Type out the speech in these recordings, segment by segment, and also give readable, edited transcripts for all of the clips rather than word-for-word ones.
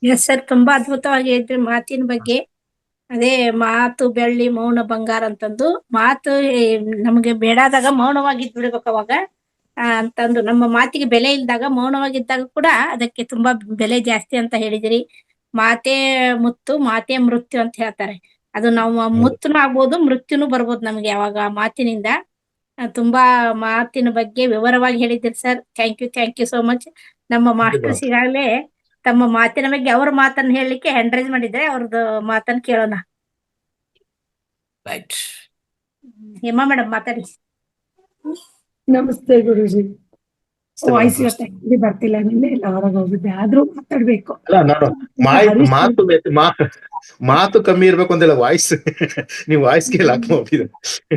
Yes sir, ತುಂಬಾ ಅದ್ಭುತವಾಗಿ ಹೇಳಿದ್ರಿ ಮಾತಿನ ಬಗ್ಗೆ. ಅದೇ ಮಾತು ಬೆಳ್ಳಿ ಮೌನ ಬಂಗಾರ ಅಂತಂದು ಮಾತು ನಮಗೆ ಬೇಡಾದಾಗ ಮೌನವಾಗಿದ್ ಬಿಡ್ಬೇಕು ಅವಾಗ ಅಂತಂದು ನಮ್ಮ ಮಾತಿಗೆ ಬೆಲೆ ಇಲ್ದಾಗ ಮೌನವಾಗಿದ್ದಾಗ ಕೂಡ ಅದಕ್ಕೆ ತುಂಬಾ ಬೆಲೆ ಜಾಸ್ತಿ ಅಂತ ಹೇಳಿದಿರಿ. ಮಾತೇ ಮುತ್ತು ಮಾತೇ ಮೃತ್ಯು ಅಂತ ಹೇಳ್ತಾರೆ. ಅದು ನಾವು ಹೌದು. ಮುತ್ತುನು ಆಗ್ಬೋದು ಮೃತ್ಯುನು ಬರ್ಬೋದು ನಮ್ಗೆ ಯಾವಾಗ ಮಾತಿನಿಂದ. ತುಂಬಾ ಮಾತಿನ ಬಗ್ಗೆ ವಿವರವಾಗಿ ಹೇಳಿದ್ದೀರಿ sir. Thank you so much. ನಮ್ಮ Thank you ಮಾಸ್ಟರ್ಸ್ madam. ಈಗಾಗಲೇ ತಮ್ಮ ಮಾತಿನ ಬಗ್ಗೆ ಅವ್ರ ಮಾತನ್ನ ಹೇಳಲಿಕ್ಕೆ ಹ್ಯಾಂಡ್ ರೈಸ್ ಮಾಡಿದ್ರೆ ಅವ್ರದ್ದು ಮಾತನ್ನ ಕೇಳೋಣ. ರೈಟ್. ಹೇಮಾ ಮೇಡಮ್ ಮಾತಾಡಿ. ನಮಸ್ತೆ ಗುರುಜಿ. ನಮಸ್ತೆ ವಾಯ್ಸ್ madam. ಇವತ್ತು actually ಬರ್ತಿಲ್ಲ, ನಿನ್ನೆ ಎಲ್ಲ ಹೊರಗೆ ಹೋಗಿದ್ದೆ, ಆದ್ರೂ ಮಾತಾಡ್ಬೇಕು. ಅಲ್ಲ ನಾನು ಹರೀಶ್ ಮಾತು ಕಮ್ಮಿ ಇರ್ಬೇಕು ಅಂತಿಲ್ಲ, ವಾಯ್ಸ್ ನೀವು ವಾಯ್ಸ್ ಗೆ ಲಾಕ್ ಹೋಗಿದೆ.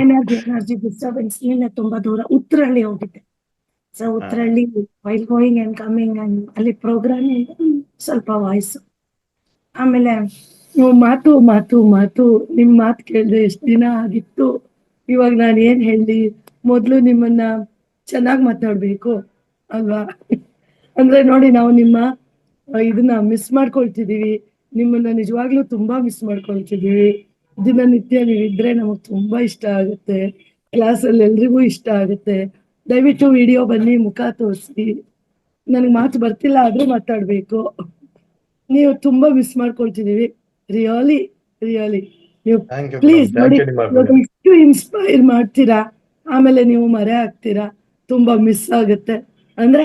Energy disturbance. ನಿನ್ನೆ ತುಂಬಾ ದೂರ ಉತ್ತರಹಳ್ಳಿ ಹೋಗಿದ್ದೆ. So Uttarahalli while going and coming and ಅಲ್ಲಿ ಪ್ರೋಗ್ರಾಮ್ ಸ್ವಲ್ಪ ವಾಯ್ಸ್. ಆಮೇಲೆ ಮಾತು ಮಾತು ಮಾತು ನಿಮ್ ಮಾತು ಕೇಳಿದ್ರೆ ಎಷ್ಟು ದಿನ ಆಗಿತ್ತು. ಇವಾಗ ನಾನು ಏನ್ ಹೇಳಿ, ಮೊದ್ಲು ನಿಮ್ಮನ್ನ ಚೆನ್ನಾಗಿ ಮಾತಾಡ್ಬೇಕು ಅಲ್ವಾ? ಅಂದ್ರೆ ನೋಡಿ, ನಾವು ನಿಮ್ಮ ಇದನ್ನ ಮಿಸ್ ಮಾಡ್ಕೊಳ್ತಿದೀವಿ. ನಿಮ್ಮನ್ನ ನಿಜವಾಗ್ಲೂ ತುಂಬಾ ಮಿಸ್ ಮಾಡ್ಕೊಳ್ತಿದೀವಿ. ದಿನನಿತ್ಯ ನೀವಿದ್ರೆ ನಮಗ್ ತುಂಬಾ ಇಷ್ಟ ಆಗುತ್ತೆ. ಕ್ಲಾಸಲ್ಲಿ ಎಲ್ರಿಗೂ ಇಷ್ಟ ಆಗುತ್ತೆ. ದಯವಿಟ್ಟು ವಿಡಿಯೋ ಬನ್ನಿ, ಮುಖ ತೋರಿಸಿ. ನನಗೆ ಮಾತು ಬರ್ತಿಲ್ಲ ಆದ್ರೂ ಮಾತಾಡ್ಬೇಕು. ನೀವು ತುಂಬಾ ಮಿಸ್ ಮಾಡ್ಕೊಳ್ತಿದೀವಿ. ರಿಯಲಿ ರಿಯಲಿ ನೀವು ಥ್ಯಾಂಕ್ ಯು ಪ್ಲೀಸ್ ಮೇಡಮ್, ನೋಡಿ, ಥ್ಯಾಂಕ್ ಯು ನಿಮ್ಮ ಇವಾಗ ಇಷ್ಟು ಇನ್ಸ್ಪೈರ್ ಮಾಡ್ತೀರಾ, ಆಮೇಲೆ ನೀವು ಮರೆ ಆಗ್ತೀರಾ. ತುಂಬಾ ಮಿಸ್ ಆಗುತ್ತೆ. ಅಂದ್ರೆ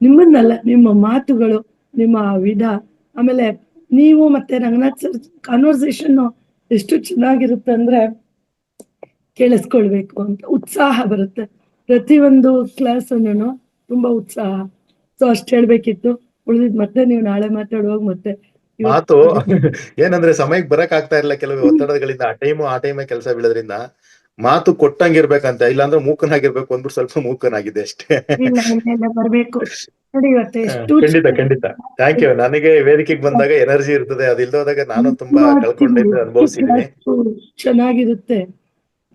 ನಿಮ್ಮನ್ನಲ್ಲ, ನಿಮ್ಮ ಮಾತುಗಳು, ನಿಮ್ಮ ವಿಧ, ಆಮೇಲೆ ನೀವು ಮತ್ತೆ ರಂಗನಾಥ್ ಸರ್ ಕಾನ್ವರ್ಸೇಷನ್ ಎಷ್ಟು ಚೆನ್ನಾಗಿರುತ್ತೆ ಅಂದ್ರೆ ಕೇಳಿಸ್ಕೊಳ್ಬೇಕು ಅಂತ ಉತ್ಸಾಹ ಬರುತ್ತೆ. ಪ್ರತಿಯೊಂದು ಕ್ಲಾಸ್ ಅನ್ನು ತುಂಬಾ ಉತ್ಸಾಹ. ಸೊ ಅಷ್ಟ್ ಹೇಳ್ಬೇಕಿತ್ತು. ಉಳಿದಿದ್ ಮತ್ತೆ ನೀವು ನಾಳೆ ಮಾತಾಡುವಾಗ ಮತ್ತೆ ಮಾತು ಏನಂದ್ರೆ ಸಮಯಕ್ಕೆ ಬರಕ್ ಆಗ್ತಾ ಇಲ್ಲ, ಕೆಲವು ಒತ್ತಡಗಳಿಂದ ಆ ಟೈಮ್ ಕೆಲಸ ಬೀಳೋದ್ರಿಂದ ಮಾತು ಕೊಟ್ಟಂಗಿರ್ಬೇಕಂತ, ಇಲ್ಲಾಂದ್ರೆ ಮೂಕನಾಗಿರ್ಬೇಕು ಅಂದ್ಬಿಟ್ಟು ಸ್ವಲ್ಪ ಮೂಕನಾಗಿದೆ ಅಷ್ಟೇ. ಇಲ್ಲ ಬರ್ಬೇಕು ನೋಡಿ. ಇವತ್ತು ಎಷ್ಟು ಖಂಡಿತ ಖಂಡಿತ. Thank you. ನನಗೆ ವೇದಿಕೆಗೆ ಬಂದಾಗ ಎನರ್ಜಿ ಇರ್ತದೆ, ಅದಿಲ್ದೋದಾಗ ನಾನು ತುಂಬಾ ಕಳ್ಕೊಂಡಿದ್ದು ಅನುಭವಿಸಿದೀನಿ. ಚೆನ್ನಾಗಿರುತ್ತೆ.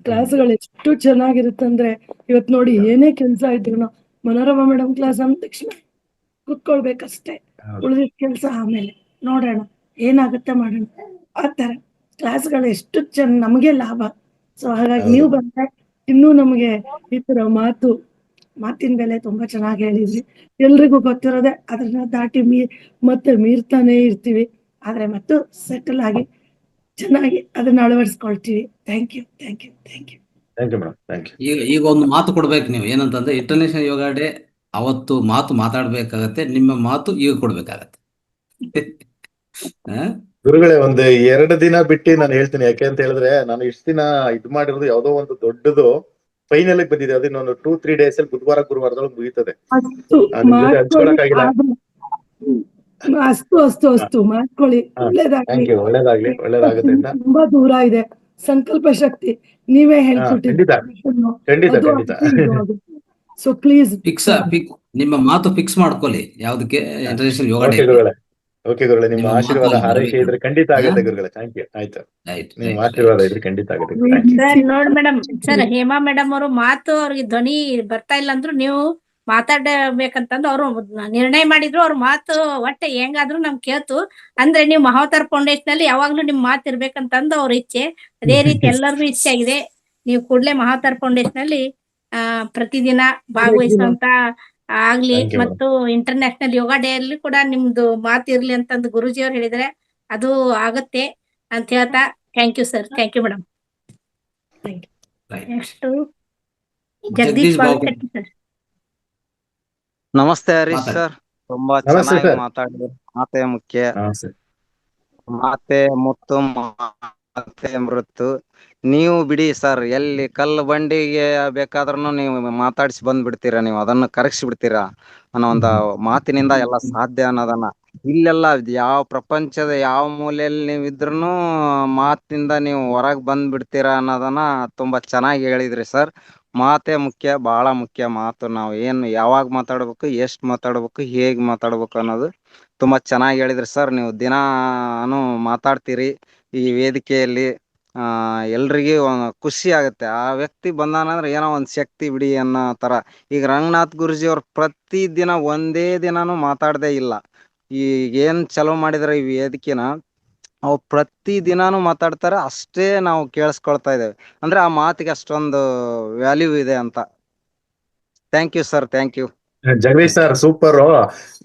ಕ್ಲಾಸ್ಗಳು ಎಷ್ಟು ಚೆನ್ನಾಗಿರುತ್ತೆ ಅಂದ್ರೆ ಇವತ್ ನೋಡಿ, ಏನೇ ಕೆಲ್ಸ ಇದ್ರು ಮನೋರಮಾ ಮೇಡಮ್ ಕ್ಲಾಸ್ ಅಂದ ತಕ್ಷಣ ಕುತ್ಕೊಳ್ಬೇಕಷ್ಟೇ. ಉಳಿದಿದ್ ಕೆಲ್ಸ ಆಮೇಲೆ ನೋಡೋಣ, ಏನಾಗುತ್ತೆ ಮಾಡೋಣ. ಆತರ ಕ್ಲಾಸ್ಗಳು ಎಷ್ಟು ನಮಗೆ ಲಾಭ. ಸೊ ಹಾಗಾಗಿ ನೀವು ಬಂದ್ರೆ ಇನ್ನೂ ನಮಗೆ ಈ ತರ ಮಾತಿನ ಬೆಲೆ ತುಂಬಾ ಚೆನ್ನಾಗಿ ಹೇಳಿದ್ರಿ. ಎಲ್ರಿಗೂ ಗೊತ್ತಿರೋದೆ, ಅದನ್ನ ದಾಟಿ ಮತ್ತೆ ಮೀರ್ತಾನೆ ಇರ್ತೀವಿ. ಆದ್ರೆ ಮತ್ತು ಸೆಟಲ್ ಆಗಿ ಚೆನ್ನಾಗಿ ಅದನ್ನ ಅಳವಡಿಸ್ಕೊಳ್ತೀವಿ. Thank you thank you thank you thank you madam, thank you. ಈಗ ಒಂದು ಮಾತು ಕೊಡ್ಬೇಕು ನೀವು, ಏನಂತಂದ್ರೆ ಇಂಟರ್ನ್ಯಾಷನಲ್ ಯೋಗ ಡೇ ಅವತ್ತು ಮಾತಾಡ್ಬೇಕಾಗತ್ತೆ, ನಿಮ್ಮ ಮಾತು ಈಗ ಕೊಡ್ಬೇಕಾಗತ್ತೆ. ಗುರುಗಳೇ, ಒಂದು 2 ದಿನ ಬಿಟ್ಟು ನಾನು ಹೇಳ್ತೀನಿ. ಯಾಕೆ ಅಂತ ಹೇಳಿದ್ರೆ, ನಾನು ಇಷ್ಟ ದಿನ ಇದ್ ಮಾಡಿರೋದು ಯಾವ್ದೋ ಒಂದು ದೊಡ್ಡದು ಫೈನಲ್ ಬಂದಿದೆ. ಅದನ್ನೊಂದು 2-3 ಡೇಸ್ ಅಲ್ಲಿ ಗುರುವಾರದೊಳಗೆ ಮುಗೀತದೆ. ಅಷ್ಟು ನಿಮ್ ಜೊತೆ ಮಾಡ್ಕೊಳ್ಳಿ. ಹಂಚ್ಕೊಳಕ್ಕಾಗಿಲ್ಲ. ಅಷ್ಟು ಮಾಡ್ಕೊಳ್ಳಿ. ಒಳ್ಳೇದಾಗ್ಲಿ. ಒಳ್ಳೇದಾಗುತ್ತೆ ಅಂತ. ತುಂಬಾ ದೂರ ಇದೆ ಸಂಕಲ್ಪ ಶಕ್ತಿ. ನೀವೇ ಖಂಡಿತ ಖಂಡಿತ ಖಂಡಿತ. ಸೊ ಪ್ಲೀಸ್ ನಿಮ್ಮ ಮಾತು ಫಿಕ್ಸ್ ಮಾಡ್ಕೊಳ್ಳಿ. ಯಾವ್ದಕ್ಕೆ? ಇಂಟರ್ನ್ಯಾಷನಲ್ ಯೋಗ ಡೇ. ಓಕೆ ಗುರುಗಳೇ, ನಿಮ್ಮ ನಿಮ್ಮ ಆಶೀರ್ವಾದ ಮಾತು ಹಾರೈಕೆ ಇದ್ರೆ ಖಂಡಿತ ಆಗುತ್ತೆ ಗುರುಗಳೇ. Thank you. ಆಯ್ತು, ನಿಮ್ಮ ಆಶೀರ್ವಾದ ಇದ್ರೆ ಖಂಡಿತ ಆಗುತ್ತೆ. ಸರ್ ನೋಡ್ ಮೇಡಮ್, ಸರ್ ಹೇಮಾ ಮೇಡಮ್ ಅವರು ಮಾತು ಅವ್ರಿಗೆ ಧ್ವನಿ ಬರ್ತಾ ಇಲ್ಲ ಅಂದ್ರು ನೀವು ಮಾತಾಡಬೇಕಂತಂದು ಅವರು ನಿರ್ಣಯ ಮಾಡಿದ್ರು. ಅವ್ರ ಮಾತು ಒಟ್ಟೆ ಹೆಂಗಾದ್ರು ನಮ್ಗೆ ಕೇಳ್ತು. ಅಂದ್ರೆ ನೀವು ಮಹಾವತಾರ್ ಫೌಂಡೇಶನ್ ಅಲ್ಲಿ ಯಾವಾಗ್ಲೂ ನಿಮ್ ಮಾತು ಇರ್ಬೇಕಂತಂದು ಅವ್ರ ಇಚ್ಛೆ. ಅದೇ ರೀತಿ ಎಲ್ಲರಿಗೂ ಇಚ್ಛೆ ಆಗಿದೆ. ನೀವು ಕೂಡ್ಲೆ ಮಹಾವತಾರ್ ಫೌಂಡೇಶನ್ ಅಲ್ಲಿ ಪ್ರತಿದಿನ ಭಾಗವಹಿಸುವಂತ ಆಗ್ಲಿ. ಮತ್ತು ಇಂಟರ್ನ್ಯಾಷನಲ್ ಯೋಗ ಡೇ ಅಲ್ಲಿ ಕೂಡ ನಿಮ್ದು ಮಾತು ಇರ್ಲಿ ಅಂತಂದು ಗುರುಜಿ ಅವ್ರು ಹೇಳಿದ್ರೆ ಅದು ಆಗತ್ತೆ ಅಂತ ಹೇಳ್ತಾ thank you sir. Thank you madam. Next Jagadish Bavikatti sir. ನಮಸ್ತೆ ಹರೀಶ್ ಸರ್, ತುಂಬಾ ಚೆನ್ನಾಗಿ ಮಾತಾಡಿದ್ರು. ಮಾತೆ ಮುಖ್ಯ, ಮಾತೆ ಮುತ್ತು, ಮಾತೆ ಮೃತ್ತು. ನೀವು ಬಿಡಿ ಸರ್, ಎಲ್ಲಿ ಕಲ್ಲು ಬಂಡಿಗೆ ಬೇಕಾದ್ರೂ ನೀವು ಮಾತಾಡಿಸಿ ಬಂದ್ಬಿಡ್ತೀರಾ, ನೀವು ಅದನ್ನು ಕರಗಿಸಿ ಬಿಡ್ತೀರಾ ಅನ್ನೋ ಒಂದು ಮಾತಿನಿಂದ ಎಲ್ಲ ಸಾಧ್ಯ ಅನ್ನೋದನ್ನ. ಇಲ್ಲೆಲ್ಲ ಯಾವ ಪ್ರಪಂಚದ ಯಾವ ಮೂಲೆಯಲ್ಲಿ ನೀವು ಇದ್ರೂ ಮಾತಿನಿಂದ ನೀವು ಹೊರಗೆ ಬಂದ್ಬಿಡ್ತೀರಾ ಅನ್ನೋದನ್ನ ತುಂಬಾ ಚೆನ್ನಾಗಿ ಹೇಳಿದ್ರಿ ಸರ್. ಮಾತೇ ಮುಖ್ಯ, ಬಹಳ ಮುಖ್ಯ ಮಾತು. ನಾವು ಏನು ಯಾವಾಗ ಮಾತಾಡ್ಬೇಕು, ಎಷ್ಟು ಮಾತಾಡ್ಬೇಕು, ಹೇಗ್ ಮಾತಾಡ್ಬೇಕು ಅನ್ನೋದು ತುಂಬಾ ಚೆನ್ನಾಗಿ ಹೇಳಿದ್ರಿ ಸರ್. ನೀವು ದಿನಾನು ಮಾತಾಡ್ತೀರಿ ಈ ವೇದಿಕೆಯಲ್ಲಿ. ಎಲ್ರಿಗೂ ಖುಷಿ ಆಗುತ್ತೆ. ಆ ವ್ಯಕ್ತಿ ಬಂದಾನಂದ್ರೆ ಏನೋ ಒಂದ್ ಶಕ್ತಿ ಬಿಡಿ ಅನ್ನೋ ತರ. ಈಗ ರಂಗನಾಥ್ ಗುರುಜಿ ಅವ್ರು ಪ್ರತಿ ದಿನ ಒಂದೇ ದಿನಾನು ಮಾತಾಡದೇ ಇಲ್ಲ. ಈಗ ಏನ್ ಚಲೋ ಮಾಡಿದಾರೆ ಈ ವೇದಿಕೆನ ಅವು ಪ್ರತಿ ದಿನಾನು ಮಾತಾಡ್ತಾರೆ, ಅಷ್ಟೇ ನಾವು ಕೇಳಿಸ್ಕೊಳ್ತಾ ಇದ್ದೇವೆ. ಅಂದ್ರೆ ಆ ಮಾತಿಗೆ ಅಷ್ಟೊಂದು ವ್ಯಾಲ್ಯೂ ಇದೆ ಅಂತ. Thank you sir, thank you. Jagadish sir super.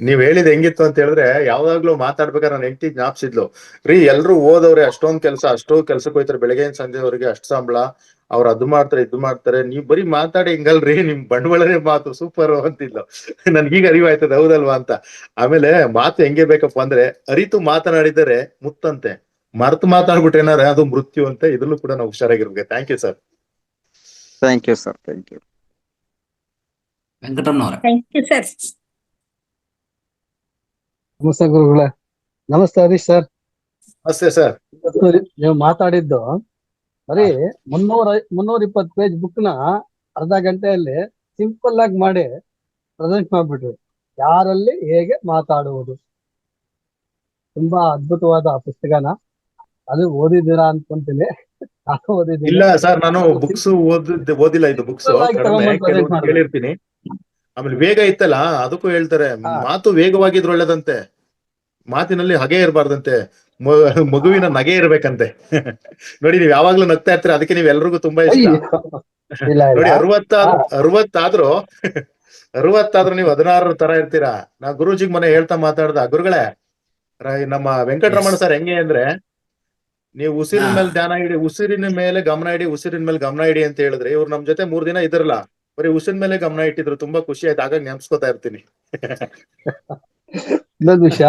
ನೀವ್ ಹೇಳಿದ್ ಹೆಂಗಿತ್ತು ಅಂತ ಹೇಳಿದ್ರೆ, ಯಾವಾಗ್ಲೂ ಮಾತಾಡ್ಬೇಕಾದ್ರೆ ನನ್ನ ಹೆಂಡತಿ ಜ್ಞಾಪಿಸಿದ್ಲು, ರೀ ಎಲ್ರು ಓದವ್ರೆ, ಅಷ್ಟೊಂದ್ ಅಷ್ಟೋ ಕೆಲ್ಸಕ್ಕೆ ಹೋಯ್ತಾರೆ, ಬೆಳಗ್ಗೆ ಸಂಜೆವರೆಗೆ ಅಷ್ಟ್ ಸಂಬಳ, ಅವ್ರು ಅದು ಮಾಡ್ತಾರೆ ಇದು ಮಾಡ್ತಾರೆ, ನೀವ್ ಬರೀ ಮಾತಾಡಿ ಹಿಂಗಲ್ರಿ, ನಿಮ್ ಬಂಡವಾಳನೇ ಮಾತು ಸೂಪರ್ ಅಂತಿದ್ಲು. ನನ್ಗೀಗ ಅರಿವಾಯ್ತದ ಹೌದಲ್ವಾ ಅಂತ. ಆಮೇಲೆ ಮಾತು ಹೆಂಗೆ ಬೇಕಪ್ಪ ಅಂದ್ರೆ, ಅರಿತು ಮಾತನಾಡಿದರೆ ಮುತ್ತಂತೆ, ಮರ್ತು ಮಾತಾಡ್ಬಿಟ್ರೆ ಏನಾರ ಅದು ಮೃತ್ಯು ಅಂತ. ಇದ್ರಲ್ಲೂ ಕೂಡ ನಾವು ಹುಷಾರಾಗಿರ್ಬೇಕು. Thank you sir. Thank you sir, thank you. ವೆಂಕಟರಮಣವ್ರೆ. Thank you sir. ನಮಸ್ತೆ ಗುರುಗಳೇ. ನಮಸ್ತೆ ಹರೀಶ್ ಸರ್. ನಮಸ್ತೆ ಸರ್. ನೀವು ಮಾತಾಡಿದ್ದು ಬರೀ 320 ಪೇಜ್ ಬುಕ್ ನ ಅರ್ಧ ಗಂಟೆಯಲ್ಲಿ ಸಿಂಪಲ್ ಆಗಿ ಮಾಡಿ ಪ್ರೆಸೆಂಟ್ ಮಾಡ್ಬಿಟ್ರಿ. ಯಾರಲ್ಲಿ ಹೇಗೆ ಮಾತಾಡುವುದು, ತುಂಬಾ ಅದ್ಭುತವಾದ ಪುಸ್ತಕನ. ಅದು ಓದಿದ್ದೀರಾ ಅನ್ಕೊಂತೀನಿ. ನಾನು ಓದಿದ್ದೀನಿ. ಇಲ್ಲ ಸರ್, ನಾನು ಬುಕ್ಸ್ ಓದಿಲ್ಲ. ಇದು ಬುಕ್ಸ್ ಕೇಳಿರ್ತೀನಿ. ಆಮೇಲೆ ವೇಗ ಇತ್ತಲ್ಲ, ಅದಕ್ಕೂ ಹೇಳ್ತಾರೆ ಮಾತು ವೇಗವಾಗಿದ್ರು ಒಳ್ಳೇದಂತೆ, ಮಾತಿನಲ್ಲಿ ಹಗೆ ಇರಬಾರ್ದಂತೆ, ಮಗುವಿನ ನಗೆ ಇರ್ಬೇಕಂತೆ. ನೋಡಿ, ನೀವ್ ಯಾವಾಗ್ಲೂ ನಗ್ತಾ ಇರ್ತೀರ, ಅದಕ್ಕೆ ನೀವ್ ಎಲ್ರಿಗೂ ತುಂಬಾ ಇಷ್ಟ. ನೋಡಿ, 60 ನೀವು 16 ತರ ಇರ್ತೀರಾ. ನಾ ಗುರೂಜಿಗ್ ಮನೆ ಹೇಳ್ತಾ ಮಾತಾಡ್ದ, ಗುರುಗಳೇ ನಮ್ಮ ವೆಂಕಟರಮಣ ಸರ್ ಹೆಂಗೆ ಅಂದ್ರೆ, ನೀವು ಉಸಿರಿನ ಮೇಲೆ ಧ್ಯಾನ ಇಡಿ, ಉಸಿರಿನ ಮೇಲೆ ಗಮನ ಇಡಿ, ಉಸಿರಿನ ಮೇಲೆ ಗಮನ ಇಡಿ ಅಂತ ಹೇಳಿದ್ರೆ, ಇವ್ರು ನಮ್ ಜೊತೆ 3 ದಿನ ಇದ್ರಲ್ಲ, ಬರೀ ಉಸಿರಿನ ಮೇಲೆ ಗಮನ ಇಟ್ಟಿದ್ರು. ತುಂಬಾ ಖುಷಿ ಆಯ್ತು, ಆಗ ನೆನ್ಸ್ಕೊತಾ ಇರ್ತೀನಿ. ಇನ್ನೊಂದು ವಿಷಯ,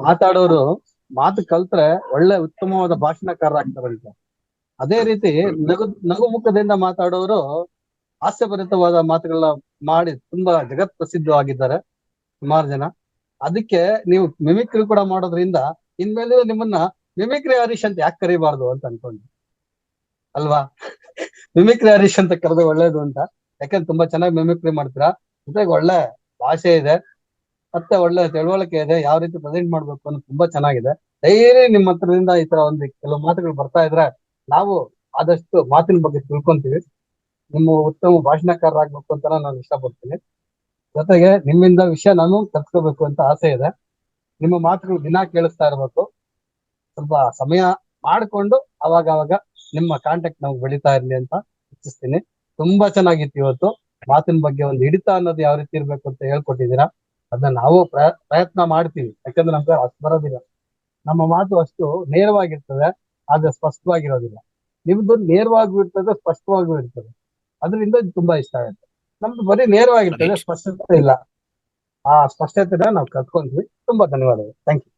ಮಾತಾಡೋರು ಮಾತು ಕಲ್ತ್ರೆ ಒಳ್ಳೆ ಉತ್ತಮವಾದ ಭಾಷಣಕಾರರಾಗ್ತಾರಂತೆ. ಅದೇ ರೀತಿ ನಗು ಮುಖದಿಂದ ಮಾತಾಡೋರು ಹಾಸ್ಯಭರಿತವಾದ ಮಾತುಗಳನ್ನ ಮಾಡಿ ತುಂಬಾ ಜಗತ್ ಪ್ರಸಿದ್ಧವಾಗಿದ್ದಾರೆ ಸುಮಾರು ಜನ. ಅದಕ್ಕೆ ನೀವು ಮಿಮಿಕ್ರಿ ಕೂಡ ಮಾಡೋದ್ರಿಂದ ಇನ್ಮೇಲೆ ನಿಮ್ಮನ್ನ ಮಿಮಿಕ್ರಿ ಹರೀಶ್ ಅಂತ ಯಾಕೆ ಕರಿಬಾರ್ದು ಅಂತ ಅನ್ಕೊಂಡ್ವಿ ಅಲ್ವಾ. ಮಿಮಿಕ್ರಿ ಹರೀಶ್ ಅಂತ ಕರೆದ್ರೆ ಒಳ್ಳೇದು ಅಂತ. ಯಾಕಂದ್ರೆ ತುಂಬಾ ಚೆನ್ನಾಗಿ ಮಿಮಿಕ್ರಿ ಮಾಡ್ತೀರಾ, ಜೊತೆಗೆ ಒಳ್ಳೆ ಭಾಷೆ ಇದೆ, ಮತ್ತೆ ಒಳ್ಳೆ ತಿಳುವಳಿಕೆ ಇದೆ, ಯಾವ ರೀತಿ ಪ್ರೆಸೆಂಟ್ ಮಾಡ್ಬೇಕು ಅನ್ನೋದು ತುಂಬಾ ಚೆನ್ನಾಗಿದೆ. ಡೈಲಿ ನಿಮ್ಮ ಹತ್ರದಿಂದ ಈ ತರ ಒಂದು ಕೆಲವು ಮಾತುಗಳು ಬರ್ತಾ ಇದ್ರೆ ನಾವು ಆದಷ್ಟು ಮಾತಿನ ಬಗ್ಗೆ ತಿಳ್ಕೊಂತೀವಿ. ನಿಮ್ಮ ಉತ್ತಮ ಭಾಷಣಕಾರರಾಗ್ಬೇಕು ಅಂತ ನಾನು ಇಷ್ಟಪಡ್ತೀನಿ. ಜೊತೆಗೆ ನಿಮ್ಮಿಂದ ವಿಷಯ ನಾನು ಕಲ್ತ್ಕೋಬೇಕು ಅಂತ ಆಸೆ ಇದೆ. ನಿಮ್ಮ ಮಾತುಗಳು ದಿನಾ ಕೇಳಿಸ್ತಾ ಇರ್ಬೇಕು. ಸ್ವಲ್ಪ ಸಮಯ ಮಾಡಿಕೊಂಡು ಅವಾಗ ನಿಮ್ಮ ಕಾಂಟ್ಯಾಕ್ಟ್ ನಮ್ಗೆ ಬೆಳೀತಾ ಇರ್ಲಿ ಅಂತ ಇಚ್ಛಿಸ್ತೀನಿ. ತುಂಬಾ ಚೆನ್ನಾಗಿತ್ತು ಇವತ್ತು. ಮಾತಿನ ಬಗ್ಗೆ ಒಂದು ಹಿಡಿತ ಅನ್ನೋದು ಯಾವ ರೀತಿ ಇರ್ಬೇಕು ಅಂತ ಹೇಳ್ಕೊಟ್ಟಿದ್ದೀರಾ. ಅದನ್ನ ನಾವು ಪ್ರಯತ್ನ ಮಾಡ್ತೀವಿ. ಯಾಕಂದ್ರೆ ನಮ್ಗೆ ಅಷ್ಟು ಬರೋದಿಲ್ಲ. ನಮ್ಮ ಮಾತು ಅಷ್ಟು ನೇರವಾಗಿರ್ತದೆ, ಆದ್ರೆ ಸ್ಪಷ್ಟವಾಗಿರೋದಿಲ್ಲ. ನಿಮ್ದು ನೇರವಾಗೂ ಇರ್ತದೆ, ಸ್ಪಷ್ಟವಾಗೂ ಇರ್ತದೆ. ಅದರಿಂದ ತುಂಬಾ ಇಷ್ಟ ಆಗುತ್ತೆ. ನಮ್ದು ಬರೀ ನೇರವಾಗಿರ್ತದೆ, ಸ್ಪಷ್ಟತೆ ಇಲ್ಲ. ಆ ಸ್ಪಷ್ಟತೆನ ನಾವು ಕಲ್ತ್ಕೊಂಡ್ವಿ. ತುಂಬಾ ಧನ್ಯವಾದಗಳು. Thank you.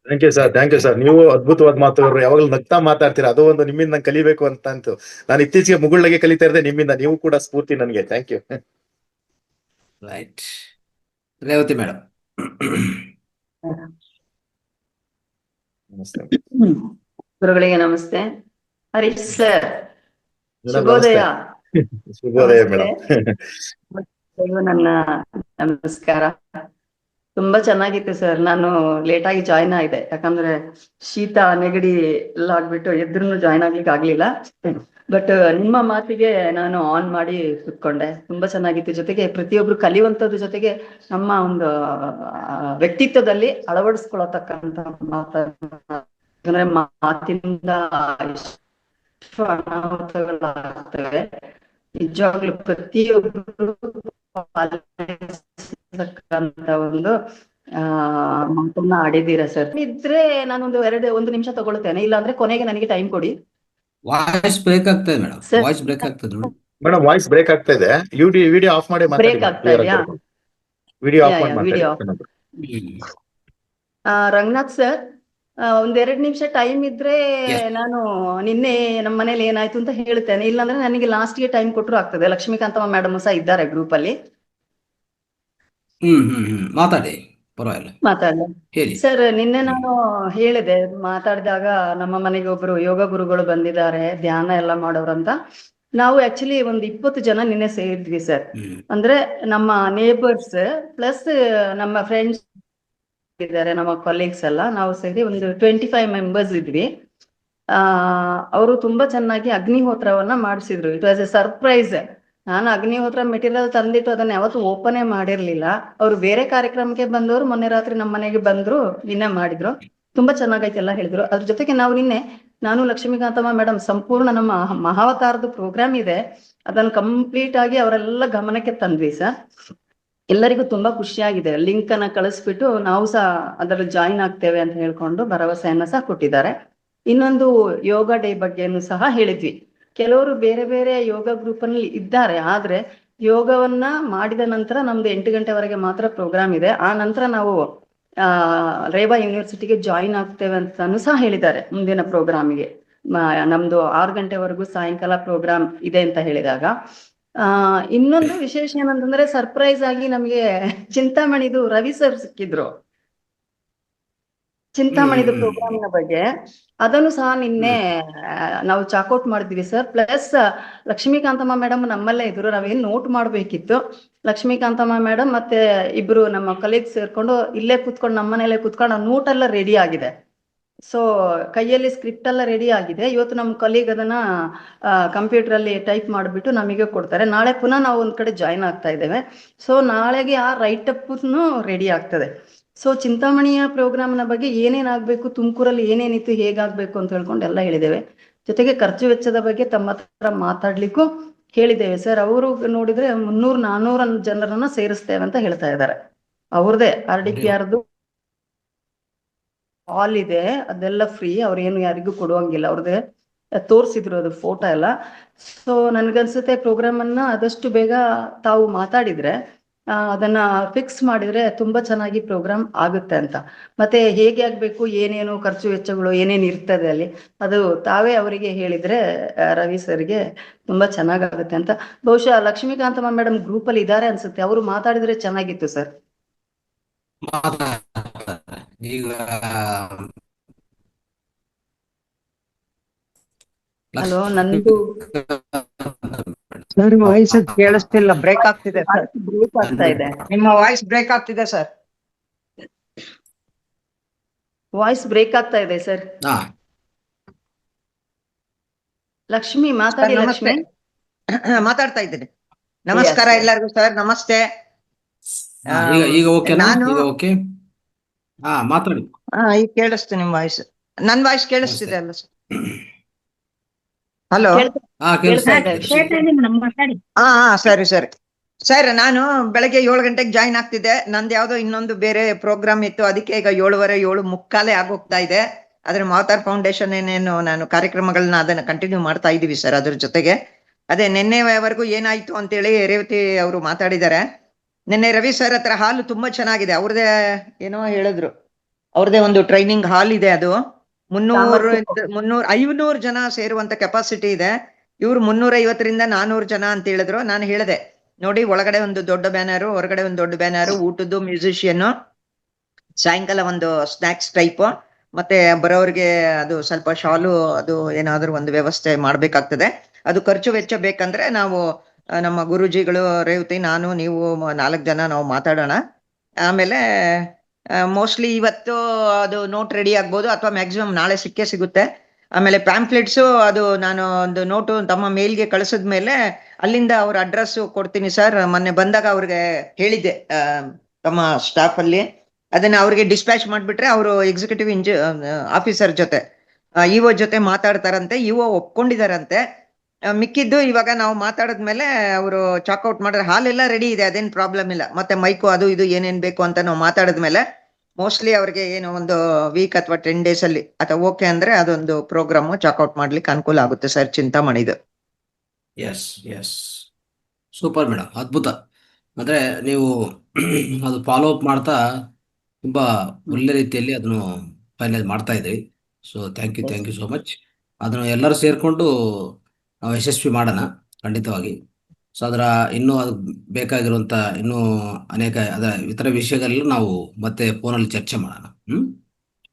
Thank you sir, thank you sir. ನೀವು ಅದ್ಭುತವಾದ ಮಾತುಗಳು, ಯಾವಾಗಲೂ ನಗ್ತಾ ಮಾತಾಡ್ತೀರಾ. ಅದು ಒಂದು ನಿಮ್ಮಿಂದ ನಂಗೆ ಕಲಿಬೇಕು ಅಂತ ಅಂತು. ನಾನು ಇತ್ತೀಚೆಗೆ ಮುಗುಳ್ನಗೆ ಕಲಿತಾ ಇದ್ದೆ ನಿಮ್ಮಿಂದ. ನೀವು ಕೂಡ ಸ್ಫೂರ್ತಿ ನನಗೆ. Thank you. Right. Revathi madam. ನಮಸ್ತೆ ಗುರುಗಳಿಗೆ ನಮಸ್ತೆ. ಹರೀಶ್ ಸರ್, ಶುಭೋದಯ. ಶುಭೋದಯ ಮೇಡಮ್. ನನ್ನ ನಮಸ್ಕಾರ. ತುಂಬಾ ಚೆನ್ನಾಗಿತ್ತು ಸರ್. ನಾನು ಲೇಟ್ ಆಗಿ ಜಾಯ್ನ್ ಆಗಿದೆ, ಯಾಕಂದ್ರೆ ಶೀತ ನೆಗಡಿ ಎಲ್ಲ ಆಗ್ಬಿಟ್ಟು ಎದ್ರೂ ಜಾಯ್ನ್ ಆಗ್ಲಿಕ್ಕೆ ಆಗ್ಲಿಲ್ಲ. ಬಟ್ ನಿಮ್ಮ ಮಾತಿಗೆ ನಾನು ಆನ್ ಮಾಡಿ ಕುತ್ಕೊಂಡೆ. ತುಂಬಾ ಚೆನ್ನಾಗಿತ್ತು. ಜೊತೆಗೆ ಪ್ರತಿಯೊಬ್ರು ಕಲಿಯುವಂತದ್ರ ಜೊತೆಗೆ ನಮ್ಮ ಒಂದು ವ್ಯಕ್ತಿತ್ವದಲ್ಲಿ ಅಳವಡಿಸ್ಕೊಳತಕ್ಕಂತ ಮಾತಾಡ್ತಾರೆ. ಮಾತಿನಿಂದ ಎಷ್ಟು ಅನಾಹುತಗಳಾಗ್ತವೆ. ನಿಜವಾಗ್ಲು ಪ್ರತಿಯೊಬ್ರು ಒಂದು ಮಾತನ್ನ ಆಡಿದ್ದೀರಾ ಸರ್. ಇದ್ರೆ ನಾನೊಂದು 1 ನಿಮಿಷ ತಗೊಳ್ತೇನೆ, ಇಲ್ಲ ಅಂದ್ರೆ ಕೊನೆಗೆ ನನಗೆ ಟೈಮ್ ಕೊಡಿ. ವಾಯ್ಸ್ ಬ್ರೇಕ್ ಆಗ್ತದೆ ಮೇಡಮ್. ವಾಯ್ಸ್ ಬ್ರೇಕ್ ಆಗ್ತದೆ ನೋಡಿ ಮೇಡಮ್. ವಾಯ್ಸ್ ಬ್ರೇಕ್ ಆಗ್ತಾ ಇದೆ. ವಿಡಿಯೋ ಆಫ್ ಮಾಡಿ ಬ್ರೇಕ್ ಆಗ್ತಾ ಇದೆಯಾ? ವಿಡಿಯೋ ಆಫ್ ಮಾಡಿ ವಿಡಿಯೋ. ರಂಗನಾಥ್ ಸರ್, 1-2 ನಿಮಿಷ ಟೈಮ್ ಇದ್ರೆ ನಾನು ನಿನ್ನೆ ನಮ್ಮ ಮನೇಲಿ ಏನಾಯ್ತು ಅಂತ ಹೇಳ್ತೇನೆ. ಇಲ್ಲಾಂದ್ರೆ ನನಗೆ ಲಾಸ್ಟ್ಗೆ ಟೈಮ್ ಕೊಟ್ಟರು ಆಗ್ತದೆ. ಲಕ್ಷ್ಮೀಕಾಂತಮ್ಮ ಮೇಡಮ್ ಸಹ ಇದ್ದಾರೆ ಗ್ರೂಪ್ ಅಲ್ಲಿ. ಮಾತಾಡಿ, ಪರವಾಗಿಲ್ಲ, ಮಾತಾಡ ಹೇಳಿ ಸರ್. ನಿನ್ನೆ ನಾನು ಹೇಳಿದೆ, ಮಾತಾಡಿದಾಗ ನಮ್ಮ ಮನೆಗೆ ಒಬ್ರು ಯೋಗ ಗುರುಗಳು ಬಂದಿದ್ದಾರೆ, ಧ್ಯಾನ ಎಲ್ಲ ಮಾಡೋರಂತ. ನಾವು ಆಕ್ಚುಲಿ ಒಂದು 20 ಜನ ನಿನ್ನೆ ಸೇರಿದ್ವಿ ಸರ್. ಅಂದ್ರೆ ನಮ್ಮ ನೇಬರ್ಸ್ ಪ್ಲಸ್ ನಮ್ಮ ಫ್ರೆಂಡ್ಸ್ ಇದ್ದಾರೆ, ನಮ್ಮ ಕೊಲೀಗ್ಸ್ ಎಲ್ಲ ನಾವು ಸೇರಿ ಒಂದು 25 ಮೆಂಬರ್ಸ್ ಇದ್ವಿ. ಅವರು ತುಂಬಾ ಚೆನ್ನಾಗಿ ಅಗ್ನಿಹೋತ್ರವನ್ನ ಮಾಡಿಸಿದ್ರು. It was A surprise. ನಾನು ಅಗ್ನಿಹೋತ್ರ ಮೆಟೀರಿಯಲ್ ತಂದಿಟ್ಟು ಅದನ್ನ ಯಾವತ್ತು ಓಪನೇ ಮಾಡಿರ್ಲಿಲ್ಲ. ಅವ್ರು ಬೇರೆ ಕಾರ್ಯಕ್ರಮಕ್ಕೆ ಬಂದವರು ಮೊನ್ನೆ ರಾತ್ರಿ ನಮ್ಮ ಮನೆಗೆ ಬಂದ್ರು, ನಿನ್ನೆ ಮಾಡಿದ್ರು. ತುಂಬಾ ಚೆನ್ನಾಗೈತೆ ಎಲ್ಲ ಹೇಳಿದ್ರು. ಅದ್ರ ಜೊತೆಗೆ ನಾವು ನಿನ್ನೆ ನಾನು ಲಕ್ಷ್ಮೀಕಾಂತಮ್ಮ ಮೇಡಮ್ ಸಂಪೂರ್ಣ ನಮ್ಮ ಮಹಾವತಾರದ ಪ್ರೋಗ್ರಾಮ್ ಇದೆ, ಅದನ್ನ ಕಂಪ್ಲೀಟ್ ಆಗಿ ಅವರೆಲ್ಲ ಗಮನಕ್ಕೆ ತಂದ್ವಿ ಸರ್. ಎಲ್ಲರಿಗೂ ತುಂಬಾ ಖುಷಿಯಾಗಿದೆ. ಲಿಂಕ್ ಅನ್ನ ಕಳಿಸ್ಬಿಟ್ಟು ನಾವು ಸಹ ಅದರಲ್ಲಿ ಜಾಯಿನ್ ಆಗ್ತೇವೆ ಅಂತ ಹೇಳ್ಕೊಂಡು ಭರವಸೆಯನ್ನ ಸಹ ಕೊಟ್ಟಿದ್ದಾರೆ. ಇನ್ನೊಂದು ಯೋಗ ಡೇ ಬಗ್ಗೆನೂ ಸಹ ಹೇಳಿದ್ವಿ. ಕೆಲವರು ಬೇರೆ ಬೇರೆ ಯೋಗ ಗ್ರೂಪ್ ಅಲ್ಲಿ ಇದ್ದಾರೆ, ಆದ್ರೆ ಯೋಗವನ್ನ ಮಾಡಿದ ನಂತರ ನಮ್ದು 8 ಗಂಟೆವರೆಗೆ ಮಾತ್ರ ಪ್ರೋಗ್ರಾಮ್ ಇದೆ. ಆ ನಂತರ ನಾವು ರೇವಾ ಯೂನಿವರ್ಸಿಟಿಗೆ ಜಾಯಿನ್ ಆಗ್ತೇವೆ ಅಂತಾನು ಸಹ ಹೇಳಿದ್ದಾರೆ. ಮುಂದಿನ ಪ್ರೋಗ್ರಾಮಿಗೆ ನಮ್ದು 6 ಗಂಟೆವರೆಗೂ ಸಾಯಂಕಾಲ ಪ್ರೋಗ್ರಾಮ್ ಇದೆ ಅಂತ ಹೇಳಿದಾಗ, ಇನ್ನೊಂದು ವಿಶೇಷ ಏನಂತಂದ್ರೆ ಸರ್ಪ್ರೈಸ್ ಆಗಿ ನಮ್ಗೆ ಚಿಂತಾಮಣಿದು ರವಿ ಸರ್ ಸಿಕ್ಕಿದ್ರು. ಚಿಂತಾಮಣಿದು ಪ್ರೋಗ್ರಾಮಿನ ಬಗ್ಗೆ ಅದನ್ನು ಸಹ ನಿನ್ನೆ ನಾವು ಚಾಕೌಟ್ ಮಾಡಿದ್ವಿ ಸರ್. ಪ್ಲಸ್ ಲಕ್ಷ್ಮೀಕಾಂತಮ್ಮ ಮೇಡಮ್ ನಮ್ಮಲ್ಲೇ ಇದ್ರು, ನಾವೇನ್ ನೋಟ್ ಮಾಡ್ಬೇಕಿತ್ತು. ಲಕ್ಷ್ಮೀಕಾಂತಮ್ಮ ಮೇಡಮ್ ಮತ್ತೆ ಇಬ್ರು ನಮ್ಮ ಕಲೀಗ್ ಸೇರ್ಕೊಂಡು ಇಲ್ಲೇ ಕುತ್ಕೊಂಡು ನಮ್ಮನೇಲೆ ಕುತ್ಕೊಂಡು ಆ ನೋಟ್ ಎಲ್ಲ ರೆಡಿ ಆಗಿದೆ. ಸೊ ಕೈಯಲ್ಲಿ ಸ್ಕ್ರಿಪ್ಟ್ ಎಲ್ಲ ರೆಡಿ ಆಗಿದೆ. ಇವತ್ತು ನಮ್ಮ ಕಲೀಗ್ ಅದನ್ನ ಕಂಪ್ಯೂಟರ್ ಅಲ್ಲಿ ಟೈಪ್ ಮಾಡಿಬಿಟ್ಟು ನಮಗೆ ಕೊಡ್ತಾರೆ. ನಾಳೆ ಪುನಃ ನಾವು ಒಂದ್ ಕಡೆ ಜಾಯಿನ್ ಆಗ್ತಾ ಇದ್ದೇವೆ. ಸೊ ನಾಳೆಗೆ ಆ ರೈಟ್ ಅಪ್ ರೆಡಿ ಆಗ್ತದೆ. ಸೊ ಚಿಂತಾಮಣಿಯ ಪ್ರೋಗ್ರಾಮ್ನ ಬಗ್ಗೆ ಏನೇನಾಗಬೇಕು, ತುಮಕೂರಲ್ಲಿ ಏನೇನಿತ್ತು, ಹೇಗಾಗಬೇಕು ಅಂತ ಹೇಳ್ಕೊಂಡು ಎಲ್ಲ ಹೇಳಿದ್ದೇವೆ. ಜೊತೆಗೆ ಖರ್ಚು ವೆಚ್ಚದ ಬಗ್ಗೆ ತಮ್ಮ ಹತ್ರ ಮಾತಾಡ್ಲಿಕ್ಕೂ ಹೇಳಿದ್ದೇವೆ ಸರ್. ಅವರು ನೋಡಿದ್ರೆ 300-400 ಜನರನ್ನ ಸೇರಿಸ್ತೇವೆ ಅಂತ ಹೇಳ್ತಾ ಇದ್ದಾರೆ. ಅವ್ರದೇ RDPRದು ಹಾಲ್ ಇದೆ, ಅದೆಲ್ಲ ಫ್ರೀ, ಅವ್ರೇನು ಯಾರಿಗೂ ಕೊಡುವಂಗಿಲ್ಲ. ಅವ್ರದ್ದೇ ತೋರಿಸಿದ್ರು ಅದು ಫೋಟೋ ಎಲ್ಲ. ಸೊ ನನ್ಗನ್ಸುತ್ತೆ ಪ್ರೋಗ್ರಾಮ್ ಅನ್ನ ಆದಷ್ಟು ಬೇಗ ತಾವು ಮಾತಾಡಿದ್ರೆ ಅದನ್ನ ಫಿಕ್ಸ್ ಮಾಡಿದ್ರೆ ತುಂಬಾ ಚೆನ್ನಾಗಿ ಪ್ರೋಗ್ರಾಮ್ ಆಗುತ್ತೆ ಅಂತ. ಮತ್ತೆ ಹೇಗೆ ಆಗ್ಬೇಕು, ಏನೇನು ಖರ್ಚು ವೆಚ್ಚಗಳು ಏನೇನು ಇರ್ತದೆ ಅಲ್ಲಿ, ಅದು ತಾವೇ ಅವರಿಗೆ ಹೇಳಿದ್ರೆ ರವಿ ಸರ್ಗೆ ತುಂಬಾ ಚೆನ್ನಾಗಾಗುತ್ತೆ ಅಂತ. ಬಹುಶಃ ಲಕ್ಷ್ಮೀಕಾಂತಮ್ಮ ಮೇಡಮ್ ಗ್ರೂಪ್ ಅಲ್ಲಿ ಇದ್ದಾರೆ ಅನ್ಸುತ್ತೆ, ಅವರು ಮಾತಾಡಿದ್ರೆ ಚೆನ್ನಾಗಿತ್ತು ಸರ್. ಈಗ ಹಲೋ, ನಂದು ಸರ್ ವಾಯ್ಸ್ ಕೇಳಿಸ್ತಿಲ್ಲ, ಬ್ರೇಕ್ ಆಗ್ತಿದೆ ಸರ್. ಗ್ರೂಪ್ ಆಗ್ತಾ ಇದೆ, ನಿಮ್ಮ ವಾಯ್ಸ್ ಬ್ರೇಕ್ ಆಗ್ತಿದೆ ಸರ್. ವಾಯ್ಸ್ ಬ್ರೇಕ್ ಆಗ್ತಾ ಇದೆ ಸರ್. ಹಾ ಲಕ್ಷ್ಮಿ ಮಾತಾಡಿ. ಸರ್, ಲಕ್ಷ್ಮಿ ಮಾತಾಡ್ತಾ ಇದ್ದೀನಿ. ನಮಸ್ಕಾರ ಎಲ್ಲರಿಗೂ ಸರ್, ನಮಸ್ತೆ. ಈಗ ಓಕೆನಾ? ನಾನು ಈಗ ಓಕೆ, ಹಾ ಮಾತಾಡಿ. ಈಗ ಕೇಳಿಸ್ತು ನಿಮ್ ವಾಯ್ಸ್. ನನ್ ವಾಯ್ಸ್ ಕೇಳಿಸ್ತಿದೆ ಅಲ್ಲ ಸರ್? ಹಲೋ. ಹಾ ಕೇಳಿಸ್ತಾ ಇದೆ. ಮಾತಾಡಿ. ಸರಿ ಸರಿ ಸರ್. ನಾನು ಬೆಳಗ್ಗೆ 7 ಗಂಟೆಗೆ ಜಾಯಿನ್ ಆಗ್ತಿದ್ದೆ. ನಂದು ಯಾವ್ದೋ ಇನ್ನೊಂದು ಬೇರೆ ಪ್ರೋಗ್ರಾಮ್ ಇತ್ತು, ಅದಕ್ಕೆ ಈಗ 7:15 ಆಗೋಗ್ತಾ ಇದೆ. ಅದ್ರ ಮಾವತಾರ್ ಫೌಂಡೇಶನ್ ಏನೇನು ನಾನು ಕಾರ್ಯಕ್ರಮಗಳನ್ನ ಅದನ್ನ ಕಂಟಿನ್ಯೂ ಮಾಡ್ತಾ ಇದೀವಿ ಸರ್. ಅದ್ರ ಜೊತೆಗೆ ಅದೇ ನಿನ್ನೆವರೆಗೂ ಏನಾಯ್ತು ಅಂತೇಳಿ ರೇವತಿ ಅವರು ಮಾತಾಡಿದ್ದಾರೆ. ನಿನ್ನೆ ರವಿ ಸರ್ ಹತ್ರ ಹಾಲು ತುಂಬಾ ಚೆನ್ನಾಗಿದೆ. ಅವ್ರದೇ ಏನೋ ಹೇಳಿದ್ರು, ಅವ್ರದೇ ಒಂದು ಟ್ರೈನಿಂಗ್ ಹಾಲ್ ಇದೆ. ಅದು 500 ಜನ ಸೇರುವಂತ ಕೆಪಾಸಿಟಿ ಇದೆ. ಇವ್ರು 350ರಿಂದ 400 ಜನ ಅಂತ ಹೇಳಿದ್ರು. ನಾನು ಹೇಳಿದೆ, ನೋಡಿ ಒಳಗಡೆ ಒಂದು ದೊಡ್ಡ ಬ್ಯಾನರು, ಹೊರಗಡೆ ಒಂದು ದೊಡ್ಡ ಬ್ಯಾನರು, ಊಟದ್ದು, ಮ್ಯೂಸಿಷಿಯನ್, ಸಾಯಂಕಾಲ ಒಂದು ಸ್ನಾಕ್ಸ್ ಟೈಪ್, ಮತ್ತೆ ಬರೋರ್ಗೆ ಅದು ಸ್ವಲ್ಪ ಶಾಲು, ಅದು ಏನಾದ್ರು ಒಂದು ವ್ಯವಸ್ಥೆ ಮಾಡ್ಬೇಕಾಗ್ತದೆ. ಅದು ಖರ್ಚು ವೆಚ್ಚ ಬೇಕಂದ್ರೆ ನಾವು ನಮ್ಮ ಗುರುಜಿಗಳು, ರೇವತಿ, ನಾನು, ನೀವು 4 ಜನ ನಾವು ಮಾತಾಡೋಣ. ಆಮೇಲೆ ಮೋಸ್ಟ್ಲಿ ಇವತ್ತು ಅದು ನೋಟ್ ರೆಡಿ ಆಗ್ಬೋದು, ಅಥವಾ ಮ್ಯಾಕ್ಸಿಮಮ್ ನಾಳೆ ಸಿಗುತ್ತೆ. ಆಮೇಲೆ ಪ್ಯಾಂಪ್ಲೆಟ್ಸು ಅದು ನಾನು ಒಂದು ನೋಟು ತಮ್ಮ ಮೇಲ್ಗೆ ಕಳಿಸಿದ್ಮೇಲೆ ಅಲ್ಲಿಂದ ಅವ್ರ ಅಡ್ರೆಸ್ ಕೊಡ್ತೀನಿ ಸರ್. ಮೊನ್ನೆ ಬಂದಾಗ ಅವ್ರಿಗೆ ಹೇಳಿದ್ದೆ ತಮ್ಮ ಸ್ಟಾಫ್ ಅಲ್ಲಿ, ಅದನ್ನ ಅವ್ರಿಗೆ ಡಿಸ್ಪ್ಯಾಚ್ ಮಾಡ್ಬಿಟ್ರೆ ಅವರು ಎಕ್ಸಿಕ್ಯೂಟಿವ್ ಆಫೀಸರ್ ಜೊತೆ, ಇಒ ಜೊತೆ ಮಾತಾಡ್ತಾರಂತೆ. ಇಒ ಒಪ್ಕೊಂಡಿದಾರಂತೆ. ಮಿಕ್ಕಿದ್ದು ಇವಾಗ ನಾವು ಮಾತಾಡಿದ್ಮೇಲೆ ಅವರು ಚಾಕ್ಔಟ್ ಮಾಡಿದ್ರೆ ಹಾಲೆಲ್ಲ ರೆಡಿ ಇದೆ, ಅದೇನ್ ಪ್ರಾಬ್ಲಮ್ ಇಲ್ಲ. ಮತ್ತೆ ಮೈಕು ಅದು ಇದು ಏನೇನ್ ಬೇಕು ಅಂತ ನಾವು ಮಾತಾಡಿದ್ಮೇಲೆ ಮೋಸ್ಟ್ಲಿ ಅವ್ರಿಗೆ ಏನು ಒಂದು ವೀಕ್ ಅಥವಾ 10 days ಅಲ್ಲಿ ಅಥವಾ ಓಕೆ ಅಂದ್ರೆ ಅದೊಂದು ಪ್ರೋಗ್ರಾಮ್ ಚಾಕ್ಔಟ್ ಮಾಡ್ಲಿಕ್ಕೆ ಅನುಕೂಲ ಆಗುತ್ತೆ ಸರ್, ಚಿಂತಾಮಣಿದು. ಎಸ್ ಎಸ್, ಸೂಪರ್ ಮೇಡಮ್, ಅದ್ಭುತ. ಅಂದ್ರೆ ನೀವು ಅದು ಫಾಲೋ ಅಪ್ ಮಾಡ್ತಾ ತುಂಬಾ ಒಳ್ಳೆ ರೀತಿಯಲ್ಲಿ ಅದನ್ನು ಫೈನಲೈಸ್ ಮಾಡ್ತಾ ಇದ್ರಿ. So thank you so much. ಅದನ್ನು ಎಲ್ಲರೂ ಸೇರ್ಕೊಂಡು ನಾವು ಯಶಸ್ವಿ ಮಾಡೋಣ ಖಂಡಿತವಾಗಿ. ಸೊ ಅದರ ಇನ್ನೂ ಅದು ಬೇಕಾಗಿರುವಂತ ಇನ್ನೂ ಅನೇಕ ಅದರ ಇತರ ವಿಷಯಗಳೆಲ್ಲ ನಾವು ಮತ್ತೆ ಫೋನಲ್ಲಿ ಚರ್ಚೆ ಮಾಡೋಣ.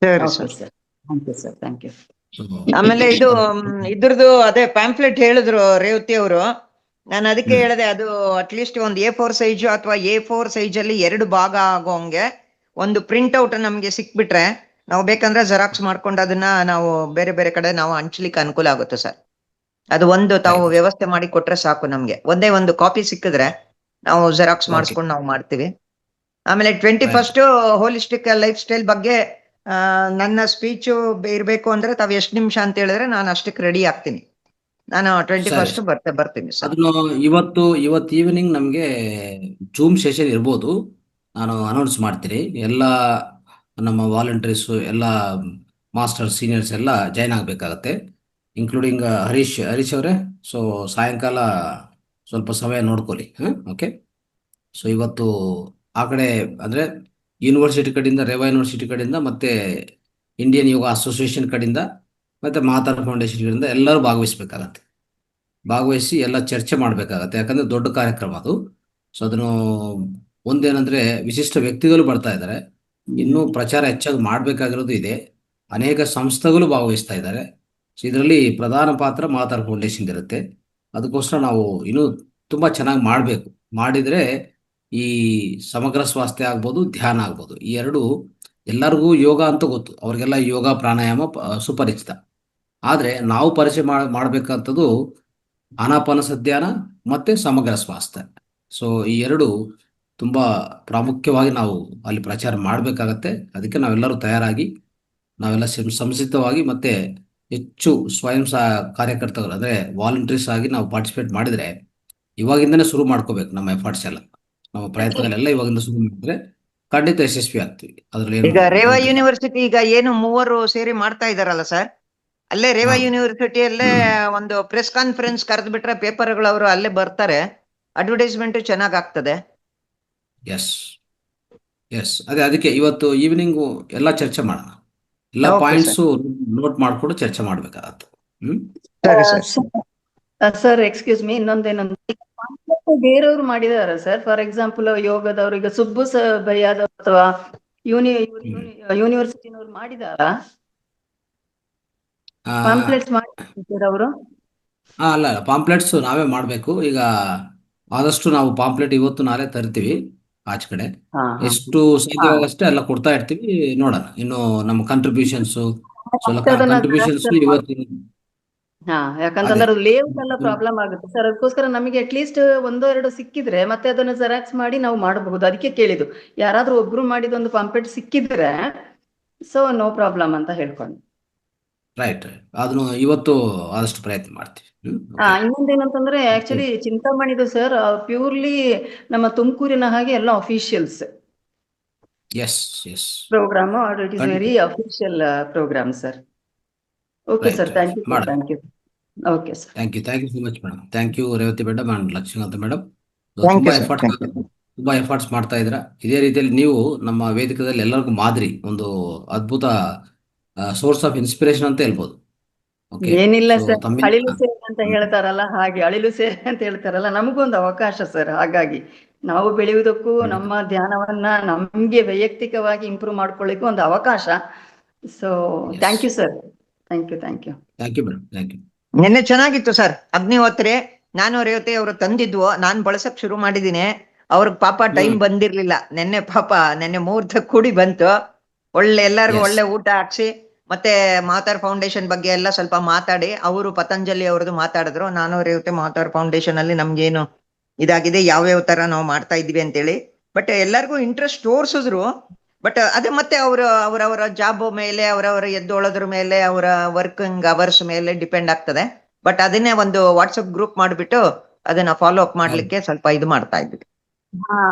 ಸರಿ okay sir. Sir, thank you sir, thank you. ಆಮೇಲೆ ಇದು ಇದ್ರದ್ದು ಅದೇ ಪ್ಯಾಂಪ್ಲೆಟ್ ಹೇಳಿದ್ರು ರೇವತಿ ಅವರು. ನಾನು ಅದಕ್ಕೆ ಹೇಳಿದೆ, ಅದು ಅಟ್ಲೀಸ್ಟ್ ಒಂದು A4 ಸೈಜ್ ಅಥವಾ A4 ಸೈಜ್ ಅಲ್ಲಿ 2 ಭಾಗ ಆಗೋಂಗೆ ಒಂದು ಪ್ರಿಂಟ್ ಔಟ್ ನಮ್ಗೆ ಸಿಕ್ಬಿಟ್ರೆ ನಾವು ಬೇಕಂದ್ರೆ ಜೆರಾಕ್ಸ್ ಮಾಡ್ಕೊಂಡು ಅದನ್ನ ನಾವು ಬೇರೆ ಬೇರೆ ಕಡೆ ನಾವು ಹಂಚ್ಲಿಕ್ಕೆ ಅನುಕೂಲ ಆಗುತ್ತೆ ಸರ್. ಅದು ಒಂದು ತಾವು Right. ವ್ಯವಸ್ಥೆ ಮಾಡಿ ಕೊಟ್ರೆ ಸಾಕು ನಮ್ಗೆ. ಒಂದೇ ಒಂದು ಕಾಪಿ ಸಿಕ್ಕಿದ್ರೆ ನಾವು ಜೆರಾಕ್ಸ್ Okay. ಮಾಡಿಸ್ಕೊಂಡು ನಾವು ಮಾಡ್ತೀವಿ. ಆಮೇಲೆ 21st ಹೋಲಿಸ್ಟಿಕ್ ಲೈಫ್ ಸ್ಟೈಲ್ ಬಗ್ಗೆ ನನ್ನ ಸ್ಪೀಚು ಇರ್ಬೇಕು ಅಂದ್ರೆ ತಾವ್ ಎಷ್ಟು ನಿಮಿಷ ಅಂತ ಹೇಳಿದ್ರೆ ನಾನು ಅಷ್ಟಕ್ಕೆ ರೆಡಿ ಆಗ್ತೀನಿ. ನಾನು 21st ಬರ್ತೀನಿ ಸರ್. ಅದನ್ನು ಇವತ್ತು ಈವ್ನಿಂಗ್ ನಮಗೆ ಜೂಮ್ ಸೆಷನ್ ಇರ್ಬೋದು. ನಾನು ಅನೌನ್ಸ್ ಮಾಡ್ತೀನಿ. ಎಲ್ಲ ನಮ್ಮ ವಾಲಂಟಿಯರ್ಸ್ ಎಲ್ಲ ಮಾಸ್ಟರ್ಸ್ ಸೀನಿಯರ್ಸ್ ಎಲ್ಲ ಜಾಯ್ನ್ ಆಗಬೇಕಾಗತ್ತೆ, ಇನ್ಕ್ಲೂಡಿಂಗ್ ಹರೀಶ್ ಅವರೇ. ಸೊ ಸಾಯಂಕಾಲ ಸ್ವಲ್ಪ ಸಮಯ ನೋಡ್ಕೊಳ್ಳಿ. ಓಕೆ. ಸೊ ಇವತ್ತು ಆ ಕಡೆ ಅಂದರೆ ಯೂನಿವರ್ಸಿಟಿ ಕಡೆಯಿಂದ, ರೇವಾ ಯೂನಿವರ್ಸಿಟಿ ಕಡೆಯಿಂದ, ಮತ್ತು ಇಂಡಿಯನ್ ಯೋಗ ಅಸೋಸಿಯೇಷನ್ ಕಡೆಯಿಂದ, ಮತ್ತು ಮಹಾತಾರ ಫೌಂಡೇಶನ್ ಕಡೆಯಿಂದ ಎಲ್ಲರೂ ಭಾಗವಹಿಸ್ಬೇಕಾಗತ್ತೆ. ಭಾಗವಹಿಸಿ ಎಲ್ಲ ಚರ್ಚೆ ಮಾಡಬೇಕಾಗತ್ತೆ, ಯಾಕಂದರೆ ದೊಡ್ಡ ಕಾರ್ಯಕ್ರಮ ಅದು. ಸೊ ಅದನ್ನು ಒಂದೇನಂದರೆ ವಿಶಿಷ್ಟ ವ್ಯಕ್ತಿಗಳು ಬರ್ತಾ ಇದ್ದಾರೆ, ಇನ್ನೂ ಪ್ರಚಾರ ಹೆಚ್ಚಾಗಿ ಮಾಡಬೇಕಾಗಿರೋದು ಇದೆ. ಅನೇಕ ಸಂಸ್ಥೆಗಳು ಭಾಗವಹಿಸ್ತಾ ಇದ್ದಾರೆ. ಸೊ ಇದರಲ್ಲಿ ಪ್ರಧಾನ ಪಾತ್ರ ಮಹಾತಾರ ಫೌಂಡೇಶನ್ ಇರುತ್ತೆ. ಅದಕ್ಕೋಸ್ಕರ ನಾವು ಇನ್ನೂ ತುಂಬ ಚೆನ್ನಾಗಿ ಮಾಡಬೇಕು. ಮಾಡಿದರೆ ಈ ಸಮಗ್ರ ಸ್ವಾಸ್ಥ್ಯ ಆಗ್ಬೋದು, ಧ್ಯಾನ ಆಗ್ಬೋದು, ಈ ಎರಡು ಎಲ್ಲರಿಗೂ ಯೋಗ ಅಂತ ಗೊತ್ತು, ಅವ್ರಿಗೆಲ್ಲ ಯೋಗ ಪ್ರಾಣಾಯಾಮ ಸುಪರಿಚಿತ. ಆದರೆ ನಾವು ಪರಿಚಯ ಮಾಡಬೇಕಂಥದ್ದು ಆನಾಪಾನಸ ಧ್ಯಾನ ಮತ್ತು ಸಮಗ್ರ ಸ್ವಾಸ್ಥ್ಯ. ಸೊ ಈ ಎರಡು ತುಂಬ ಪ್ರಾಮುಖ್ಯವಾಗಿ ನಾವು ಅಲ್ಲಿ ಪ್ರಚಾರ ಮಾಡಬೇಕಾಗತ್ತೆ. ಅದಕ್ಕೆ ನಾವೆಲ್ಲರೂ ತಯಾರಾಗಿ, ನಾವೆಲ್ಲ ಸಂಸಿದ್ಧವಾಗಿ ಮತ್ತು ಹೆಚ್ಚು ಸ್ವಯಂ ಕಾರ್ಯಕರ್ತರು ಅಂದರೆ ವಾಲಂಟಿಯರ್ಸ್ ಆಗಿ ನಾವು ಪಾರ್ಟಿಸಿಪೇಟ್ ಮಾಡಿದರೆ, ಇವಾಗಿಂದನೇ ಶುರು ಮಾಡ್ಕೋಬೇಕು ನಮ್ಮ ಎಫರ್ಟ್ಸ್ ಎಲ್ಲ, ನಮ್ಮ ಪ್ರಯತ್ನಗಳೆಲ್ಲ ಇವಾಗಿಂದ ಶುರು ಮಾಡಿದ್ರೆ ಖಂಡಿತ ಯಶಸ್ವಿ ಆಗ್ತೀವಿ. ಅದ್ರಲ್ಲಿ ಈಗ ರೇವಾ ಯೂನಿವರ್ಸಿಟಿ ಈಗ ಏನು 3 ಸೇರಿ ಮಾಡ್ತಾ ಇದಾರಲ್ಲ ಸರ್, ಅಲ್ಲೇ ರೇವಾ ಯೂನಿವರ್ಸಿಟಿಯಲ್ಲೇ ಒಂದು ಪ್ರೆಸ್ ಕಾನ್ಫರೆನ್ಸ್ ಕರೆದು ಬಿಟ್ರೆ ಪೇಪರ್ಗಳು ಅವರು ಅಲ್ಲೇ ಬರ್ತಾರೆ, ಅಡ್ವರ್ಟೈಸ್ಮೆಂಟ್ ಚೆನ್ನಾಗ್ ಆಗ್ತದೆ. ಎಸ್ ಅದೇ, ಅದಕ್ಕೆ ಇವತ್ತು ಈವ್ನಿಂಗು ಎಲ್ಲ ಚರ್ಚೆ ಮಾಡೋಣ. ಎಲ್ಲ ಪಾಯಿಂಟ್ಸು ನೋಟ್ ಮಾಡ್ಕೊಂಡು ಚರ್ಚೆ ಮಾಡ್ಬೇಕಾಗತ್ತೆ. ಸರಿ ಸರ್. ಸರ್ ಎಕ್ಸ್ಕ್ಯೂಸ್ ಮೀ, ಇನ್ನೊಂದೇನಂದ್ರೆ ಬೇರೆಯವ್ರು ಮಾಡಿದಾರ ಸರ್. ಫಾರ್ ಎಕ್ಸಾಂಪಲ್ ಯೋಗದವ್ರು ಈಗ ಸುಬ್ಬು ಬಯ್ಯಾದ ಅಥವಾ ಯೂನಿವರ್ಸಿಟಿನವ್ರು ಮಾಡಿದಾರ ಪಾಂಪ್ಲೆಟ್ಸ್ ಮಾಡಿದಾರ ಅವರು? ಅಲ್ಲ, ಪಾಂಪ್ಲೆಟ್ಸ್ ನಾವೇ ಮಾಡಬೇಕು. ಈಗ ಆದಷ್ಟು ನಾವು ಪಾಂಪ್ಲೆಟ್ ಇವತ್ತು ನಾಳೆ ತರ್ತೀವಿ ಆಚೆ ಕಡೆ. ಎಷ್ಟು ಸಾಧ್ಯವಾಗಷ್ಟೇ ಎಲ್ಲ ಕೊಡ್ತಾ ಇರ್ತೀವಿ. ನೋಡೋಣ, ಇನ್ನು ನಮ್ಮ ಕಂಟ್ರಿಬ್ಯೂಷನ್ಸ್ ಇವತ್ತು. ಯಾಕಂತಂದ್ರೆ ಲೇಔಟ್ ಎಲ್ಲ ಪ್ರಾಬ್ಲಮ್ ಆಗುತ್ತೆ ಸರ್. ಅದಕ್ಕೋಸ್ಕರ ನಮಗೆ ಅಟ್ಲೀಸ್ಟ್ 1-2 ಸಿಕ್ಕಿದ್ರೆ ಮತ್ತೆ ಅದನ್ನ ಜೆರಾಕ್ಸ್ ಮಾಡಿ ನಾವು ಮಾಡಬಹುದು. ಅದಕ್ಕೆ ಕೇಳಿದ್ದು, ಯಾರಾದ್ರೂ ಒಬ್ರು ಮಾಡಿದ ಒಂದು ಪಾಂಪ್ಲೆಟ್ ಸಿಕ್ಕಿದ್ರೆ ಸೊ ನೋ ಪ್ರಾಬ್ಲಮ್ ಅಂತ ಹೇಳ್ಕೊಂಡು. ರೈಟ್, ಅದನ್ನು ಇವತ್ತು ಆದಷ್ಟು ಪ್ರಯತ್ನ ಮಾಡ್ತೀವಿ. ಇನ್ನೊಂದೇನಂತಂದ್ರೆ ಆಕ್ಚುಲಿ ಚಿಂತಾಮಣಿದು ಸರ್ ಪ್ಯೂರ್ಲಿ ನಮ್ಮ ತುಮಕೂರಿನ ಹಾಗೆ ಎಲ್ಲ officials program, it is very official program sir. Okay sir, thank you. Okay sir, thank you so much madam. Thank you Revathi madam and Lakshmikanta madam. ತುಂಬಾ ಎಫರ್ಟ್ಸ್ ಮಾಡ್ತಾ ಇದ್ರ. ಇದೇ ರೀತಿಯಲ್ಲಿ ನೀವು ನಮ್ಮ ವೇದಿಕೆಯಲ್ಲಿ ಎಲ್ಲರಿಗೂ ಮಾದರಿ, ಒಂದು ಅದ್ಭುತ ಸೋರ್ಸ್ ಆಫ್ ಇನ್ಸ್ಪಿರೇಷನ್ ಅಂತ ಹೇಳ್ಬೋದು. ಏನಿಲ್ಲ ಸರ್, ಅಳಿಲು ಸೇವೆ ಅಂತ ಹೇಳ್ತಾರಲ್ಲ ಹಾಗೆ, ಅಳಿಲು ಸೇವೆ ಅಂತ ಹೇಳ್ತಾರಲ್ಲ, ನಮಗೊಂದು ಅವಕಾಶ ಸರ್. ಹಾಗಾಗಿ ನಾವು ಬೆಳೆಯುವುದಕ್ಕೂ ನಮ್ಮ ಧ್ಯಾನವನ್ನ ನಮ್ಗೆ ವೈಯಕ್ತಿಕವಾಗಿ ಇಂಪ್ರೂವ್ ಮಾಡ್ಕೊಳ್ಳಿಕ್ಕೂ ಒಂದು ಅವಕಾಶ. So thank you sir. Thank you madam. ನಿನ್ನೆ ಚೆನ್ನಾಗಿತ್ತು ಸರ್. ಅಗ್ನಿಹೋತ್ರಿ ನಾನು ರೇವತಿ ಅವರು ತಂದಿದ್ವು, ನಾನ್ ಬಳಸಕ್ ಶುರು ಮಾಡಿದೀನಿ. ಅವ್ರಿಗೆ ಪಾಪ ಟೈಮ್ ಬಂದಿರ್ಲಿಲ್ಲ ನಿನ್ನೆ. ಪಾಪ ನಿನ್ನೆ ಮುಹೂರ್ತ ಕೂಡಿ ಬಂತು. ಎಲ್ಲರಿಗೂ ಒಳ್ಳೆ ಊಟ ಹಾಕ್ಸಿ, ಮತ್ತೆ ಮಹಾತಾರ್ ಫೌಂಡೇಶನ್ ಬಗ್ಗೆ ಎಲ್ಲ ಸ್ವಲ್ಪ ಮಾತಾಡಿ, ಅವರು ಪತಂಜಲಿ ಅವ್ರದ್ದು ಮಾತಾಡಿದ್ರು. ನಾನು ರೇವತಿ ಮಹಾತಾರ್ ಫೌಂಡೇಶನ್ ಅಲ್ಲಿ ನಮ್ಗೇನು ಇದಾಗಿದೆ, ಯಾವ್ಯಾವ ತರ ನಾವು ಮಾಡ್ತಾ ಇದ್ವಿ ಅಂತೇಳಿ. ಬಟ್ ಎಲ್ಲರಿಗೂ ಇಂಟ್ರೆಸ್ಟ್ ತೋರ್ಸಿದ್ರು. ಬಟ್ ಅದೇ ಮತ್ತೆ ಅವರವರ ಜಾಬ್ ಮೇಲೆ, ಅವರವರ ಎದ್ದೋಳೋದ್ರ ಮೇಲೆ, ಅವರ ವರ್ಕಿಂಗ್ ಅವರ್ಸ್ ಮೇಲೆ ಡಿಪೆಂಡ್ ಆಗ್ತದೆ. ಬಟ್ ಅದನ್ನೇ ಒಂದು ವಾಟ್ಸಪ್ ಗ್ರೂಪ್ ಮಾಡಿಬಿಟ್ಟು ಅದನ್ನ ಫಾಲೋ ಅಪ್ ಮಾಡ್ಲಿಕ್ಕೆ ಸ್ವಲ್ಪ ಇದು ಮಾಡ್ತಾ ಇದ್ವಿ.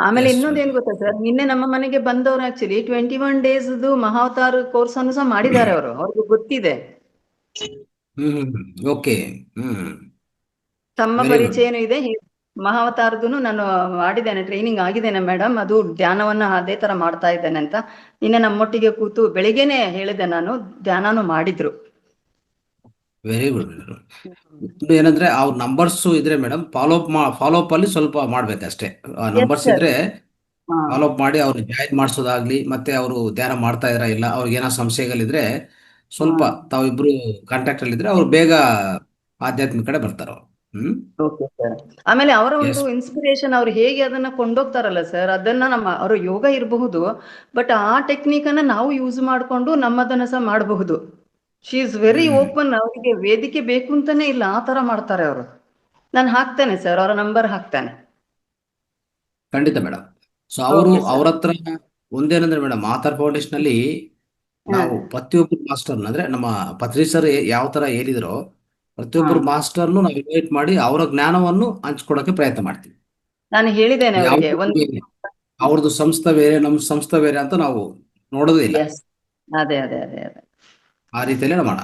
ಆಮೇಲೆ ಇನ್ನೊಂದೇನ್ ಗೊತ್ತಾ ಸರ್, ನಿನ್ನೆ ನಮ್ಮ ಮನೆಗೆ ಬಂದವರು ಆಕ್ಚುಲಿ 21 days ಮಹಾವತಾರ್ ಕೋರ್ಸ್ ಅನ್ನು ಸಹ ಮಾಡಿದ್ದಾರೆ. ಅವ್ರಿಗೆ ಗೊತ್ತಿದೆ, ತಮ್ಮ ಪರಿಚಯನೂ ಇದೆ. ಮಹಾವತಾರದನು ನಾನು ಮಾಡಿದ್ದೇನೆ, ಟ್ರೈನಿಂಗ್ ಆಗಿದ್ದೇನೆ ಮೇಡಮ್. ಅದು ಧ್ಯಾನವನ್ನ ಅದೇ ತರ ಮಾಡ್ತಾ ಇದ್ದೇನೆ ಅಂತ ನಿನ್ನೆ ನಮ್ಮೊಟ್ಟಿಗೆ ಕೂತು ಬೆಳಿಗ್ಗೆನೆ ಹೇಳಿದೆ ನಾನು, ಧ್ಯಾನನೂ ಮಾಡಿದ್ರು. Very good. ಏನಂದ್ರೆ ಅವ್ರ ನಂಬರ್ಸ್ ಇದ್ರೆ ಮೇಡಮ್, ಫಾಲೋ ಅಪ್ ಅಲ್ಲಿ ಸ್ವಲ್ಪ ಮಾಡ್ಬೇಕಷ್ಟೇ. ನಂಬರ್ಸ್ ಇದ್ರೆ ಫಾಲೋ ಅಪ್ ಮಾಡಿ ಅವ್ರು ಜಾಯಿನ್ ಮಾಡಿಸೋದಾಗ್ಲಿ, ಮತ್ತೆ ಅವರು ಧ್ಯಾನ ಮಾಡ್ತಾ ಇದ್ರ ಇಲ್ಲ, ಅವ್ರಿಗೆ ಏನೋ ಸಂಶಯಗಳಿದ್ರೆ ಸ್ವಲ್ಪ ತಾವಿಬ್ರು ಕಾಂಟ್ಯಾಕ್ಟ್ ಅಲ್ಲಿ ಇದ್ರೆ ಅವ್ರು ಬೇಗ ಆಧ್ಯಾತ್ಮಿಕ ಕಡೆ ಬರ್ತಾರ. ಆಮೇಲೆ ಅವರ ಒಂದು ಇನ್ಸ್ಪಿರೇಷನ್, ಅವ್ರು ಹೇಗೆ ಅದನ್ನ ಕೊಂಡೋಗ್ತಾರಲ್ಲ ಸರ್, ಅದನ್ನ ಅವ್ರ ಯೋಗ ಇರಬಹುದು, ಬಟ್ ಆ ಟೆಕ್ನಿಕ್ ಅನ್ನ ನಾವು ಯೂಸ್ ಮಾಡ್ಕೊಂಡು ನಮ್ಮದನ್ನ ಸಹ ಮಾಡಬಹುದು. She is very open. ಅವರಿಗೆ ವೇದಿಕೆ ಬೇಕು ಅಂತಾನೆ ಇಲ್ಲ, ಆ ತರ ಮಾಡ್ತಾರೆ ಅವರು. ನಾನು ಹಾಕ್ತೇನೆ ಸರ್, ಅವರ ನಂಬರ್ ಹಾಕ್ತೇನೆ. ಖಂಡಿತ ಮೇಡಮ್. ಸೊ ಅವರು Okay, sir. ಅವ್ರ ಹತ್ರ ಒಂದೇನಂದ್ರೆ ಮೇಡಮ್, ಆಧಾರ್ ಫೌಂಡೇಶನ್ ಅಲ್ಲಿ ನಾವು ಪ್ರತಿಯೊಬ್ಬರು ಮಾಸ್ಟರ್ ಅಂದ್ರೆ ನಮ್ಮ ಪತ್ರಿ ಸರ್ ಯಾವ ತರ ಹೇಳಿದ್ರೋ ಪ್ರತಿಯೊಬ್ಬರು ಮಾಸ್ಟರ್ನು ನಾವು ಇನ್ವೈಟ್ ಮಾಡಿ ಅವರ ಜ್ಞಾನವನ್ನು ಹಂಚ್ಕೊಡಕ್ಕೆ ಪ್ರಯತ್ನ ಮಾಡ್ತೀವಿ. ನಾನು ಹೇಳಿದ್ದೇನೆ ಅವರಿಗೆ ಅವ್ರದ್ದು ಸಂಸ್ಥೆ ಬೇರೆ, ನಮ್ಮ ಸಂಸ್ಥೆ ಬೇರೆ ಅಂತ ನಾವು ನೋಡೋದೇ ಇಲ್ಲ. ಅದೇ ಅದೇ ಅದೇ ಅದೇ ಆ ರೀತಿಯಲ್ಲಿ ಮಾಡೋಣ.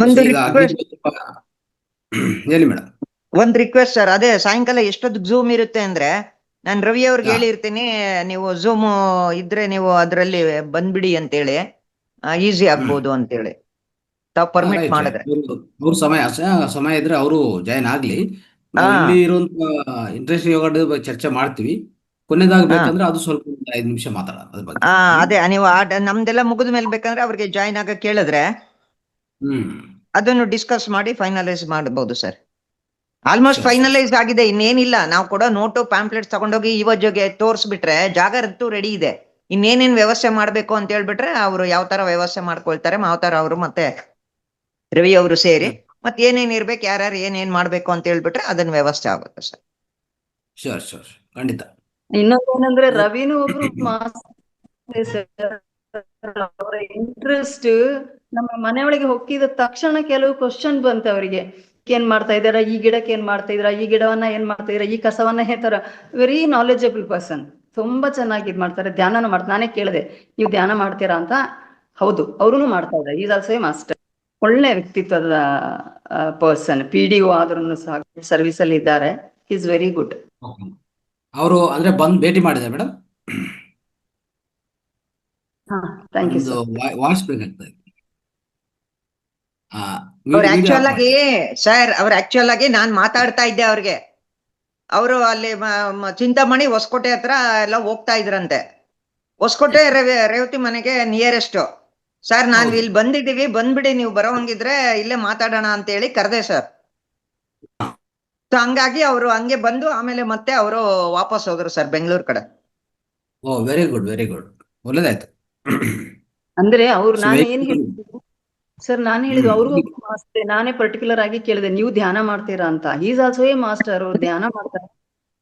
ಒಂದು ಈಗ ಹೇಳಿ ಮೇಡಮ್. ಒಂದ್ ರಿಕ್ವೆಸ್ಟ್ ಸರ್, ಅದೇ ಸಾಯಂಕಾಲ ಎಷ್ಟೊತ್ತಿಗೆ ಝೂಮ್ ಇರುತ್ತೆ ಅಂದ್ರೆ ನಾನು ರವಿ ಅವ್ರಿಗೆ ಹೇಳಿರ್ತೀನಿ, ನೀವು ಝೂಮ್ ಇದ್ರೆ ನೀವು ಅದ್ರಲ್ಲಿ ಬಂದ್ಬಿಡಿ ಅಂತೇಳಿ, ಈಸಿ ಆಗ್ಬೋದು ಅಂತೇಳಿ ತಾವ್ ಪರ್ಮಿಟ್ ಮಾಡಿದ್ರೆ. ಅವ್ರ ಸಮಯ ಇದ್ರೆ ಅವರು ಜಾಯ್ನ್ ಆಗ್ಲಿ. ನಾವು ಇಲ್ಲಿ ಇರುವಂತ ಇಂಟ್ರೆಸ್ಟ್ ಯೋಗದ ಬಗ್ಗೆ ಚರ್ಚೆ ಮಾಡ್ತೀವಿ. ಕೊನೆದಾಗಬೇಕಂದ್ರೆ ಅದು ಸ್ವಲ್ಪ 5 ನಿಮಿಷ ಮಾತಾಡೋಣ ಅದ್ರ ಬಗ್ಗೆ. ಅದೇ ನೀವು ನಮ್ದೆಲ್ಲ ಮುಗಿದ ಮೇಲೆ ಬೇಕಂದ್ರೆ ಅವ್ರಿಗೆ ಜಾಯ್ನ್ ಆಗ ಕೇಳಿದ್ರೆ ಅದನ್ನು ಡಿಸ್ಕಸ್ ಮಾಡಿ ಫೈನಲೈಸ್ ಮಾಡಬಹುದು ಸರ್. ಆಲ್ಮೋಸ್ಟ್ ಫೈನಲೈಸ್ ಆಗಿದೆ, ಇನ್ನೇನಿಲ್ಲ. ನಾವು ಕೊಡೋ ನೋಟು ಪ್ಯಾಂಪ್ಲೆಟ್ಸ್ ತಗೊಂಡೋಗಿ ಇವಜ್ಜೋಗೆ ತೋರಿಸ್ಬಿಟ್ರೆ ಜಾಗ ರೆಡಿ ಇದೆ. ಇನ್ನೇನೇನ್ ವ್ಯವಸ್ಥೆ ಮಾಡ್ಬೇಕು ಅಂತ ಹೇಳ್ಬಿಟ್ರೆ ಅವ್ರು ಯಾವ ತರ ವ್ಯವಸ್ಥೆ ಮಾಡ್ಕೊಳ್ತಾರೆ, ಮಾವತಾರ ಅವರು ಮತ್ತೆ ರವಿ ಅವರು ಸೇರಿ ಮತ್ತೆ ಏನೇನ್ ಇರ್ಬೇಕು, ಯಾರ್ಯಾರು ಏನೇನ್ ಮಾಡ್ಬೇಕು ಅಂತ ಹೇಳ್ಬಿಟ್ರೆ ಅದನ್ನ ವ್ಯವಸ್ಥೆ ಆಗುತ್ತೆ ಸರ್. ಶೋರ್ ಖಂಡಿತ. ಇನ್ನೊಂದೇನಂದ್ರೆ ರವಿನೂ ಒಬ್ರು ಅವರ ಇಂಟ್ರೆಸ್ಟ್ ನಮ್ಮ ಮನೆಯೊಳಗೆ ಹೊಕ್ಕಿದ ತಕ್ಷಣ ಕೆಲವು ಕ್ವಶನ್ ಬಂತ ಅವರಿಗೆ. ಏನ್ ಮಾಡ್ತಾ ಇದಾರ, ಈ ಗಿಡಕ್ಕೆ ಏನ್ ಮಾಡ್ತಾ ಇದ್ರ, ಈ ಗಿಡವನ್ನ ಏನ್ ಮಾಡ್ತಾ ಇದ್ರ, ಈ ಕಸವನ್ನ ಹೇತರ. ವೆರಿ ನಾಲೆಜಬಲ್ ಪರ್ಸನ್, ತುಂಬಾ ಚೆನ್ನಾಗಿ ಇದ್ ಮಾಡ್ತಾರೆ. ಧ್ಯಾನನೂ ಮಾಡ್ತಾರೆ. ನಾನೇ ಕೇಳಿದೆ, ನೀವು ಧ್ಯಾನ ಮಾಡ್ತೀರಾ ಅಂತ. ಹೌದು, ಅವರೂ ಮಾಡ್ತಾ ಇದ್ದಾರೆ. Is also a master. ಒಳ್ಳೆ ವ್ಯಕ್ತಿತ್ವದ ಪರ್ಸನ್. PDO ಆದ್ರೂ ಸಹ ಸರ್ವಿಸ್ ಅಲ್ಲಿ ಇದ್ದಾರೆ. Is very good. ಅವರು ಅಂದ್ರೆ ಬಂದು ಭೇಟಿ ಮಾಡಿದೆ madam. Thank you sir. Voice ಬೇಕಾಗ್ತದೆ. ಅವ್ರು ಆಕ್ಚುಯಲ್ ಆಗಿ ನಾನ್ ಮಾತಾಡ್ತಾ ಇದ್ದೆ ಅವ್ರಿಗೆ. ಅವರು ಅಲ್ಲಿ ಚಿಂತಾಮಣಿ ಹೊಸಕೋಟೆ ಹತ್ರ ಎಲ್ಲ ಹೋಗ್ತಾ ಇದ್ರಂತೆ. ಹೊಸಕೋಟೆ ರೇವತಿ ಮನೆಗೆ ನಿಯರೆಸ್ಟ್. ಸರ್ ನಾನ್ ಇಲ್ಲಿ ಬಂದಿದ್ದೀವಿ, ಬಂದ್ಬಿಡಿ ನೀವು ಬರೋವಂಗಿದ್ರೆ ಇಲ್ಲೇ ಮಾತಾಡೋಣ ಅಂತ ಹೇಳಿ ಕರೆದೆ ಸರ್. ಹಂಗಾಗಿ ಅವರು ಹಂಗೆ ಬಂದು ಆಮೇಲೆ ಮತ್ತೆ ಅವರು ವಾಪಸ್ ಹೋದ್ರು ಸರ್ ಬೆಂಗಳೂರು ಕಡೆ. ಓ ವೆರಿ ಗುಡ್ ಒಳ್ಳೇದಾಯ್ತು. ಅಂದ್ರೆ ಅವ್ರು ನಾನು ಏನ್ ಹೇಳಿದ್ದು ಸರ್, ನಾನು ಹೇಳಿದ್ದು ಅವ್ರಿಗೂ ಅಷ್ಟೇ. ನಾನೇ ಪರ್ಟಿಕ್ಯುಲರ್ ಆಗಿ ಕೇಳಿದೆ, ನೀವು ಧ್ಯಾನ ಮಾಡ್ತೀರಾ ಅಂತ. Is also a master. ಅವ್ರು ಧ್ಯಾನ ಮಾಡ್ತಾರೆ.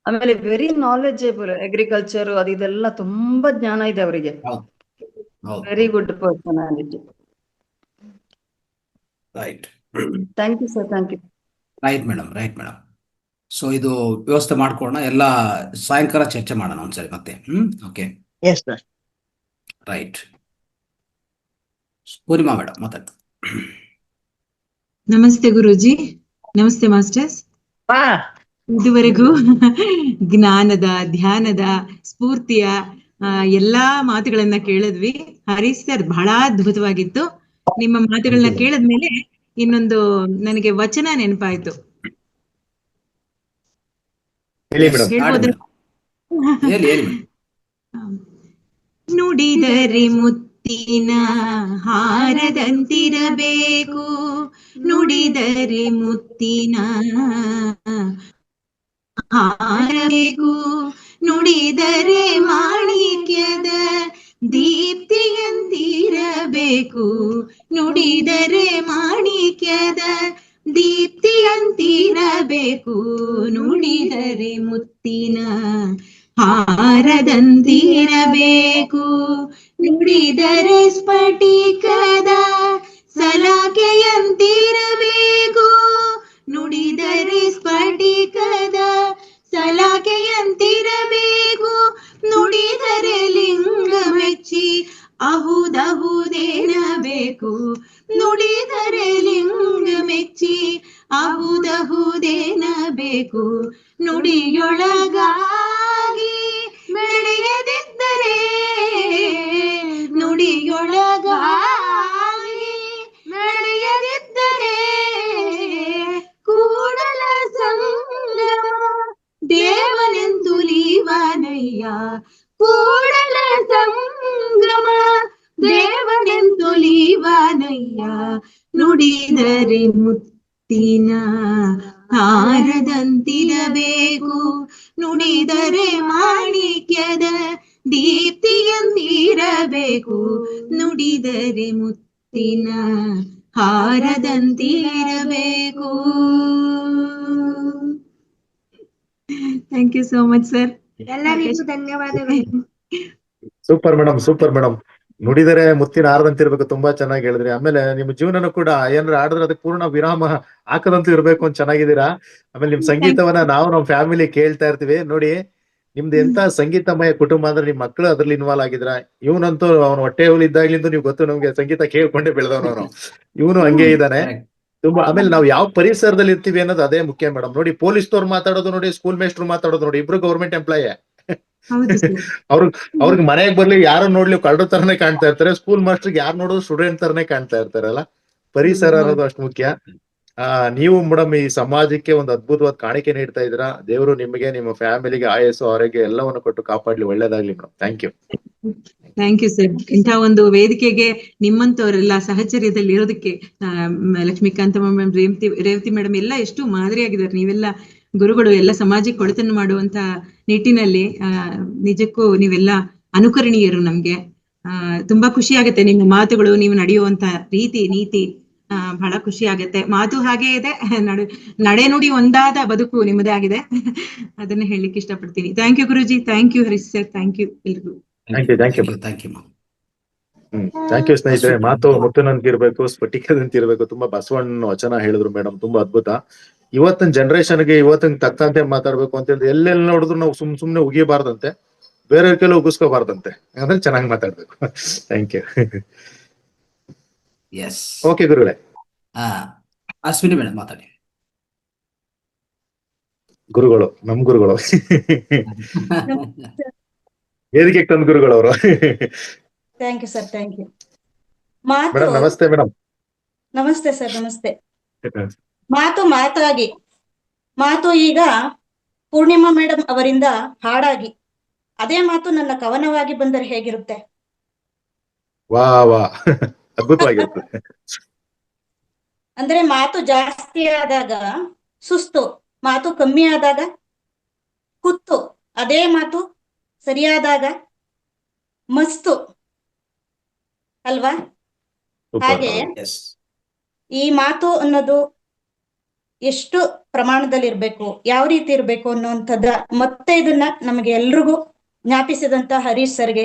ಆಮೇಲೆ ವೆರಿ ನಾಲೆಜಬಲ್. ಅಗ್ರಿಕಲ್ಚರ್ ಅದೆಲ್ಲ ತುಂಬಾ ಜ್ಞಾನ ಇದೆ ಅವರಿಗೆ. Very good personality. Right. Thank you sir. Thank you. Right madam. So ಇದು ವ್ಯವಸ್ಥೆ ಮಾಡ್ಕೊಳ್ಳೋಣ. ಎಲ್ಲ ಸಾಯಂಕಾಲ ಚರ್ಚೆ ಮಾಡೋಣ ಒಂದ್ಸರಿ ಮತ್ತೆ. Okay. Yes sir. Right. Poornima madam ಮಾತಾಡಿ. ನಮಸ್ತೆ ಗುರೂಜಿ. ನಮಸ್ತೆ ಮಾಸ್ಟರ್ಸ್. ಇದುವರೆಗೂ ಜ್ಞಾನದ, ಧ್ಯಾನದ, ಸ್ಫೂರ್ತಿಯ ಎಲ್ಲಾ ಮಾತುಗಳನ್ನ ಕೇಳಿದ್ವಿ. ಹರೀಶ್ ಸರ್ ಬಹಳ ಅದ್ಭುತವಾಗಿತ್ತು. ನಿಮ್ಮ ಮಾತುಗಳನ್ನ ಕೇಳದ್ಮೇಲೆ ಇನ್ನೊಂದು ನನಗೆ ವಚನ ನೆನಪಾಯ್ತು. ನುಡಿದರೆ ಮುತ್ತಿನ ಹಾರದಂತಿರಬೇಕು, ನುಡಿದರೆ ಮುತ್ತಿನ ಹಾರಬೇಕು, ನುಡಿದರೆ ಮಾಣಿಕ್ಯದ ದೀಪ್ತಿಯಂತಿರಬೇಕು, ನುಡಿದರೆ ಮಾಣಿಕ್ಯದ ದೀಪ್ತಿಯಂತಿರಬೇಕು, ನುಡಿದರೆ ಮುತ್ತಿನ ಹಾರದಂತಿರಬೇಕು, ನುಡಿದರೆ ಸ್ಫಟಿಕದ ಸಲಾಕೆಯಂತಿರಬೇಕು, ನುಡಿದರೆ ಸ್ಫಟಿಕದ ಸಲಾಕೆಯಂತಿರಬೇಕು, ನುಡಿದರೆ ಲಿಂಗ ಮೆಚ್ಚಿ ಅಹುದಹುದೇನಬೇಕು, ನುಡಿದರೆ ಲಿಂಗ ಮೆಚ್ಚಿ ಅಹುದಹುದೇನಬೇಕು, ನುಡಿಯೊಳಗಾಗಿ ಬೆಳೆಯದಿದ್ದರೆ, ನುಡಿಯೊಳಗಾಗಿ ಬೆಳೆಯದಿದ್ದರೆ ಕೂಡಲ ಸಂಗಮ ದೇವನೆಂತುಲಿವನಯ್ಯ, ಕೂಡಲ ಸಂಗಮ ದೇವನೆಂತುಲಿವನಯ್ಯ, ನುಡಿದರೆ ಮುತ್ತಿನ ಹಾರದಂತಿರಬೇಕು, ನುಡಿದರೆ ಮಾಣಿಕ್ಯದ ದೀಪ್ತಿಯಂತಿರಬೇಕು, ನುಡಿದರೆ ಮುತ್ತಿನ ಮುತ್ತಿನ ಹಾರದಂತಿರಬೇಕು. Thank you so much sir. ಎಲ್ಲರಿಗೂ ಧನ್ಯವಾದಗಳು. Super madam, super madam. ನುಡಿದರೆ ಮುತ್ತಿನ ಹಾರದಂತಿರ್ಬೇಕು, ತುಂಬಾ ಚೆನ್ನಾಗಿ ಹೇಳಿದ್ರಿ. ಆಮೇಲೆ ನಿಮ್ಮ ಜೀವನನೂ ಕೂಡ ಏನಾರ ಆಡಿದ್ರೆ ಅದಕ್ಕೆ ಪೂರ್ಣ ವಿರಾಮ ಹಾಕದಂತೂ ಇರ್ಬೇಕು ಅಂತ ಚೆನ್ನಾಗಿದ್ದೀರಾ. ಆಮೇಲೆ ನಿಮ್ ಸಂಗೀತವನ್ನ ನಾವು ನಮ್ಮ ಫ್ಯಾಮಿಲಿ ಕೇಳ್ತಾ ಇರ್ತೀವಿ. ನೋಡಿ, ನಿಮ್ದು ಎಂತ ಸಂಗೀತಮಯ ಕುಟುಂಬ ಅಂದ್ರೆ ನಿಮ್ ಮಕ್ಕಳು ಅದ್ರಲ್ಲಿ ಇನ್ವಾಲ್ವ್ ಆಗಿದ್ರ. ಇವನಂತೂ ಅವ್ನ ಹೊಟ್ಟೆ ಇದ್ದಾಗ್ಲಿಂದ ನೀವು ಗೊತ್ತು ನಮ್ಗೆ, ಸಂಗೀತ ಕೇಳ್ಕೊಂಡೇ ಬೆಳೆದವನವನು. ಇವನು ಹಂಗೆ ಇದ್ದಾನೆ ತುಂಬಾ. ಆಮೇಲೆ ನಾವು ಯಾವ ಪರಿಸರದಲ್ಲಿ ಇರ್ತೀವಿ ಅನ್ನೋದು ಅದೇ ಮುಖ್ಯ ಮೇಡಮ್. ನೋಡಿ, ಪೊಲೀಸ್ನವ್ರು ಮಾತಾಡೋದು ನೋಡಿ, ಸ್ಕೂಲ್ ಮೇಸ್ಟ್ರು ಮಾತಾಡೋದು ನೋಡಿ, ಇಬ್ರು ಗೌರ್ಮೆಂಟ್ ಎಂಪ್ಲಾಯೇ. ಅವ್ರಿಗೆ ಮನೆಗೆ ಬರ್ಲಿ ಯಾರು ನೋಡ್ಲಿ ಕಳ್ಳರ ತರನೇ ಕಾಣ್ತಾ ಇರ್ತಾರೆ. ಸ್ಕೂಲ್ ಮಾಸ್ಟರ್ಗೆ ಯಾರು ನೋಡೋದು ಸ್ಟೂಡೆಂಟ್ ತರನೇ ಕಾಣ್ತಾ ಇರ್ತಾರಲ್ಲ. ಪರಿಸರ ಅನ್ನೋದು ಅಷ್ಟು ಮುಖ್ಯ. ನೀವು ಮೇಡಮ್ ಈ ಸಮಾಜಕ್ಕೆ ಒಂದು ಅದ್ಭುತವಾದ ಕಾಣಿಕೆ ನೀಡ್ತಾ ಇದ್ದೀರಾ. ದೇವರು ನಿಮಗೆ, ನಿಮ್ಮ ಫ್ಯಾಮಿಲಿಗೆ ಆಯಸ್ಸು, ಆರೋಗ್ಯ ಎಲ್ಲವನ್ನು ಕೊಟ್ಟು ಕಾಪಾಡ್ಲಿ. ಒಳ್ಳೇದಾಗ್ಲಿ madam. Thank you. Thank you sir. ಇಂಥ ಒಂದು ವೇದಿಕೆಗೆ ನಿಮ್ಮಂತವರೆಲ್ಲ ಸಹಚರ್ಯದಲ್ಲಿ ಇರೋದಕ್ಕೆ ಲಕ್ಷ್ಮೀಕಾಂತ ಮ್ಯಾಮ್, ರೇವತಿ ಮೇಡಮ್ ಎಲ್ಲ ಎಷ್ಟು ಮಾದರಿಯಾಗಿದ್ದಾರೆ. ನೀವೆಲ್ಲ ಗುರುಗಳು, ಎಲ್ಲ ಸಮಾಜಕ್ಕೆ ಒಳಿತನ್ನು ಮಾಡುವಂತ ನಿಟ್ಟಿನಲ್ಲಿ ನಿಜಕ್ಕೂ ನೀವೆಲ್ಲ ಅನುಕರಣೀಯರು. ನಮ್ಗೆ ತುಂಬಾ ಖುಷಿ ಆಗುತ್ತೆ ನಿಮ್ಮ ಮಾತುಗಳು, ನೀವು ನಡೆಯುವಂತ ರೀತಿ ನೀತಿ ಬಹಳ ಖುಷಿ ಆಗುತ್ತೆ. ಮಾತು ಹಾಗೆ ಇದೆ, ನಡೆ ನುಡಿ ಒಂದಾದ ಬದುಕು ನಿಮ್ಮದೇ ಆಗಿದೆ. ಅದನ್ನ ಹೇಳಲಿಕ್ಕೆ ಇಷ್ಟಪಡ್ತೀನಿ. ಥ್ಯಾಂಕ್ ಯು ಗುರುಜಿ, thank you Harish sir, thank you ಎಲ್ರಿಗೂ. ಥ್ಯಾಂಕ್ ಯು ಸ್ನೇಹಿತರೆ. ಮಾತು ಮುತ್ತಿನಂತಿರ್ಬೇಕು, ಸ್ಫಟಿಕದಂತಿರ್ಬೇಕು. ತುಂಬಾ ಬಸವಣ್ಣ ವಚನ ಹೇಳಿದ್ರು ಮೇಡಮ್, ತುಂಬಾ ಅದ್ಭುತ. ಇವತ್ತಿನ ಜನರೇಷನ್ಗೆ ಇವತ್ತಿನ ತಕ್ಕಂತೆ ಮಾತಾಡ್ಬೇಕು ಅಂತ ಹೇಳಿದ್ರೆ ಎಲ್ಲೆಲ್ಲಿ ನೋಡಿದ್ರು ನಾವು ಸುಮ್ನೆ ಉಗಿಬಾರ್ದಂತೆ, ಬೇರೆಯವ್ರ ಕೆಲ ಉಗಿಸ್ಕೋಬಾರ್ದಂತೆ. ಅಂದ್ರೆ ಚೆನ್ನಾಗಿ ಮಾತಾಡ್ಬೇಕು. Thank you. ಓಕೆ ಗುರುಗಳೇ. ಅಶ್ವಿನಿ ಮೇಡಮ್ ಮಾತಾಡಿ. ಗುರುಗಳು, ನಮ್ ಗುರುಗಳು ವೇದಿಕೆಗೆ ತಂದ ಗುರುಗಳು ಅವರು. Thank you sir, thank you. Madam ನಮಸ್ತೆ. ಮೇಡಮ್ ನಮಸ್ತೆ ಸರ್, ನಮಸ್ತೆ. ಮಾತಾಗಿ ಮಾತು ಈಗ ಪೂರ್ಣಿಮಾ ಮೇಡಮ್ ಅವರಿಂದ ಹಾಡಾಗಿ, ಅದೇ ಮಾತು ನನ್ನ ಕವನವಾಗಿ ಬಂದರೆ ಹೇಗಿರುತ್ತೆ? ವಾ ವಾ, ಅದ್ಭುತವಾಗಿರುತ್ತೆ. ಅಂದ್ರೆ ಮಾತು ಜಾಸ್ತಿ ಆದಾಗ ಸುಸ್ತು, ಮಾತು ಕಮ್ಮಿ ಆದಾಗ ಕುತ್ತು, ಅದೇ ಮಾತು ಸರಿಯಾದಾಗ ಮಸ್ತು ಅಲ್ವಾ? ಹಾಗೆ ಈ ಮಾತು ಅನ್ನೋದು ಎಷ್ಟು ಪ್ರಮಾಣದಲ್ಲಿ ಇರ್ಬೇಕು, ಯಾವ ರೀತಿ ಇರ್ಬೇಕು ಅನ್ನುವಂಥದ್ರ ಮತ್ತೆ ಇದನ್ನ ನಮಗೆ ಎಲ್ರಿಗೂ ಜ್ಞಾಪಿಸಿದಂತ ಹರೀಶ್ ಸರ್ಗೆ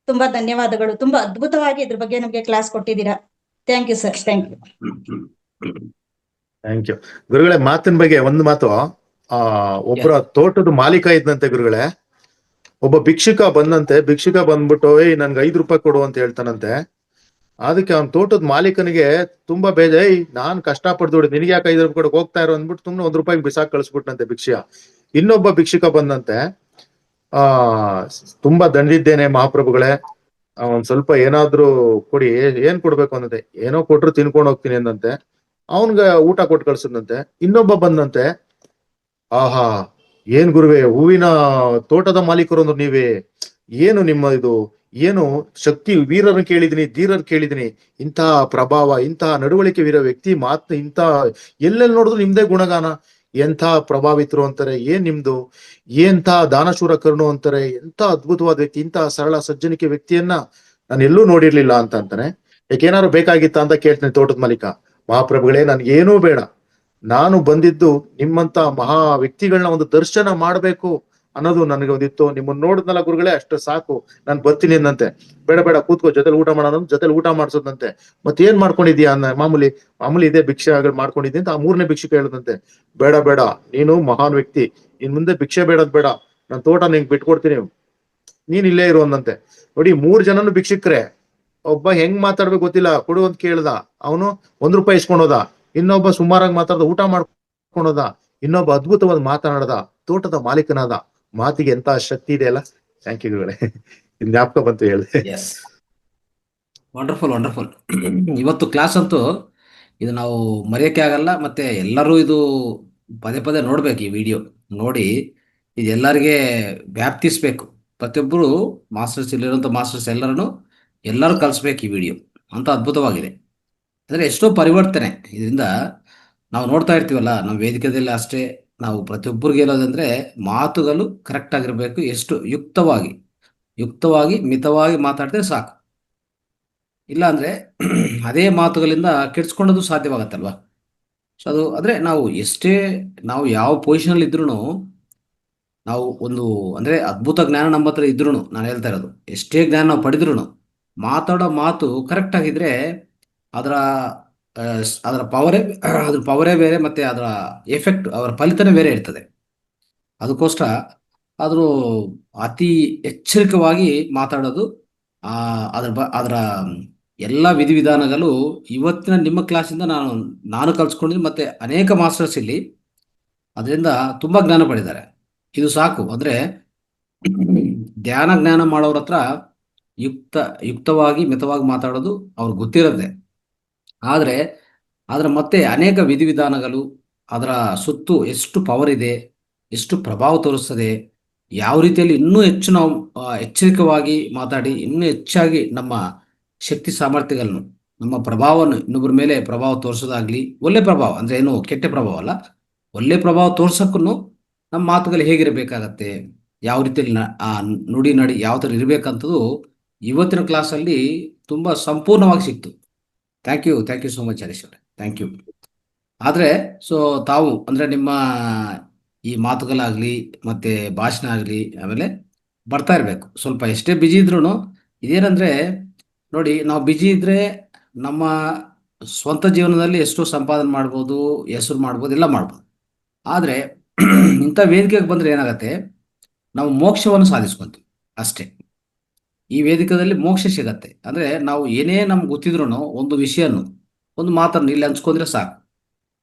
ತುಂಬಾ ಧನ್ಯವಾದಗಳು. ತುಂಬಾ ಅದ್ಭುತವಾಗಿ ಇದ್ರ ಬಗ್ಗೆ ನಮ್ಗೆ ಕ್ಲಾಸ್ ಕೊಟ್ಟಿದ್ದೀರಾ. Thank you sir, thank you. Thank you ಗುರುಗಳೇ. ಮಾತಿನ ಬಗ್ಗೆ ಒಂದು ಮಾತು. ಒಬ್ಬರ ತೋಟದ ಮಾಲೀಕ ಇದ್ದಂತೆ ಗುರುಗಳೇ, ಒಬ್ಬ ಭಿಕ್ಷುಕ ಬಂದ್ಬಿಟ್ಟು ನನ್ಗೆ 5 ರೂಪಾಯಿ ಕೊಡು ಅಂತ ಹೇಳ್ತಾನಂತೆ. ಅದಕ್ಕೆ ಅವ್ನ ತೋಟದ ಮಾಲೀಕನಿಗೆ ತುಂಬಾ ನಾನ್ ಕಷ್ಟಪಟ್ಟು ದುಡ್ಡು, ನಿನಗೆ ಯಾಕೆ 5 ರೂಪಾಯಿ ಕೊಡಕ್ ಹೋಗ್ತಾ ಇರೋ ಅಂದ್ಬಿಟ್ಟು ಸುಮ್ನೆ 1 ರೂಪಾಯಿ ಬಿಸಾಕ್ ಕಳಿಸ್ಬಿಟ್ನಂತೆ ಭಿಕ್ಷೆಯ. ಇನ್ನೊಬ್ಬ ಭಿಕ್ಷುಕ ಬಂದಂತೆ, ತುಂಬಾ ದಂಡಿದ್ದೇನೆ ಮಹಾಪ್ರಭುಗಳೇ, ಒಂದ್ ಸ್ವಲ್ಪ ಏನಾದ್ರೂ ಕೊಡಿ. ಏನ್ ಕೊಡ್ಬೇಕು ಅನ್ನಂತೆ. ಏನೋ ಕೊಟ್ರು ತಿನ್ಕೊಂಡು ಹೋಗ್ತೀನಿ ಅಂದಂತೆ. ಅವನ್ಗ ಊಟ ಕೊಟ್ಟು ಕಳ್ಸದಂತೆ. ಇನ್ನೊಬ್ಬ ಬಂದಂತೆ, ಆಹಾ ಏನ್ ಗುರುವೆ, ಹೂವಿನ ತೋಟದ ಮಾಲೀಕರು ಅಂದ್ರೆ ನೀವೇ, ಏನು ನಿಮ್ಮ ಇದು, ಏನು ಶಕ್ತಿ, ವೀರರನ್ನು ಕೇಳಿದೀನಿ, ಧೀರರ್ ಕೇಳಿದೀನಿ, ಇಂತಹ ಪ್ರಭಾವ, ಇಂತಹ ನಡವಳಿಕೆ ವೀರ ವ್ಯಕ್ತಿ ಮಾತು, ಇಂಥ ಎಲ್ಲೆಲ್ಲಿ ನೋಡಿದ್ರು ನಿಮ್ದೇ ಗುಣಗಾನ, ಎಂಥ ಪ್ರಭಾವಿತರು ಅಂತಾರೆ, ಏನ್ ನಿಮ್ದು, ಎಂಥ ದಾನಶೂರ ಕರ್ಣು ಅಂತಾರೆ, ಎಂಥ ಅದ್ಭುತವಾದ ವ್ಯಕ್ತಿ, ಇಂತಹ ಸರಳ ಸಜ್ಜನಿಕೆ ವ್ಯಕ್ತಿಯನ್ನ ನಾನು ಎಲ್ಲೂ ನೋಡಿರ್ಲಿಲ್ಲ ಅಂತ ಅಂತಾನೆ. ಯಾಕೇನಾದ್ರು ಬೇಕಾಗಿತ್ತ ಅಂತ ಕೇಳ್ತೀನಿ ತೋಟದ ಮಾಲೀಕ. ಮಹಾಪ್ರಭುಗಳೇ, ನನ್ಗೇನೂ ಬೇಡ, ನಾನು ಬಂದಿದ್ದು ನಿಮ್ಮಂತ ಮಹಾ ವ್ಯಕ್ತಿಗಳನ್ನ ಒಂದು ದರ್ಶನ ಮಾಡ್ಬೇಕು ಅನ್ನೋದು ನನಗೆ ಒಂದಿತ್ತು. ನಿಮ್ಮನ್ನ ನೋಡಿದ್ನಲ್ಲ ಗುರುಗಳೇ, ಅಷ್ಟು ಸಾಕು, ನಾನು ಬರ್ತೀನಿ ಅಂದಂತೆ. ಬೇಡ ಬೇಡ ಕೂತ್ಕೋ, ಜೊತೆಲಿ ಊಟ ಮಾಡೋಣ, ಜೊತೆಲಿ ಊಟ ಮಾಡ್ಸೋದಂತೆ. ಮತ್ತೇನ್ ಮಾಡ್ಕೊಂಡಿದ್ಯಾ ಅನ್ನ, ಮಾಮೂಲಿ ಇದೇ ಭಿಕ್ಷೆ ಮಾಡ್ಕೊಂಡಿದ್ದಿ ಅಂತ ಆ 3ನೇ ಭಿಕ್ಷುಕ ಹೇಳದಂತೆ. ಬೇಡ ಬೇಡ, ನೀನು ಮಹಾನ್ ವ್ಯಕ್ತಿ, ಇನ್ ಮುಂದೆ ಭಿಕ್ಷೆ ಬೇಡದ್ ಬೇಡ, ನನ್ ತೋಟ ನಿಂಗೆ ಬಿಟ್ಕೊಡ್ತೀನಿ, ನೀನ್ ಇಲ್ಲೇ ಇರು ಅಂದಂತೆ. ನೋಡಿ, 3 ಜನನು ಭಿಕ್ಷುಕ್ರೆ. ಒಬ್ಬ ಹೆಂಗ್ ಮಾತಾಡ್ಬೇಕು ಗೊತ್ತಿಲ್ಲ, ಕೊಡು ಅಂತ ಕೇಳ್ದ, ಅವನು 1 ರೂಪಾಯಿ ಇಸ್ಕೊಂಡೋದ. ಇನ್ನೊಬ್ಬ ಸುಮಾರಾಗಿ ಮಾತಾಡ್ದ, ಊಟ ಮಾಡ್ಕೊಂಡೋದ. ಇನ್ನೊಬ್ಬ ಅದ್ಭುತವಾದ ಮಾತನಾಡದ, ತೋಟದ ಮಾಲೀಕನಾದ. ಮಾತಿಗೆ ಎಂತ ಶಕ್ತಿ ಇದೆ ಅಲ್ಲ. ಥ್ಯಾಂಕ್ ಯು ಗುರುಗಳೇ, ಜ್ಞಾಪಕ ಬಂತು ಹೇಳಿದೆ. Wonderful wonderful. ಇವತ್ತು ಕ್ಲಾಸ್ ಅಂತೂ ಇದು ನಾವು ಮರೆಯೋಕ್ಕೆ ಆಗಲ್ಲ. ಮತ್ತೆ ಎಲ್ಲರೂ ಇದು ಪದೇ ಪದೇ ನೋಡ್ಬೇಕು. ಈ ವಿಡಿಯೋ ನೋಡಿ ಇದು ಎಲ್ಲರಿಗೆ ವ್ಯಾಪ್ತಿಸ್ಬೇಕು. ಪ್ರತಿಯೊಬ್ಬರು ಮಾಸ್ಟರ್ಸ್, ಇಲ್ಲಿರುವಂಥ ಮಾಸ್ಟರ್ಸ್ ಎಲ್ಲರೂ ಕಲಿಸ್ಬೇಕು ಈ ವಿಡಿಯೋ. ಅಂತ ಅದ್ಭುತವಾಗಿದೆ. ಅಂದರೆ ಎಷ್ಟೋ ಪರಿವರ್ತನೆ ಇದರಿಂದ ನಾವು ನೋಡ್ತಾ ಇರ್ತೀವಲ್ಲ ನಮ್ಮ ವೇದಿಕೆಯಲ್ಲಿ. ಅಷ್ಟೇ ನಾವು ಪ್ರತಿಯೊಬ್ಬರಿಗೆ ಹೇಳೋದಂದ್ರೆ ಮಾತುಗಳು ಕರೆಕ್ಟ್ ಆಗಿರ್ಬೇಕು. ಎಷ್ಟು ಯುಕ್ತವಾಗಿ ಮಿತವಾಗಿ ಮಾತಾಡಿದ್ರೆ ಸಾಕು. ಇಲ್ಲ ಅಂದರೆ ಅದೇ ಮಾತುಗಳಿಂದ ಕೆಡಿಸ್ಕೊಳ್ಳೋದು ಸಾಧ್ಯವಾಗತ್ತಲ್ವಾ. ಸೊ ಅದು ಅಂದರೆ ನಾವು ಯಾವ ಪೊಸಿಷನಲ್ಲಿ ಇದ್ರೂ ನಾವು ಒಂದು ಅಂದರೆ ಅದ್ಭುತ ಜ್ಞಾನ ನಮ್ಮ ಹತ್ರ ಇದ್ರೂ, ನಾನು ಹೇಳ್ತಾ ಇರೋದು ಎಷ್ಟೇ ಜ್ಞಾನ ನಾವು ಪಡೆದ್ರೂ ಮಾತಾಡೋ ಮಾತು ಕರೆಕ್ಟ್ ಆಗಿದ್ರೆ ಅದರ ಅದರ ಪವರೇ ಬೇರೆ, ಮತ್ತು ಅದರ ಎಫೆಕ್ಟ್, ಅವರ ಫಲಿತನೇ ಬೇರೆ ಇರ್ತದೆ. ಅದಕ್ಕೋಸ್ಕರ ಆದರೂ ಅತಿ ಎಚ್ಚರಿಕವಾಗಿ ಮಾತಾಡೋದು, ಅದರ ಎಲ್ಲ ವಿಧಿವಿಧಾನಗಳು ಇವತ್ತಿನ ನಿಮ್ಮ ಕ್ಲಾಸಿಂದ ನಾನು ಕಲ್ಸ್ಕೊಂಡಿದ್ದೀನಿ, ಮತ್ತು ಅನೇಕ ಮಾಸ್ಟರ್ಸ್ ಇಲ್ಲಿ ಅದರಿಂದ ತುಂಬ ಜ್ಞಾನ ಪಡೆದಿದ್ದಾರೆ. ಇದು ಸಾಕು. ಅಂದರೆ ಜ್ಞಾನ ಮಾಡೋರ ಹತ್ರ ಯುಕ್ತವಾಗಿ ಮಿತವಾಗಿ ಮಾತಾಡೋದು ಅವ್ರಿಗೆ ಗೊತ್ತಿರುತ್ತೆ. ಆದರೆ ಮತ್ತೆ ಅನೇಕ ವಿಧಿವಿಧಾನಗಳು, ಅದರ ಸುತ್ತು ಎಷ್ಟು ಪವರ್ ಇದೆ, ಎಷ್ಟು ಪ್ರಭಾವ ತೋರಿಸ್ತದೆ, ಯಾವ ರೀತಿಯಲ್ಲಿ ಇನ್ನೂ ಹೆಚ್ಚು ನಾವು ಎಚ್ಚರಿಕವಾಗಿ ಮಾತಾಡಿ ಇನ್ನೂ ಹೆಚ್ಚಾಗಿ ನಮ್ಮ ಶಕ್ತಿ ಸಾಮರ್ಥ್ಯಗಳನ್ನು, ನಮ್ಮ ಪ್ರಭಾವವನ್ನು ಇನ್ನೊಬ್ಬರ ಮೇಲೆ ಪ್ರಭಾವ ತೋರಿಸೋದಾಗ್ಲಿ, ಒಳ್ಳೆ ಪ್ರಭಾವ ಅಂದರೆ ಏನು ಕೆಟ್ಟ ಪ್ರಭಾವ ಅಲ್ಲ, ಒಳ್ಳೆ ಪ್ರಭಾವ ತೋರ್ಸೋಕ್ಕೂ ನಮ್ಮ ಮಾತುಗಳು ಹೇಗಿರಬೇಕಾಗತ್ತೆ, ಯಾವ ರೀತಿಯಲ್ಲಿ ನುಡಿ ನಡಿ ಯಾವ ಥರ ಇರಬೇಕಂತದ್ದು ಇವತ್ತಿನ ಕ್ಲಾಸಲ್ಲಿ ತುಂಬ ಸಂಪೂರ್ಣವಾಗಿ ಸಿಕ್ತು. Thank you so much Harish ಅವರೇ, ಥ್ಯಾಂಕ್ ಯು. ಆದರೆ ತಾವು ಅಂದರೆ ನಿಮ್ಮ ಈ ಮಾತುಗಳಾಗಲಿ ಮತ್ತು ಭಾಷಣ ಆಗಲಿ ಆಮೇಲೆ ಬರ್ತಾ ಇರಬೇಕು. ಸ್ವಲ್ಪ ಎಷ್ಟೇ ಬ್ಯುಸಿ ಇದ್ರೂ ಇದೇನಂದರೆ ನೋಡಿ, ನಾವು ಬ್ಯುಸಿ ಇದ್ದರೆ ನಮ್ಮ ಸ್ವಂತ ಜೀವನದಲ್ಲಿ ಎಷ್ಟೋ ಸಂಪಾದನೆ ಮಾಡ್ಬೋದು, ಹೆಸರು ಮಾಡ್ಬೋದು, ಎಲ್ಲ ಮಾಡ್ಬೋದು. ಆದರೆ ಇಂಥ ವೇದಿಕೆಗೆ ಬಂದರೆ ಏನಾಗುತ್ತೆ, ನಾವು ಮೋಕ್ಷವನ್ನು ಸಾಧಿಸ್ಕೊಂತೀವಿ ಅಷ್ಟೇ. ಈ ವೇದಿಕೆಯಲ್ಲಿ ಮೋಕ್ಷ ಸಿಗತ್ತೆ. ಅಂದರೆ ನಾವು ಏನೇ ನಮ್ಗೆ ಗೊತ್ತಿದ್ರೂ ಒಂದು ವಿಷಯವನ್ನು, ಒಂದು ಮಾತನ್ನು ಇಲ್ಲಿ ಹಂಚ್ಕೊಂಡ್ರೆ ಸಾಕು.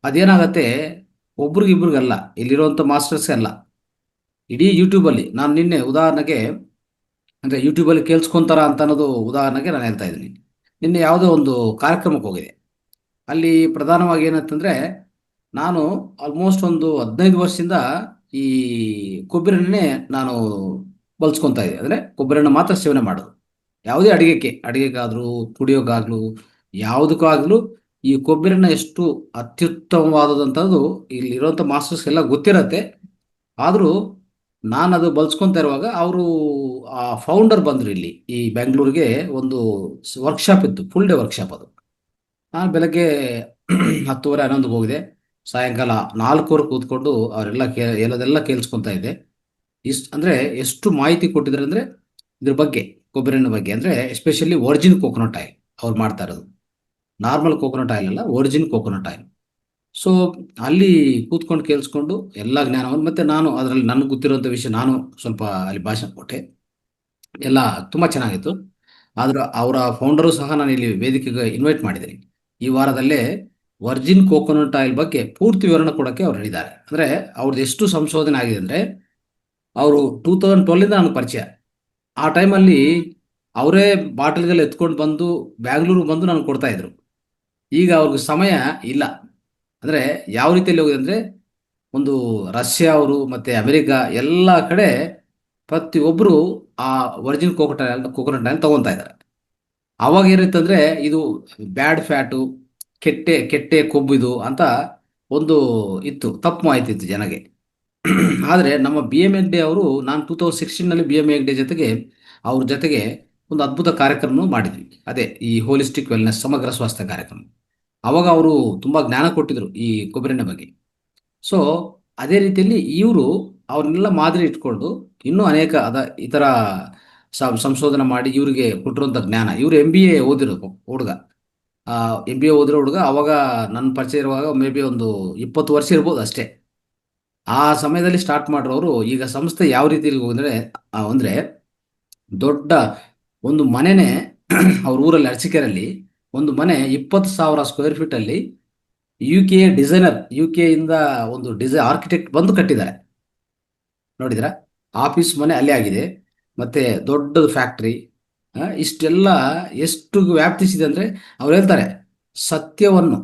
ಅದೇನಾಗತ್ತೆ, ಒಬ್ರಿಗಿಬ್ರಿಗಲ್ಲ, ಇಲ್ಲಿರುವಂಥ ಮಾಸ್ಟರ್ಸೇ ಅಲ್ಲ, ಇಡೀ ಯೂಟ್ಯೂಬಲ್ಲಿ ನಾನು ನಿನ್ನೆ ಉದಾಹರಣೆಗೆ ಅಂದರೆ ಯೂಟ್ಯೂಬಲ್ಲಿ ಕೇಳಿಸ್ಕೊಂತಾರ ಅಂತ ಅನ್ನೋದು ಉದಾಹರಣೆಗೆ ನಾನು ಹೇಳ್ತಾ ಇದ್ದೀನಿ. ನಿನ್ನೆ ಯಾವುದೋ ಒಂದು ಕಾರ್ಯಕ್ರಮಕ್ಕೆ ಹೋಗಿದೆ. ಅಲ್ಲಿ ಪ್ರಧಾನವಾಗಿ ಏನಂತಂದರೆ, ನಾನು ಆಲ್ಮೋಸ್ಟ್ ಒಂದು 15 ವರ್ಷದಿಂದ ಈ ಕೊಬ್ಬರಿ ಎಣ್ಣೆ ನಾನು ಬಳಸ್ಕೊತಾ ಇದ್ದೆ. ಅಂದರೆ ಕೊಬ್ಬರಿ ಎಣ್ಣೆ ಮಾತ್ರ ಸೇವನೆ ಮಾಡೋದು. ಯಾವುದೇ ಅಡಿಗೆಗಾದರೂ ಕುಡಿಯೋಕ್ಕಾಗಲೂ ಯಾವುದಕ್ಕಾಗಲೂ ಈ ಕೊಬ್ಬರಿ ಎಣ್ಣೆ ಎಷ್ಟು ಅತ್ಯುತ್ತಮವಾದದಂಥದ್ದು ಇಲ್ಲಿರುವಂಥ ಮಾಸ್ಟರ್ಸ್ಗೆಲ್ಲ ಗೊತ್ತಿರತ್ತೆ. ಆದರೂ ನಾನು ಅದು ಬಳಸ್ಕೊತಾ ಇರುವಾಗ ಅವರು ಆ ಫೌಂಡರ್ ಬಂದರು ಇಲ್ಲಿ ಈ ಬೆಂಗಳೂರಿಗೆ. ಒಂದು ವರ್ಕ್ಶಾಪ್ ಇತ್ತು, ಫುಲ್ ಡೇ ವರ್ಕ್ಶಾಪ್ ಅದು. ನಾನು ಬೆಳಗ್ಗೆ 10:30, 11ಕ್ಕೆ ಹೋಗಿದೆ. ಸಾಯಂಕಾಲ 4 ಕೂತ್ಕೊಂಡು ಅವರೆಲ್ಲ ಹೇಳೋದೆಲ್ಲ ಕೇಳಿಸ್ಕೊತಾ ಇದ್ದೆ. ಅಂದರೆ ಎಷ್ಟು ಮಾಹಿತಿ ಕೊಟ್ಟಿದ್ದಾರೆ ಅಂದರೆ ಇದ್ರ ಬಗ್ಗೆ, ಕೊಬ್ಬರಿ ಎಣ್ಣೆ ಬಗ್ಗೆ. ಅಂದರೆ ಎಸ್ಪೆಷಲಿ ಒರಿಜಿನ್ ಕೋಕೋನಟ್ ಆಯಿಲ್ ಅವ್ರು ಮಾಡ್ತಾ ಇರೋದು, ನಾರ್ಮಲ್ ಕೋಕೋನಟ್ ಆಯಿಲ್ ಅಲ್ಲ, ಒರಿಜಿನ್ ಕೋಕೋನಟ್ ಆಯಿಲ್. ಸೊ ಅಲ್ಲಿ ಕೂತ್ಕೊಂಡು ಕೇಳಿಸ್ಕೊಂಡು ಎಲ್ಲ ಜ್ಞಾನವನ್ನು, ಮತ್ತು ನಾನು ಅದರಲ್ಲಿ ನನಗೆ ಗೊತ್ತಿರೋಂಥ ವಿಷಯ ನಾನು ಸ್ವಲ್ಪ ಅಲ್ಲಿ ಭಾಷಣ ಕೊಟ್ಟೆ. ಎಲ್ಲ ತುಂಬ ಚೆನ್ನಾಗಿತ್ತು. ಆದ್ರೆ ಅವರ ಫೌಂಡರು ಸಹ ನಾನು ಇಲ್ಲಿ ವೇದಿಕೆಗೆ ಇನ್ವೈಟ್ ಮಾಡಿದ್ದೀನಿ. ಈ ವಾರದಲ್ಲೇ ವರ್ಜಿನ್ ಕೋಕೋನಟ್ ಆಯಿಲ್ ಬಗ್ಗೆ ಪೂರ್ತಿ ವಿವರಣೆ ಕೊಡೋಕ್ಕೆ ಅವ್ರು ಹೇಳಿದ್ದಾರೆ. ಅಂದರೆ ಅವ್ರದ್ದು ಎಷ್ಟು ಸಂಶೋಧನೆ ಆಗಿದೆ ಅಂದರೆ, ಅವರು 2012 ನನಗೆ ಪರಿಚಯ. ಆ ಟೈಮಲ್ಲಿ ಅವರೇ ಬಾಟಲ್ಗಳು ಎತ್ಕೊಂಡು ಬಂದು ಬ್ಯಾಂಗ್ಳೂರಿಗೆ ಬಂದು ನನಗೆ ಕೊಡ್ತಾಯಿದ್ರು. ಈಗ ಅವ್ರಿಗೆ ಸಮಯ ಇಲ್ಲ. ಅಂದರೆ ಯಾವ ರೀತಿಯಲ್ಲಿ ಹೋಗಿದೆ ಅಂದರೆ, ಒಂದು ರಷ್ಯಾ ಅವರು ಮತ್ತು ಅಮೆರಿಕ ಎಲ್ಲ ಕಡೆ ಪ್ರತಿಯೊಬ್ಬರು ಆ ವರ್ಜಿನ್ ಕೋಕೋನಟ್ ಆಯಿಲ್ ತೊಗೊತಾ ಇದ್ದಾರೆ. ಆವಾಗ ಏನಿತ್ತಂದರೆ, ಇದು ಬ್ಯಾಡ್ ಫ್ಯಾಟು, ಕೆಟ್ಟೆ ಕೊಬ್ಬಿದು ಅಂತ ಒಂದು ಇತ್ತು, ತಪ್ಪು ಮಾಹಿತಿ ಇತ್ತು ಜನಗೆ. ಆದರೆ ನಮ್ಮ BM ಹೆಗ್ಡೆ ಅವರು, ನಾನು 2016ನಲ್ಲಿ BM ಹೆಗ್ಡೆ ಅವ್ರ ಜೊತೆಗೆ ಒಂದು ಅದ್ಭುತ ಕಾರ್ಯಕ್ರಮ ಮಾಡಿದ್ವಿ. ಅದೇ ಈ ಹೋಲಿಸ್ಟಿಕ್ ವೆಲ್ನೆಸ್, ಸಮಗ್ರ ಸ್ವಾಸ್ಥ್ಯ ಕಾರ್ಯಕ್ರಮ. ಅವಾಗ ಅವರು ತುಂಬ ಜ್ಞಾನ ಕೊಟ್ಟಿದ್ರು ಈ ಕೊಬ್ಬರಿ ಎಣ್ಣೆ ಬಗ್ಗೆ. ಸೊ ಅದೇ ರೀತಿಯಲ್ಲಿ ಇವರು ಅವ್ರನ್ನೆಲ್ಲ ಮಾದರಿ ಇಟ್ಕೊಂಡು ಇನ್ನೂ ಅನೇಕ ಈ ಥರ ಸಂಶೋಧನೆ ಮಾಡಿ ಇವರಿಗೆ ಕೊಟ್ಟಿರುವಂಥ ಜ್ಞಾನ. ಇವರು MBA ಓದಿರೋ ಹುಡುಗ, MBA ಓದಿರೋ ಹುಡುಗ. ಅವಾಗ ನನ್ನ ಪರಿಚಯ ಇರುವಾಗ ಮೇ ಬಿ ಒಂದು 20 ವರ್ಷ ಇರ್ಬೋದು ಅಷ್ಟೇ. ಆ ಸಮಯದಲ್ಲಿ ಸ್ಟಾರ್ಟ್ ಮಾಡಿರೋರು ಈಗ ಸಂಸ್ಥೆ ಯಾವ ರೀತಿಯಲ್ಲಿ ಹೋಗಿದ್ರೆ ಅಂದರೆ, ದೊಡ್ಡ ಒಂದು ಮನೆನೇ ಅವ್ರ ಊರಲ್ಲಿ ಅರಸೀಕೆರೆಯಲ್ಲಿ ಒಂದು ಮನೆ 20,000 ಸ್ಕ್ವೇರ್ ಫೀಟಲ್ಲಿ UK ಇಂದ ಒಂದು ಆರ್ಕಿಟೆಕ್ಟ್ ಬಂದು ಕಟ್ಟಿದ್ದಾರೆ. ನೋಡಿದ್ರ, ಆಫೀಸ್ ಮನೆ ಅಲ್ಲೇ ಆಗಿದೆ, ಮತ್ತು ದೊಡ್ಡದು ಫ್ಯಾಕ್ಟ್ರಿ. ಇಷ್ಟೆಲ್ಲ ಎಷ್ಟು ವ್ಯಾಪ್ತಿಸಿದೆ ಅಂದರೆ, ಅವ್ರು ಹೇಳ್ತಾರೆ, ಸತ್ಯವನ್ನು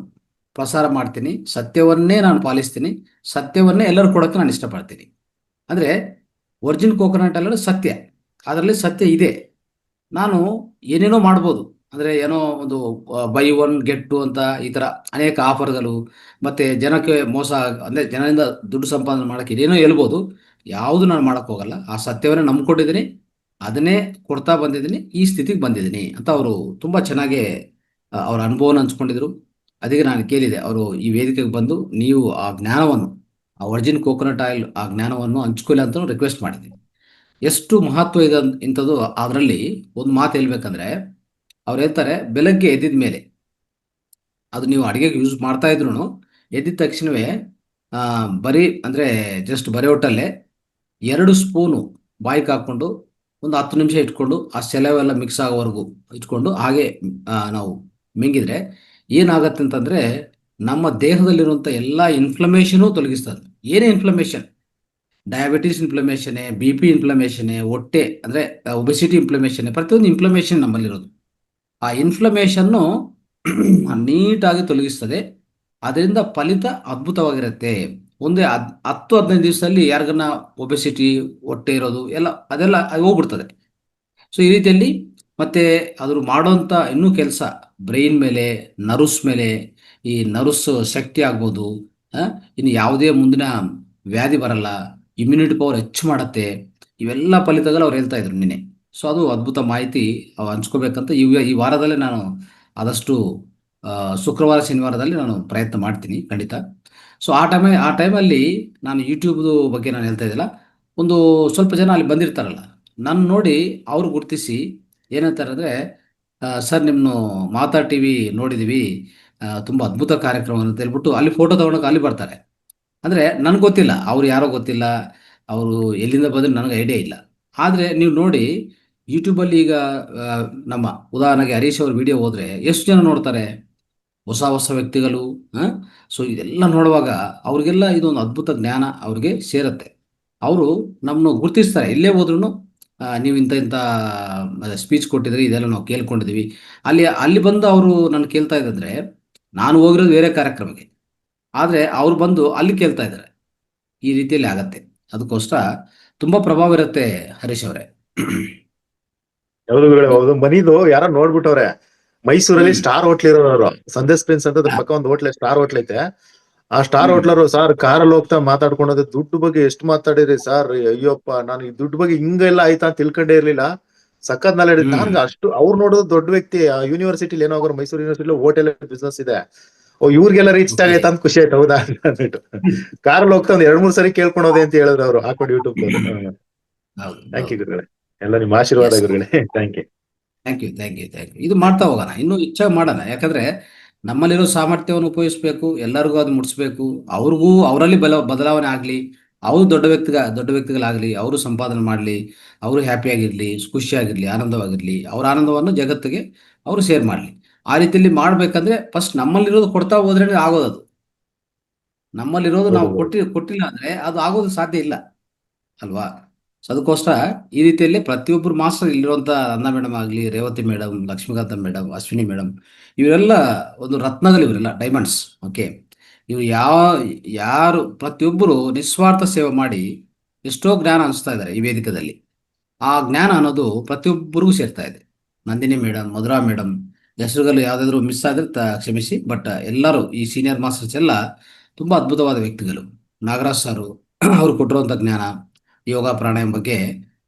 ಪ್ರಸಾರ ಮಾಡ್ತೀನಿ, ಸತ್ಯವನ್ನೇ ನಾನು ಪಾಲಿಸ್ತೀನಿ, ಸತ್ಯವನ್ನೇ ಎಲ್ಲರೂ ಕೊಡೋಕ್ಕೆ ನಾನು ಇಷ್ಟಪಡ್ತೀನಿ. ಅಂದರೆ ಒರಿಜಿನ್ ಕೋಕೋನಟ್ ಅಲ್ಲ, ಸತ್ಯ, ಅದರಲ್ಲಿ ಸತ್ಯ ಇದೆ. ನಾನು ಏನೇನೋ ಮಾಡ್ಬೋದು, ಅಂದರೆ ಏನೋ ಒಂದು ಬೈ 1 get 2 ಅಂತ ಈ ಥರ ಅನೇಕ ಆಫರ್ಗಳು, ಮತ್ತು ಜನಕ್ಕೆ ಮೋಸ, ಅಂದರೆ ಜನರಿಂದ ದುಡ್ಡು ಸಂಪಾದನೆ ಮಾಡೋಕ್ಕೆ ಏನೇನೋ ಹೇಳ್ಬೋದು. ಯಾವುದು ನಾನು ಮಾಡೋಕ್ಕೆ ಹೋಗಲ್ಲ. ಆ ಸತ್ಯವನ್ನೇ ನಂಬ್ಕೊಂಡಿದ್ದೀನಿ, ಅದನ್ನೇ ಕೊಡ್ತಾ ಬಂದಿದ್ದೀನಿ, ಈ ಸ್ಥಿತಿಗೆ ಬಂದಿದ್ದೀನಿ ಅಂತ ಅವರು ತುಂಬ ಚೆನ್ನಾಗಿ ಅವರ ಅನುಭವನ ಹಂಚ್ಕೊಂಡಿದ್ರು. ಅದಕ್ಕೆ ನಾನು ಕೇಳಿದೆ, ಅವರು ಈ ವೇದಿಕೆಗೆ ಬಂದು ನೀವು ಆ ಜ್ಞಾನವನ್ನು, ಆ ವರ್ಜಿನ್ ಕೋಕೋನಟ್ ಆಯಿಲ್ ಆ ಜ್ಞಾನವನ್ನು ಹಂಚ್ಕೊಳ್ಳಿ ಅಂತ ರಿಕ್ವೆಸ್ಟ್ ಮಾಡಿದ್ದೀನಿ. ಎಷ್ಟು ಮಹತ್ವ ಇದೆ ಇಂಥದ್ದು. ಅದರಲ್ಲಿ ಒಂದು ಮಾತು ಹೇಳ್ಬೇಕಂದ್ರೆ, ಅವ್ರು ಹೇಳ್ತಾರೆ, ಬೆಳಗ್ಗೆ ಎದ್ದಿದ ಮೇಲೆ ಅದು ನೀವು ಅಡುಗೆಗೆ ಯೂಸ್ ಮಾಡ್ತಾ ಇದ್ರು ಎದ್ದಿದ ತಕ್ಷಣವೇ ಬರೀ ಅಂದರೆ ಜಸ್ಟ್ ಬರೀ ಹೊಟ್ಟಲ್ಲೇ 2 ಸ್ಪೂನು ಬಾಯಿಗೆ ಹಾಕ್ಕೊಂಡು ಒಂದು 10 ನಿಮಿಷ ಇಟ್ಕೊಂಡು ಆ ಸೆಲವೆಲ್ಲ ಮಿಕ್ಸ್ ಆಗೋವರೆಗೂ ಇಟ್ಕೊಂಡು ಹಾಗೆ ನಾವು ಮಿಂಗಿದ್ರೆ ಏನಾಗತ್ತೆ ಅಂತಂದರೆ, ನಮ್ಮ ದೇಹದಲ್ಲಿರುವಂಥ ಎಲ್ಲ ಇನ್ಫ್ಲಮೇಷನು ತೊಲಗಿಸ್ತದೆ. ಏನೇ ಇನ್ಫ್ಲಮೇಷನ್, ಡಯಾಬಿಟೀಸ್ ಇನ್ಫ್ಲಮೇಷನ್ನೇ, BP ಇನ್ಫ್ಲಮೇಷನ್ನೇ, ಹೊಟ್ಟೆ ಅಂದರೆ ಒಬೆಸಿಟಿ ಇನ್ಫ್ಲಮೇಷನ್ನೇ, ಪ್ರತಿಯೊಂದು ಇನ್ಫ್ಲಮೇಷನ್ ನಮ್ಮಲ್ಲಿರೋದು. ಆ ಇನ್ಫ್ಲಮೇಷನ್ನು ನೀಟಾಗಿ ತೊಲಗಿಸ್ತದೆ. ಅದರಿಂದ ಫಲಿತ ಅದ್ಭುತವಾಗಿರುತ್ತೆ. ಒಂದೇ 10-15 ದಿವಸದಲ್ಲಿ ಯಾರಿಗನ್ನ ಒಬೆಸಿಟಿ, ಹೊಟ್ಟೆ ಇರೋದು ಎಲ್ಲ ಅದೆಲ್ಲ ಅದು ಹೋಗ್ಬಿಡ್ತದೆ. ಸೊ ಈ ರೀತಿಯಲ್ಲಿ ಮತ್ತೆ ಅದ್ರ ಮಾಡೋಂಥ ಇನ್ನೂ ಕೆಲಸ ಬ್ರೈನ್ ಮೇಲೆ, ನರ್ವ್ಸ್ ಮೇಲೆ, ಈ ನರ್ವ್ಸ್ ಶಕ್ತಿ ಆಗ್ಬೋದು, ಇನ್ನು ಯಾವುದೇ ಮುಂದಿನ ವ್ಯಾಧಿ ಬರಲ್ಲ, ಇಮ್ಯುನಿಟಿ ಪವರ್ ಹೆಚ್ಚು ಮಾಡುತ್ತೆ. ಇವೆಲ್ಲ ಫಲಿತಗಳು ಅವ್ರು ಹೇಳ್ತಾ ಇದ್ರು ನಿನ್ನೆ. ಸೊ ಅದು ಅದ್ಭುತ ಮಾಹಿತಿ ಹಂಚ್ಕೋಬೇಕಂತ ಈ ವಾರದಲ್ಲೇ ನಾನು ಆದಷ್ಟು ಶುಕ್ರವಾರ ಶನಿವಾರದಲ್ಲಿ ನಾನು ಪ್ರಯತ್ನ ಮಾಡ್ತೀನಿ ಖಂಡಿತ. ಸೊ ಆ ಟೈಮಲ್ಲಿ ನಾನು ಯೂಟ್ಯೂಬ್ದು ಬಗ್ಗೆ ನಾನು ಹೇಳ್ತಾ ಇದ್ದಿಲ್ಲ, ಒಂದು ಸ್ವಲ್ಪ ಜನ ಅಲ್ಲಿ ಬಂದಿರ್ತಾರಲ್ಲ, ನಾನು ನೋಡಿ ಅವ್ರು ಗುರುತಿಸಿ ಏನಂತಾರೆ ಅಂದರೆ, ಸರ್ ನಿಮ್ಮನ್ನು ಮಾತಾ ಟಿ ವಿ ನೋಡಿದ್ದೀವಿ, ತುಂಬ ಅದ್ಭುತ ಕಾರ್ಯಕ್ರಮ ಅಂತ ಹೇಳ್ಬಿಟ್ಟು ಅಲ್ಲಿ ಫೋಟೋ ತೊಗೊಳಕ್ಕೆ ಅಲ್ಲಿ ಬರ್ತಾರೆ. ಅಂದರೆ ನನಗೆ ಗೊತ್ತಿಲ್ಲ, ಅವ್ರು ಯಾರೋ ಗೊತ್ತಿಲ್ಲ, ಅವರು ಎಲ್ಲಿಂದ ಬಂದರೆ ನನಗೆ ಐಡಿಯಾ ಇಲ್ಲ. ಆದರೆ ನೀವು ನೋಡಿ ಯೂಟ್ಯೂಬಲ್ಲಿ ಈಗ ನಮ್ಮ ಉದಾಹರಣೆಗೆ ಹರೀಶ್ ಅವ್ರ ವಿಡಿಯೋ ಹೋದರೆ ಎಷ್ಟು ಜನ ನೋಡ್ತಾರೆ, ಹೊಸ ಹೊಸ ವ್ಯಕ್ತಿಗಳು. ಸೊ ಇದೆಲ್ಲ ನೋಡುವಾಗ ಅವ್ರಿಗೆಲ್ಲ ಇದೊಂದು ಅದ್ಭುತ ಜ್ಞಾನ ಅವ್ರಿಗೆ ಸೇರುತ್ತೆ. ಅವರು ನಮ್ಮನ್ನು ಗುರುತಿಸ್ತಾರೆ. ಇಲ್ಲೇ ಹೋದ್ರೂ ನೀವು ಇಂಥ ಸ್ಪೀಚ್ ಕೊಟ್ಟಿದ್ರಿ, ಇದೆಲ್ಲ ನಾವು ಕೇಳ್ಕೊಂಡಿದ್ದೀವಿ. ಅಲ್ಲಿ ಬಂದು ಅವರು ನಾನು ಕೇಳ್ತಾ ಇದ್ದಂದರೆ, ನಾನು ಹೋಗಿರೋದು ಬೇರೆ ಕಾರ್ಯಕ್ರಮಕ್ಕೆ, ಆದರೆ ಅವ್ರು ಬಂದು ಅಲ್ಲಿ ಕೇಳ್ತಾ ಇದ್ದಾರೆ. ಈ ರೀತಿಯಲ್ಲಿ ಆಗತ್ತೆ. ಅದಕ್ಕೋಸ್ಕರ ತುಂಬ ಪ್ರಭಾವ ಇರುತ್ತೆ ಹರೀಶ್ ಅವರೇ. ಹೌದು. ಮನಿದು ಯಾರೋ ನೋಡ್ಬಿಟ್ಟವ್ರೆ, ಮೈಸೂರಲ್ಲಿ ಸ್ಟಾರ್ ಹೋಟ್ಲ್ ಇರೋರು, ಸಂದೇಶ್ ಪ್ರಿನ್ಸ್ ಅಂತ ಅದ್ರ ಪಕ್ಕ ಒಂದು ಹೋಟ್ಲ್, ಸ್ಟಾರ್ ಹೋಟ್ಲ್ ಐತೆ. ಆ ಸ್ಟಾರ್ ಹೋಟ್ಲರು, ಸರ್ ಕಾರಲ್ಲಿ ಹೋಗ್ತಾ ಮಾತಾಡ್ಕೊಂಡೋದು ದುಡ್ಡು ಬಗ್ಗೆ ಎಷ್ಟು ಮಾತಾಡಿರಿ ಸರ್, ಅಯ್ಯಪ್ಪ ನಾನು ಈ ದುಡ್ಡು ಬಗ್ಗೆ ಹಿಂಗೆಲ್ಲ ಆಯ್ತಾ ಅಂತ ತಿಳ್ಕೊಂಡೇ ಇರ್ಲಿಲ್ಲ. ಸಖತ್ ನಾಳೆ ನನ್ಗೆ ಅಷ್ಟು ಅವ್ರು ನೋಡೋದು ದೊಡ್ಡ ವ್ಯಕ್ತಿ, ಯೂನಿವರ್ಸಿಟಿಲಿ ಏನೋ ಹೋಗೋರು, ಮೈಸೂರು ಯೂನಿವರ್ಸಿಟಿ ಹೋಟೆಲ್ ಬಿಸ್ನೆಸ್ ಇದೆ. ಇವ್ರಿಗೆಲ್ಲ ರೀಚ್ ಆಗೈತೆ ಅಂತ ಖುಷಿ ಆಯ್ತು. ಹೌದಾ ಅಂದ್ಬಿಟ್ಟು ಕಾರಲ್ಲಿ ಹೋಗ್ತಾ ಒಂದ್ 2-3 ಸರಿ ಕೇಳ್ಕೊಳೋದೆ ಅಂತ ಹೇಳಿದ್ರು ಅವ್ರು, ಹಾಕೊಂಡು ಯೂಟ್ಯೂಬ್. ಥ್ಯಾಂಕ್ ಯು ಗುರುಗಳೇ, ಎಲ್ಲ ನಿಮ್ಮ ಆಶೀರ್ವಾದ ಗುರುಗಳೇ. Thank you. Thank you. ಇದು ಮಾಡ್ತಾ ಹೋಗೋಣ, ಇನ್ನೂ ಹೆಚ್ಚಾಗಿ ಮಾಡೋಣ. ಯಾಕಂದ್ರೆ ನಮ್ಮಲ್ಲಿರೋ ಸಾಮರ್ಥ್ಯವನ್ನು ಉಪಯೋಗಿಸ್ಬೇಕು, ಎಲ್ಲರಿಗೂ ಅದು ಮುಟ್ಟಿಸ್ಬೇಕು. ಅವ್ರಿಗೂ ಅವರಲ್ಲಿ ಬದಲಾವಣೆ ಆಗಲಿ, ಅವರು ದೊಡ್ಡ ವ್ಯಕ್ತಿಗಳಾಗಲಿ, ಅವರು ಸಂಪಾದನೆ ಮಾಡಲಿ, ಅವರು ಹ್ಯಾಪಿಯಾಗಿರಲಿ, ಖುಷಿಯಾಗಿರಲಿ, ಆನಂದವಾಗಿರಲಿ, ಅವರ ಆನಂದವನ್ನು ಜಗತ್ತಿಗೆ ಅವರು ಶೇರ್ ಮಾಡಲಿ. ಆ ರೀತಿಯಲ್ಲಿ ಮಾಡಬೇಕಂದ್ರೆ ಫಸ್ಟ್ ನಮ್ಮಲ್ಲಿರೋದು ಕೊಡ್ತಾ ಹೋದ್ರೆ ಆಗೋದು. ನಮ್ಮಲ್ಲಿರೋದು ನಾವು ಕೊಟ್ಟಿಲ್ಲ ಅಂದರೆ ಅದು ಆಗೋದು ಸಾಧ್ಯ ಇಲ್ಲ ಅಲ್ವಾ? ಸೊ ಅದಕ್ಕೋಸ್ಕರ ಈ ರೀತಿಯಲ್ಲಿ ಪ್ರತಿಯೊಬ್ಬರು ಮಾಸ್ಟರ್, ಇಲ್ಲಿರುವಂಥ ಅನ್ನ ಮೇಡಮ್ ಆಗಲಿ, Revathi madam, Lakshmikanta madam, Ashwini madam, ಇವರೆಲ್ಲ ಒಂದು ರತ್ನಗಳು, ಇವರೆಲ್ಲ ಡೈಮಂಡ್ಸ್. ಓಕೆ, ಇವರು ಯಾರು ಪ್ರತಿಯೊಬ್ಬರು ನಿಸ್ವಾರ್ಥ ಸೇವೆ ಮಾಡಿ ಎಷ್ಟೋ ಜ್ಞಾನ ಹಂಚ್ತಾ ಇದ್ದಾರೆ ಈ ವೇದಿಕೆಯಲ್ಲಿ. ಆ ಜ್ಞಾನ ಅನ್ನೋದು ಪ್ರತಿಯೊಬ್ಬರಿಗೂ ಸೇರ್ತಾ ಇದೆ. ನಂದಿನಿ ಮೇಡಮ್, ಮಧುರಾ ಮೇಡಮ್, ಹೆಸರುಗಳು ಯಾವುದಾದ್ರೂ ಮಿಸ್ ಆದರೆ ಕ್ಷಮಿಸಿ. ಬಟ್ ಎಲ್ಲರೂ ಈ ಸೀನಿಯರ್ ಮಾಸ್ಟರ್ಸ್ ಎಲ್ಲ ತುಂಬ ಅದ್ಭುತವಾದ ವ್ಯಕ್ತಿಗಳು. ನಾಗರಾಜ್ ಸಾರು ಅವರು ಕೊಟ್ಟಿರುವಂಥ ಜ್ಞಾನ, ಯೋಗ ಪ್ರಾಣಾಯಾಮ ಬಗ್ಗೆ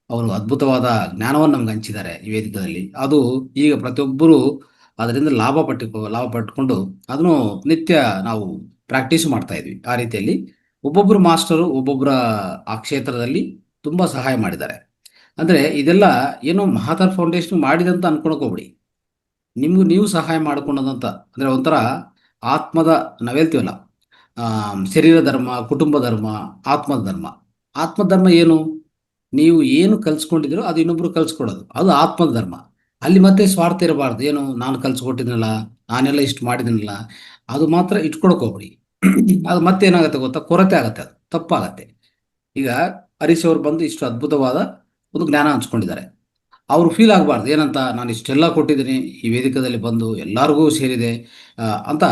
ಅವರು ಅದ್ಭುತವಾದ ಜ್ಞಾನವನ್ನು ನಮ್ಗೆ ಹಂಚಿದ್ದಾರೆ ಈ ವೇದಿಕೆಯಲ್ಲಿ. ಅದು ಈಗ ಪ್ರತಿಯೊಬ್ಬರು ಅದರಿಂದ ಲಾಭ ಪಟ್ಟುಕೊಂಡು ಅದನ್ನು ನಿತ್ಯ ನಾವು ಪ್ರಾಕ್ಟೀಸ್ ಮಾಡ್ತಾ ಇದ್ವಿ. ಆ ರೀತಿಯಲ್ಲಿ ಒಬ್ಬೊಬ್ಬರು ಮಾಸ್ಟರು ಒಬ್ಬೊಬ್ಬರ ಆ ಕ್ಷೇತ್ರದಲ್ಲಿ ತುಂಬ ಸಹಾಯ ಮಾಡಿದ್ದಾರೆ. ಅಂದರೆ ಇದೆಲ್ಲ ಏನೋ ಮಹಾತಾರ್ ಫೌಂಡೇಶನ್ ಮಾಡಿದಂತ ಅನ್ಕೊಳಕೋಗ್ಬಿಡಿ, ನಿಮ್ಗೂ ನೀವು ಸಹಾಯ ಮಾಡ್ಕೊಂಡದಂತ. ಅಂದರೆ ಒಂಥರ ಆತ್ಮದ, ನಾವು ಹೇಳ್ತೀವಲ್ಲ, ಶರೀರ ಧರ್ಮ, ಕುಟುಂಬ ಧರ್ಮ, ಆತ್ಮಧರ್ಮ ಏನು? ನೀವು ಏನು ಕಲ್ಸ್ಕೊಂಡಿದ್ದೀರೋ ಅದು ಇನ್ನೊಬ್ರು ಕಲ್ಸ್ಕೊಡೋದು, ಅದು ಆತ್ಮದ ಧರ್ಮ. ಅಲ್ಲಿ ಮತ್ತೆ ಸ್ವಾರ್ಥ ಇರಬಾರ್ದು. ಏನು ನಾನು ಕಲ್ಸ್ಕೊಟ್ಟಿದ್ದೀನಲ್ಲ, ನಾನೆಲ್ಲ ಇಷ್ಟು ಮಾಡಿದ್ದೀನಲ್ಲ, ಅದು ಮಾತ್ರ ಇಟ್ಕೊಳಕೋಗ್ಬಿಡಿ. ಅದು ಮತ್ತೆ ಏನಾಗುತ್ತೆ ಗೊತ್ತಾ, ಕೊರತೆ ಆಗುತ್ತೆ, ಅದು ತಪ್ಪಾಗತ್ತೆ. ಈಗ ಹರೀಶ್ ಅವರು ಬಂದು ಇಷ್ಟು ಅದ್ಭುತವಾದ ಒಂದು ಜ್ಞಾನ ಹಂಚ್ಕೊಂಡಿದ್ದಾರೆ. ಅವ್ರು ಫೀಲ್ ಆಗಬಾರ್ದು ಏನಂತ, ನಾನು ಇಷ್ಟೆಲ್ಲ ಕೊಟ್ಟಿದ್ದೀನಿ ಈ ವೇದಿಕೆಯಲ್ಲಿ ಬಂದು ಎಲ್ಲರಿಗೂ ಸೇರಿದೆ ಅಂತ.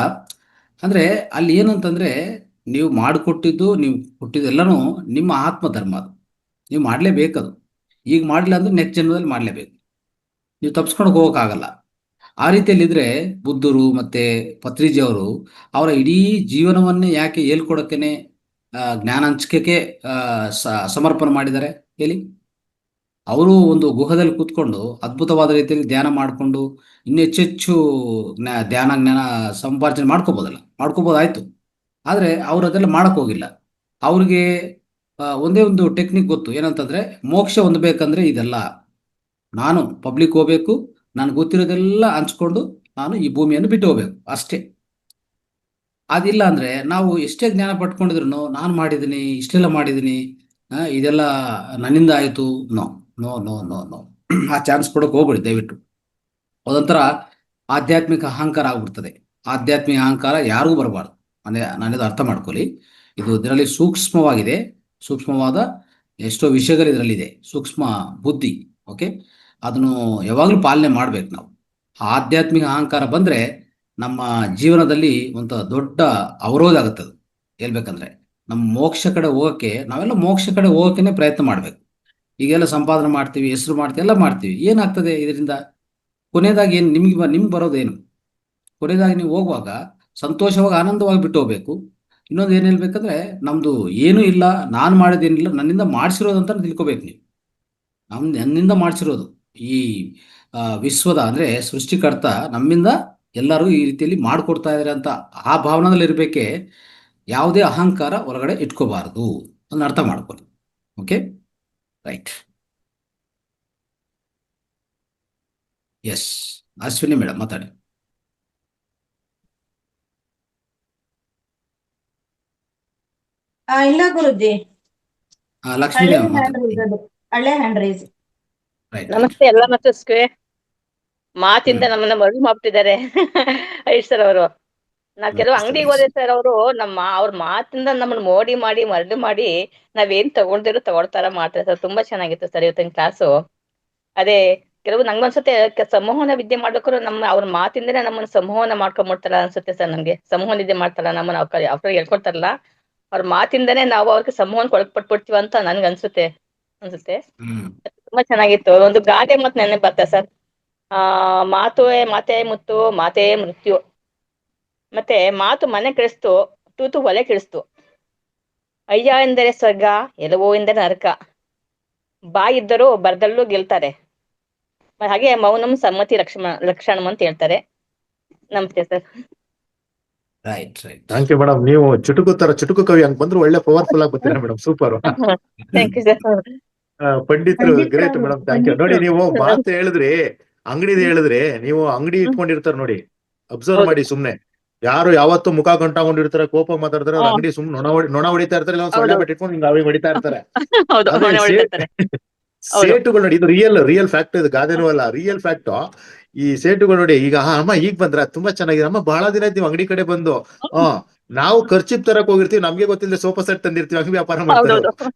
ಅಂದರೆ ಅಲ್ಲಿ ಏನಂತಂದರೆ, ನೀವು ಮಾಡಿಕೊಟ್ಟಿದ್ದು, ನೀವು ಕೊಟ್ಟಿದ್ದೆಲ್ಲನೂ ನಿಮ್ಮ ಆತ್ಮಧರ್ಮ, ಅದು ನೀವು ಮಾಡಲೇಬೇಕದು. ಈಗ ಮಾಡಲಿಲ್ಲ ಅಂದರೆ ನೆಕ್ಸ್ಟ್ ಜನ್ಮದಲ್ಲಿ ಮಾಡಲೇಬೇಕು, ನೀವು ತಪ್ಪಿಸ್ಕೊಂಡು ಹೋಗೋಕ್ಕಾಗಲ್ಲ. ಆ ರೀತಿಯಲ್ಲಿದ್ದರೆ ಬುದ್ಧರು ಮತ್ತು ಪತ್ರಿಜಿ ಅವರು ಅವರ ಇಡೀ ಜೀವನವನ್ನೇ ಯಾಕೆ ಹೇಳ್ಕೊಡೋಕ್ಕೇ, ಜ್ಞಾನ ಹಂಚಿಕೆ ಸಮರ್ಪಣೆ ಮಾಡಿದ್ದಾರೆ ಹೇಳಿ? ಅವರು ಒಂದು ಗುಹದಲ್ಲಿ ಕೂತ್ಕೊಂಡು ಅದ್ಭುತವಾದ ರೀತಿಯಲ್ಲಿ ಧ್ಯಾನ ಮಾಡಿಕೊಂಡು ಇನ್ನೂ ಹೆಚ್ಚೆಚ್ಚು ಧ್ಯಾನ ಜ್ಞಾನ ಸಂಪಾರ್ಜನೆ ಮಾಡ್ಕೋಬೋದಾಯ್ತು. ಆದರೆ ಅವ್ರು ಅದೆಲ್ಲ ಮಾಡಕ್ ಹೋಗಿಲ್ಲ. ಅವ್ರಿಗೆ ಒಂದೇ ಒಂದು ಟೆಕ್ನಿಕ್ ಗೊತ್ತು, ಏನಂತಂದ್ರೆ ಮೋಕ್ಷ ಹೊಂದಬೇಕಂದ್ರೆ ಇದೆಲ್ಲ, ನಾನು ಪಬ್ಲಿಕ್ ಹೋಗ್ಬೇಕು, ನಾನು ಗೊತ್ತಿರೋದೆಲ್ಲ ಹಂಚ್ಕೊಂಡು ನಾನು ಈ ಭೂಮಿಯನ್ನು ಬಿಟ್ಟು ಹೋಗ್ಬೇಕು ಅಷ್ಟೇ. ಅದಿಲ್ಲ ಅಂದ್ರೆ ನಾವು ಎಷ್ಟೇ ಜ್ಞಾನ ಪಟ್ಕೊಂಡಿದ್ರು ನಾನು ಮಾಡಿದ್ದೀನಿ, ಇಷ್ಟೆಲ್ಲ ಮಾಡಿದ್ದೀನಿ, ಇದೆಲ್ಲ ನನ್ನಿಂದ ಆಯಿತು, no no no no no ಆ ಚಾನ್ಸ್ ಕೊಡೋಕೆ ಹೋಗ್ಬೇಡಿ ದಯವಿಟ್ಟು. ಅದೊಂಥರ ಆಧ್ಯಾತ್ಮಿಕ ಅಹಂಕಾರ ಆಗ್ಬಿಡ್ತದೆ. ಆಧ್ಯಾತ್ಮಿಕ ಅಹಂಕಾರ ಯಾರಿಗೂ ಬರಬಾರ್ದು. ನಾನಿದು ಅರ್ಥ ಮಾಡ್ಕೊಳ್ಳಿ. ಇದರಲ್ಲಿ ಸೂಕ್ಷ್ಮವಾದ ಎಷ್ಟೋ ವಿಷಯಗಳು ಇದರಲ್ಲಿದೆ, ಸೂಕ್ಷ್ಮ ಬುದ್ಧಿ. ಓಕೆ, ಅದನ್ನು ಯಾವಾಗಲೂ ಪಾಲನೆ ಮಾಡ್ಬೇಕು ನಾವು. ಆಧ್ಯಾತ್ಮಿಕ ಅಹಂಕಾರ ಬಂದ್ರೆ ನಮ್ಮ ಜೀವನದಲ್ಲಿ ಒಂದು ದೊಡ್ಡ ಅವರೋಧ ಆಗುತ್ತೆ. ಅದು ಹೇಳ್ಬೇಕಂದ್ರೆ ನಮ್ಮ ಮೋಕ್ಷ ಕಡೆ ಹೋಗೋಕ್ಕೆ, ನಾವೆಲ್ಲ ಮೋಕ್ಷ ಕಡೆ ಹೋಗೋಕೆ ಪ್ರಯತ್ನ ಮಾಡ್ಬೇಕು. ಈಗೆಲ್ಲ ಸಂಪಾದನೆ ಮಾಡ್ತೀವಿ, ಹೆಸರು ಮಾಡ್ತೀವಿ, ಎಲ್ಲ ಮಾಡ್ತೀವಿ, ಏನಾಗ್ತದೆ ಇದರಿಂದ? ಕೊನೆಯದಾಗಿ ಏನು ನಿಮ್ಗೆ ಬರೋದೇನು? ಕೊನೆಯದಾಗಿ ನೀವು ಹೋಗುವಾಗ ಸಂತೋಷವಾಗಿ ಆನಂದವಾಗಿ ಬಿಟ್ಟು ಹೋಗ್ಬೇಕು. ಇನ್ನೊಂದು ಏನು ಹೇಳ್ಬೇಕಂದ್ರೆ, ನಮ್ದು ಏನೂ ಇಲ್ಲ, ನಾನು ಮಾಡೋದೇನಿಲ್ಲ, ನನ್ನಿಂದ ಮಾಡಿಸಿರೋದಂತ ತಿಳ್ಕೊಬೇಕು ನೀವು. ನನ್ನಿಂದ ಮಾಡಿಸಿರೋದು ಈ ವಿಶ್ವದ ಅಂದ್ರೆ ಸೃಷ್ಟಿಕರ್ತ ನಮ್ಮಿಂದ ಎಲ್ಲರೂ ಈ ರೀತಿಯಲ್ಲಿ ಮಾಡಿಕೊಡ್ತಾ ಇದ್ದಾರೆ ಅಂತ ಆ ಭಾವನದಲ್ಲಿ ಇರಬೇಕೆ. ಯಾವುದೇ ಅಹಂಕಾರ ಹೊರಗಡೆ ಇಟ್ಕೋಬಾರದು, ಅದನ್ನ ಅರ್ಥ ಮಾಡ್ಕೊಳ್ಳಿ. Okay, right. Yes, Ashwini madam ಮಾತಾಡಿ. ಇಲ್ಲ ಗುರುಜಿ, ಲಕ್ಷ್ಮೀ ಹಳೆ ಮೇಡಮ್ ಹ್ಯಾಂಡ್ ಮಾತಾಡಿ. ರೈಸ್ ಅದು, ಹಳೆ ಹ್ಯಾಂಡ್ ರೈಸ್. ರೈಟ್. ನಮಸ್ತೆ ಎಲ್ಲ ಮತ್ತಸ್ಕೆ. ಮಾತಿಂದ ನಮ್ಮನ್ನ ಮರಳು ಮಾಡ್ಬಿಟ್ಟಿದ್ದಾರೆ ಐಶ್ ಸರ್ ಅವರು. ನಾವ್ ಕೆಲವು ಅಂಗಡಿಗೆ ಹೋದೆ ಸರ್, ಅವರು ಅವ್ರ ಮಾತಿಂದ ನಮ್ಮನ್ನ ಮೋಡಿ ಮಾಡಿ ಮರಳು ಮಾಡಿ ನಾವೇನ್ ತಗೊಳ್ದಿರೋ ತಗೊಳ್ತಾರ ಮಾಡ್ತಾರೆ ಸರ್. ತುಂಬಾ ಚೆನ್ನಾಗಿತ್ತು ಸರ್ ಇವತ್ತಿನ ಕ್ಲಾಸು. ಅದೇ ಕೆಲವು ನಂಗನ್ಸುತ್ತೆ ಸಂವಹನ ವಿದ್ಯೆ ಮಾಡ್ಬೇಕಾದ್ರು ಅವ್ರ ಮಾತಿಂದನೇ ನಮ್ಮನ್ನ ಸಂವಹನ ಮಾಡ್ಕೊಂಡ್ಬಿಡ್ತಾರ ಅನ್ಸುತ್ತೆ ಸರ್. ನಮ್ಗೆ ಸಂವಹನ ವಿದ್ಯೆ ಮಾಡ್ತಾರ, ನಮ್ಮನ್ನ ಅವ್ರ ಹೇಳ್ಕೊಡ್ತಾರಲ್ಲ, ಅವ್ರ ಮಾತಿಂದನೇ ನಾವು ಅವ್ರಿಗೆ ಸಂವಹನಕ್ಕೆ ಒಳಪಟ್ಬಿಡ್ತೀವಿ ಅಂತ ನನ್ಗೆ ಅನ್ಸುತ್ತೆ. ತುಂಬಾ ಚೆನ್ನಾಗಿತ್ತು. ಒಂದು ಗಾದೆ ಮತ್ ನೆನ್ನೆ ಬರ್ತಾ ಸರ್, ಮಾತೇ ಮುತ್ತು, ಮಾತೇ ಮೃತ್ಯು. ಮತ್ತೆ ಮಾತು ಮನೆ ಕೆಡಿಸ್ತು, ತೂತು ಒಲೆ ಕೆಡಿಸ್ತು. ಅಯ್ಯ ಎಂದರೆ ಸ್ವರ್ಗ, ಎಲವೋ ಎಂದರೆ ನರಕ. ಬಾಯಿದ್ದರೂ ಬರ್ದಲ್ಲೂ ಗೆಲ್ತಾರೆ. ಹಾಗೆ ಮೌನಂ ಸಮ್ಮತಿ ಲಕ್ಷಣಂ ಅಂತ ಹೇಳ್ತಾರೆ. ನಮಸ್ತೆ sir. Right right. Thank you madam. ನೀವು ಚುಟುಕು ಕವಿ ಹಂಗ್ ಬಂದ್ರು ಒಳ್ಳೆ ಪವರ್ಫುಲ್ ಆಗಿ ಬರ್ತೀರಾ madam. Super. Thank you sir. ಪಂಡಿತರು ಗ್ರೇಟ್ ಮೇಡಮ್, ಥ್ಯಾಂಕ್ ಯು. ನೋಡಿ, ನೀವು ಮಾತು ಹೇಳಿದ್ರಿ, ಅಂಗಡಿದ ಹೇಳಿದ್ರಿ, ನೀವು ಅಂಗಡಿ ಇಟ್ಕೊಂಡಿರ್ತಾರ ನೋಡಿ, ಅಬ್ಸರ್ವ್ ಮಾಡಿ. ಸುಮ್ನೆ ಯಾರು ಯಾವತ್ತು ಮುಖ ಗಂಟಾಕೊಂಡಿರ್ತಾರೆ, ಕೋಪ ಮಾತಾಡ್ತಾರೆ, ಅವ್ರ ಅಂಗಡಿ ಸುಮ್ನೆ ನೊಣ ಹೊಡಿತಾ ಇರ್ತಾರೆ, ಇಲ್ಲ ಸೊಳ್ಳೆ ಬಟ್ ಇಟ್ಕೊಂಡು ಹಿಂಗ ಅವಿ ಹೊಡಿತಾ ಇರ್ತಾರೆ. ಸೇಟುಗಳು ನೋಡಿ, ಇದು ರಿಯಲ್ ಫ್ಯಾಕ್ಟ್, ಇದು ಗಾದೆನೂ ಅಲ್ಲ, ರಿಯಲ್ ಫ್ಯಾಕ್ಟ್. ಈ ಸೇಟುಗಳು ನೋಡಿ, ಈಗ ಅಮ್ಮ ಈಗ ಬಂದ್ರ ತುಂಬಾ ಚೆನ್ನಾಗಿದೆ, ಅಮ್ಮ ಬಹಳ ದಿನ ಆಯ್ತು ಅಂಗಡಿ ಕಡೆ ಬಂದು. ನಾವು ಖರ್ಚಿಪ್ ತರಕ್ ಹೋಗಿರ್ತೀವಿ, ನಮ್ಗೆ ಗೊತ್ತಿಲ್ಲದೆ ಸೋಫಾ ಸೆಟ್ ತಂದಿರ್ತೀವಿ, ಅಂಗಡಿ ವ್ಯಾಪಾರ ಮಾಡ್ತಾರೆ.